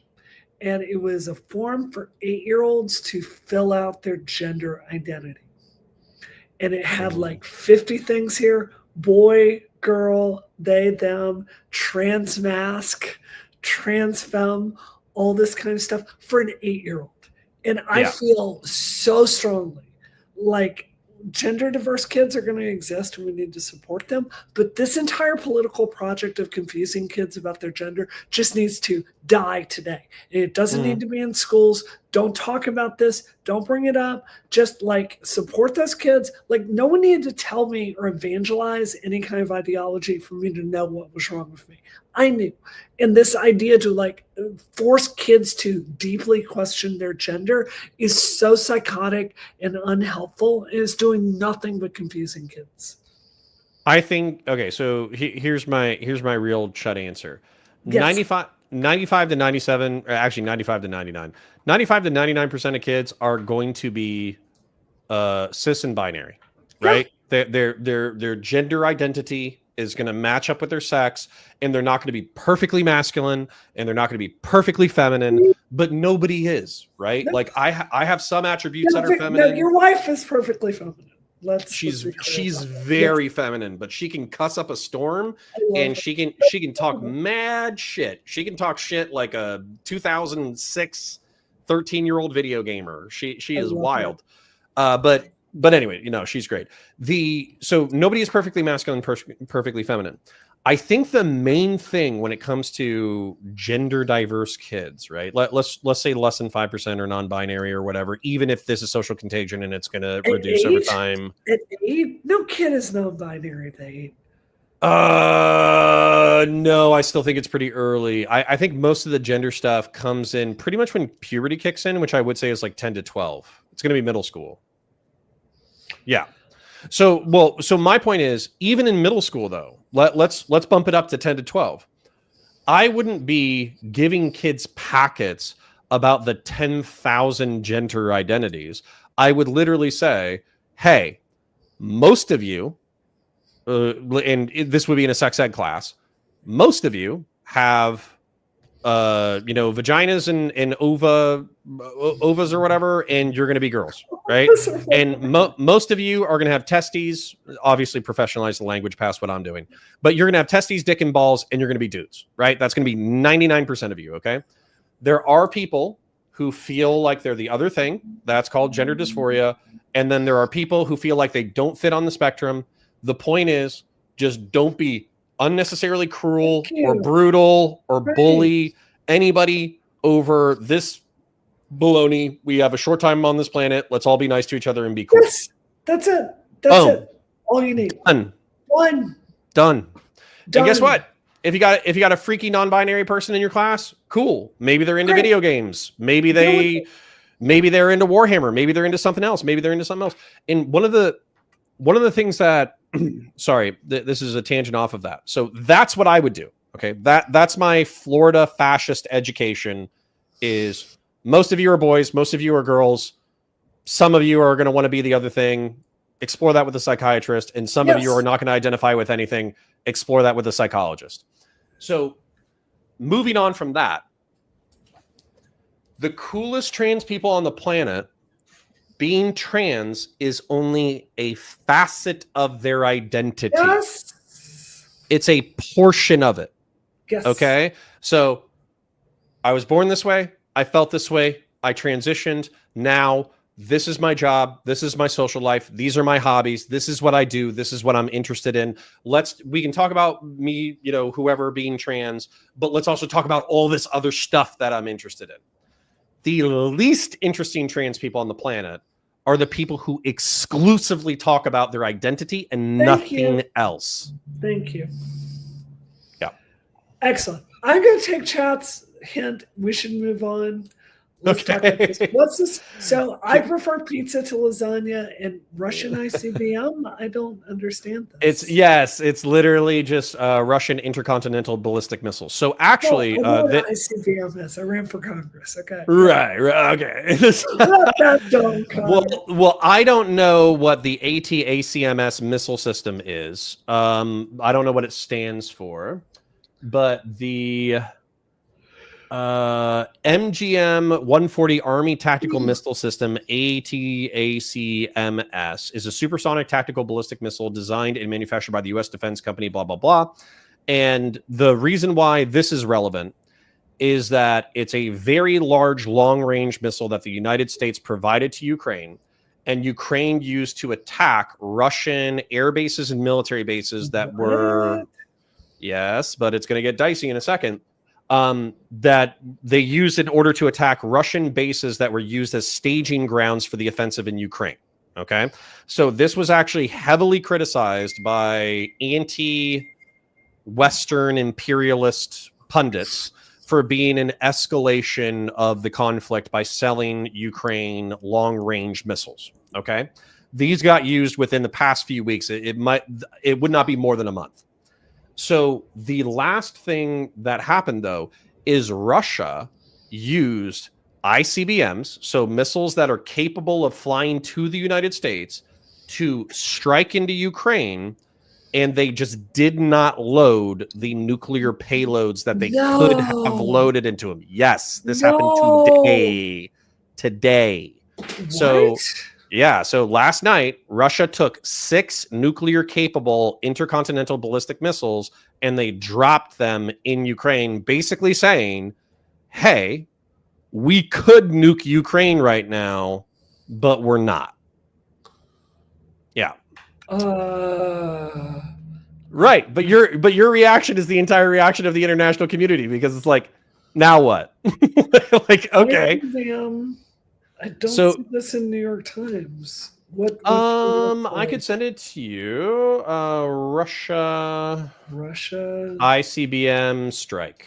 And it was a form for 8-year-olds to fill out their gender identity. And it had like 50 things here: boy, girl, they, them, trans mask, trans femme, all this kind of stuff for an 8-year-old. And I feel so strongly like gender diverse kids are going to exist and we need to support them. But this entire political project of confusing kids about their gender just needs to die today. And it doesn't need to be in schools. Don't talk about this. Don't bring it up. Just like support those kids. Like no one needed to tell me or evangelize any kind of ideology for me to know what was wrong with me. I knew. And this idea to like force kids to deeply question their gender is so psychotic and unhelpful. It is doing nothing but confusing kids. I think, okay, so here's my real shut answer. Yes. 95 to 97, or actually 95 to 99. 95 to 99% of kids are going to be cis and binary, right? Their gender identity is going to match up with their sex, and they're not going to be perfectly masculine, and they're not going to be perfectly feminine, but nobody is, right? Like I have some attributes that are feminine. No, your wife is perfectly feminine. She's very feminine, but she can cuss up a storm, and she can talk mad shit. She can talk shit like a 2006 13-year-old video gamer. She is wild. But anyway, she's great. So nobody is perfectly masculine, perfectly feminine. I think the main thing when it comes to gender diverse kids, right? Let's say less than 5% are non-binary or whatever, even if this is social contagion and it's going to reduce over time. At 8? No kid is non-binary at 8. No, I still think it's pretty early. I think most of the gender stuff comes in pretty much when puberty kicks in, which I would say is like 10 to 12. It's going to be middle school. Yeah. So my point is, even in middle school, though, let's bump it up to 10 to 12. I wouldn't be giving kids packets about the 10,000 gender identities. I would literally say, hey, most of you, and this would be in a sex ed class, most of you have vaginas and ovas or whatever, and you're going to be girls, right? And most of you are going to have testes. Obviously, professionalize the language past what I'm doing, but you're going to have testes, dick, and balls, and you're going to be dudes, right? That's going to be 99% of you. Okay. There are people who feel like they're the other thing. That's called gender dysphoria. And then there are people who feel like they don't fit on the spectrum. The point is, just don't be unnecessarily cruel or brutal or bully anybody over this baloney. We have a short time on this planet. Let's all be nice to each other and be cool. Yes, that's it. That's it. All you need. Done. And guess what? If you got a freaky non-binary person in your class, cool. Maybe they're into video games. Maybe they're into Warhammer. Maybe they're into something else. And one of the things that sorry, this is a tangent off of that. So that's what I would do. Okay. That's my Florida fascist education is most of you are boys. Most of you are girls. Some of you are going to want to be the other thing. Explore that with a psychiatrist. And some of you are not going to identify with anything. Explore that with a psychologist. So moving on from that, the coolest trans people on the planet, being trans is only a facet of their identity. Yes. It's a portion of it. Yes. Okay. So I was born this way. I felt this way. I transitioned. Now this is my job. This is my social life. These are my hobbies. This is what I do. This is what I'm interested in. We can talk about me, whoever being trans, but let's also talk about all this other stuff that I'm interested in. The least interesting trans people on the planet are the people who exclusively talk about their identity and nothing else. Thank you. Yeah. Excellent. I'm going to take chat's hint. We should move on. Let's talk about this. Okay. What's this? So I prefer pizza to lasagna and Russian ICBM. I don't understand this. It's literally just Russian intercontinental ballistic missiles. So actually, I know what ICBM is. I ran for Congress. Okay. right, okay. Not that dumb, Connor. Well, I don't know what the ATACMS missile system is. I don't know what it stands for, but the MGM 140 Army Tactical Missile System, ATACMS, is a supersonic tactical ballistic missile designed and manufactured by the U.S. Defense Company, blah, blah, blah. And the reason why this is relevant is that it's a very large, long-range missile that the United States provided to Ukraine, and Ukraine used to attack Russian air bases and military bases that were... Yes, but it's going to get dicey in a second. That they used in order to attack Russian bases that were used as staging grounds for the offensive in Ukraine. Okay, so this was actually heavily criticized by anti-Western imperialist pundits for being an escalation of the conflict by selling Ukraine long-range missiles. Okay, these got used within the past few weeks. It would not be more than a month. So the last thing that happened, though, is Russia used ICBMs, so missiles that are capable of flying to the United States, to strike into Ukraine, and they just did not load the nuclear payloads that they could have loaded into them. Yes, this happened today. What? So... yeah, so last night, Russia took 6 nuclear-capable intercontinental ballistic missiles, and they dropped them in Ukraine, basically saying, hey, we could nuke Ukraine right now, but we're not. Yeah. Right, but your reaction is the entire reaction of the international community, because it's like, now what? Like, okay. I don't see this in New York Times. What I could send it to you. Russia ICBM strike.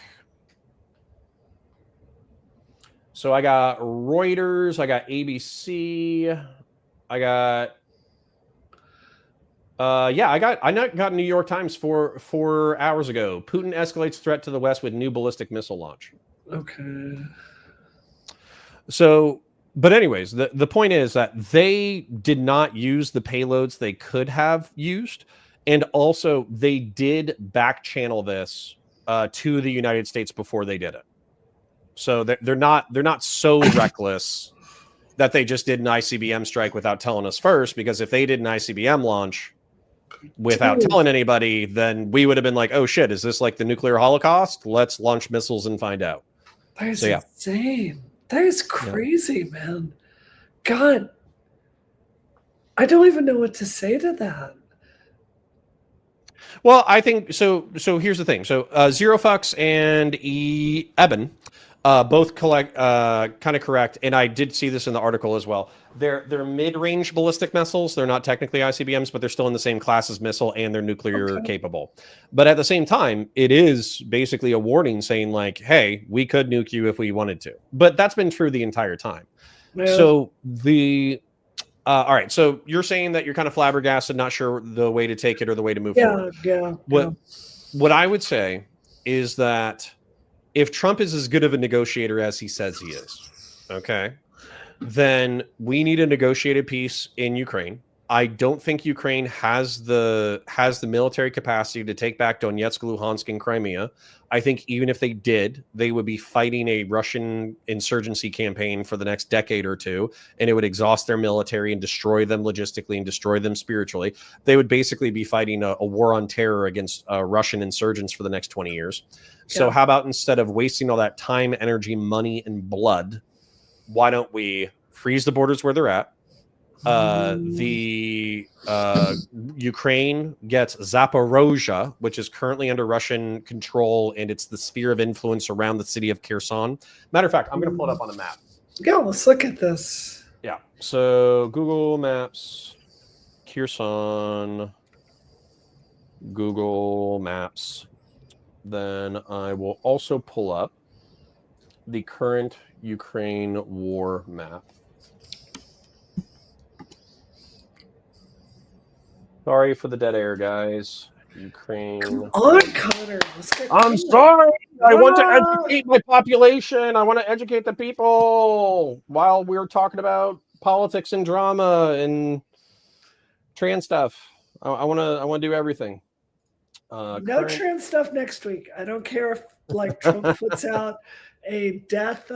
So I got Reuters, I got ABC, I got I got New York Times 4 hours ago. Putin escalates threat to the West with new ballistic missile launch. Okay. So, but anyways, the point is that they did not use the payloads they could have used, and also they did back channel this to the United States before they did it. So they're not so reckless that they just did an ICBM strike without telling us first, because if they did an ICBM launch without telling anybody, then we would have been like, oh shit, is this like the nuclear holocaust? Let's launch missiles and find out. That is insane. That is crazy, man. God, I don't even know what to say to that. Well, I think so. So here's the thing. So Zero Fucks and Eben both kind of correct, and I did see this in the article as well. They're mid-range ballistic missiles. They're not technically ICBMs, but they're still in the same class as missile, and they're nuclear capable. But at the same time, it is basically a warning saying like, hey, we could nuke you if we wanted to. But that's been true the entire time. Yeah. So all right. So you're saying that you're kind of flabbergasted, not sure the way to take it or the way to move forward. What I would say is that if Trump is as good of a negotiator as he says he is, okay, then we need a negotiated peace in Ukraine. I don't think Ukraine has the military capacity to take back Donetsk, Luhansk, and Crimea. I think even if they did, they would be fighting a Russian insurgency campaign for the next decade or two, and it would exhaust their military and destroy them logistically and destroy them spiritually. They would basically be fighting a war on terror against Russian insurgents for the next 20 years. Yeah. So how about instead of wasting all that time, energy, money, and blood, why don't we freeze the borders where they're at? Ukraine gets Zaporozhye, which is currently under Russian control, and it's the sphere of influence around the city of Kherson. Matter of fact, I'm going to pull it up on a map. Yeah, let's look at this. Yeah. So Google Maps, Kherson, Google Maps. Then I will also pull up the current Ukraine war map. Sorry for the dead air, guys. Ukraine. Come on, Connor. Let's get I'm going. sorry. I want to educate my population. I want to educate the people while we're talking about politics and drama and trans stuff. I want to do everything. No trans stuff next week. I don't care if like Trump puts out a death.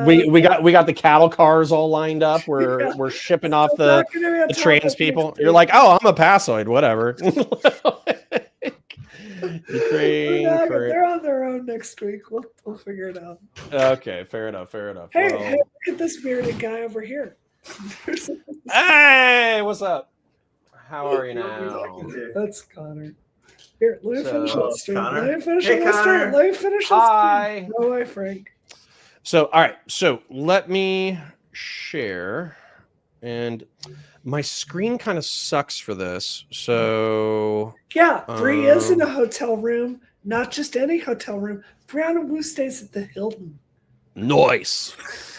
We got the cattle cars all lined up. We're shipping off the trans people. You're like, oh, I'm a passoid, whatever. Ukraine. They're on their own next week. We'll figure it out. Okay, fair enough. Hey, look at this bearded guy over here. Hey, what's up? How are you now? That's Connor. Here, let me finish that stream. Connor. Let me finish Hey, that stream. Connor. Let me finish that Hi. stream. No way, Frank. So, all right. So let me share. And my screen kind of sucks for this. So Yeah, Bree is in a hotel room. Not just any hotel room. Brianna Wu stays at the Hilton. nice.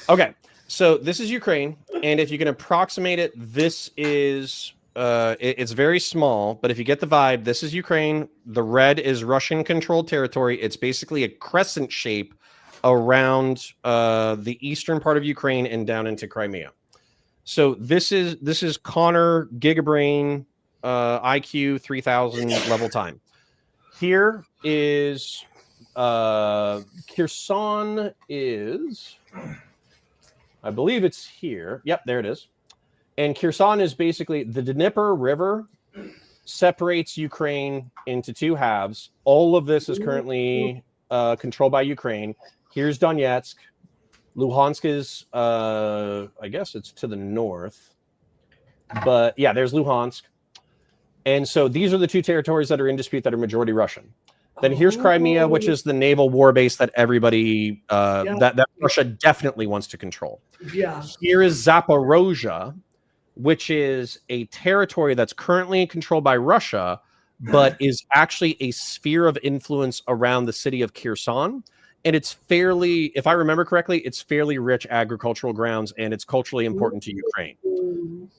Okay. So this is Ukraine. And if you can approximate it, this is it's very small, but if you get the vibe, this is Ukraine. The red is Russian controlled territory. It's basically a crescent shape around the eastern part of Ukraine and down into Crimea. So this is Connor Gigabrain IQ 3000 level time. Here is Kherson is, I believe it's here. Yep, there it is. And Kherson is basically the Dnieper River separates Ukraine into two halves. All of this is currently controlled by Ukraine. Here's Donetsk. Luhansk is, I guess it's to the north. But yeah, there's Luhansk. And so these are the two territories that are in dispute that are majority Russian. Then here's Crimea, which is the naval war base that everybody, that Russia definitely wants to control. Yeah. Here is Zaporozhye, which is a territory that's currently controlled by Russia, but is actually a sphere of influence around the city of Kherson. And it's fairly, if I remember correctly, it's fairly rich agricultural grounds, and it's culturally important to Ukraine.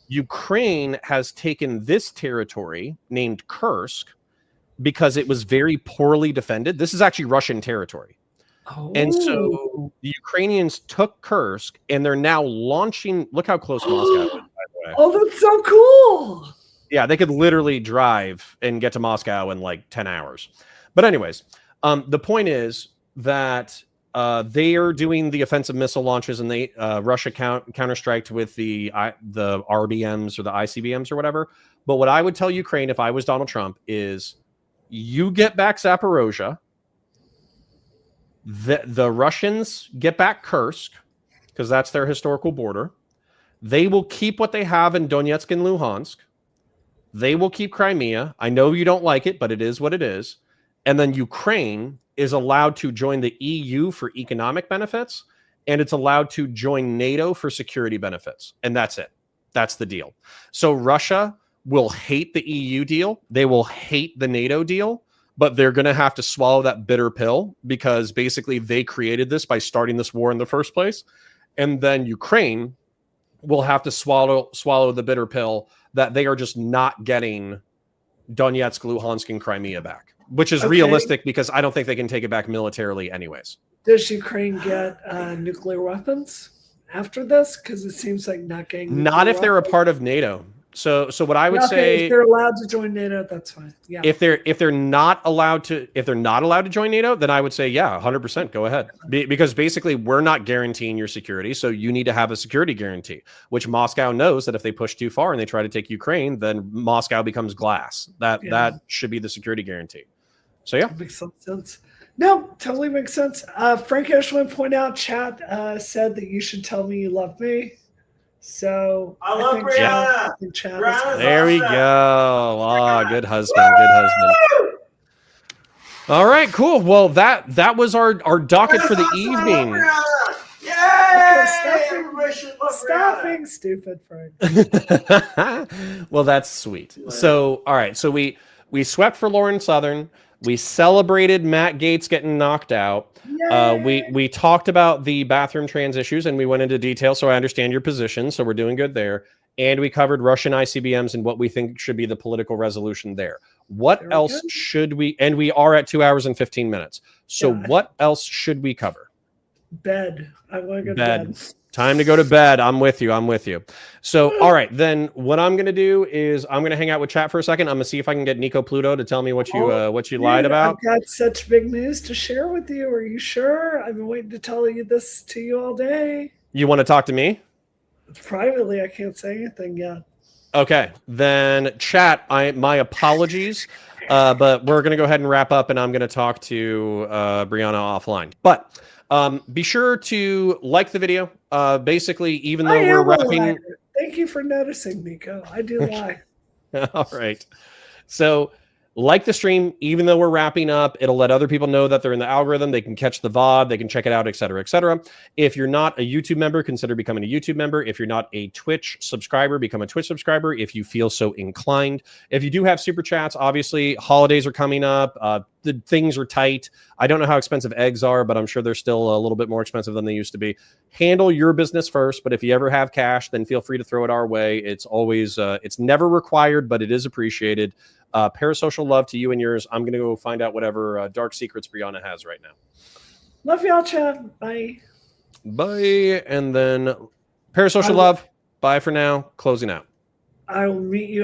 Ukraine has taken this territory named Kursk because it was very poorly defended. This is actually Russian territory. And so the Ukrainians took Kursk, and they're now launching. Look how close Moscow is, by the way. Oh, that's so cool. Yeah, they could literally drive and get to Moscow in like 10 hours. But anyways, the point is that they are doing the offensive missile launches, and they Russia counterstriked with the RBMs or the ICBMs or whatever. But what I would tell Ukraine if I was Donald Trump is you get back Zaporozhye. The Russians get back Kursk because that's their historical border. They will keep what they have in Donetsk and Luhansk. They will keep Crimea. I know you don't like it, but it is what it is. And then Ukraine is allowed to join the EU for economic benefits, and it's allowed to join NATO for security benefits. And that's it. That's the deal. So Russia will hate the EU deal. They will hate the NATO deal. But they're going to have to swallow that bitter pill because basically they created this by starting this war in the first place. And then Ukraine will have to swallow the bitter pill that they are just not getting Donetsk, Luhansk, and Crimea back, which is realistic because I don't think they can take it back militarily anyways. Does Ukraine get nuclear weapons after this? Because it seems like not getting Not if they're a part of NATO. So what I would say, if they're allowed to join NATO, that's fine. Yeah. If they're not allowed to join NATO, then I would say, yeah, 100% go ahead. Because basically we're not guaranteeing your security. So you need to have a security guarantee, which Moscow knows that if they push too far and they try to take Ukraine, then Moscow becomes glass. That should be the security guarantee. So yeah. That makes some sense. No, totally makes sense. Frank, I just want to point out, chat said that you should tell me you love me. So I love Brianna. There we go. Oh, good husband. Good husband. All right, cool. Well, that was our docket for the evening. Yay! Stop being stupid, Frank. Well, that's sweet. So, all right. So we swept for Lauren Southern. We celebrated Matt Gaetz getting knocked out. We talked about the bathroom trans issues, and we went into detail, so I understand your position. So we're doing good there. And we covered Russian ICBMs and what we think should be the political resolution there. What else should we? And we are at 2 hours and 15 minutes. So what else should we cover? Bed. I want to go to bed. Time to go to bed. I'm with you. I'm with you. So, all right, then what I'm going to do is I'm going to hang out with chat for a second. I'm going to see if I can get Nico Pluto to tell me what you lied about. I've got such big news to share with you. Are you sure? I've been waiting to tell you this to you all day. You want to talk to me? Privately, I can't say anything yet. Okay, then chat, my apologies, but we're going to go ahead and wrap up, and I'm going to talk to Brianna offline. But be sure to like the video. Basically, even though we're wrapping... Thank you for noticing, Nico. I do lie. All right. So like the stream, even though we're wrapping up, it'll let other people know that they're in the algorithm. They can catch the VOD, they can check it out, et cetera, et cetera. If you're not a YouTube member, consider becoming a YouTube member. If you're not a Twitch subscriber, become a Twitch subscriber if you feel so inclined. If you do have super chats, obviously holidays are coming up. The things are tight. I don't know how expensive eggs are, but I'm sure they're still a little bit more expensive than they used to be. Handle your business first, but if you ever have cash, then feel free to throw it our way. It's always, it's never required, but it is appreciated. Parasocial love to you and yours. I'm going to go find out whatever dark secrets Brianna has right now. Love y'all, chat. Bye. Bye. And then parasocial love. Bye for now. Closing out. I will meet you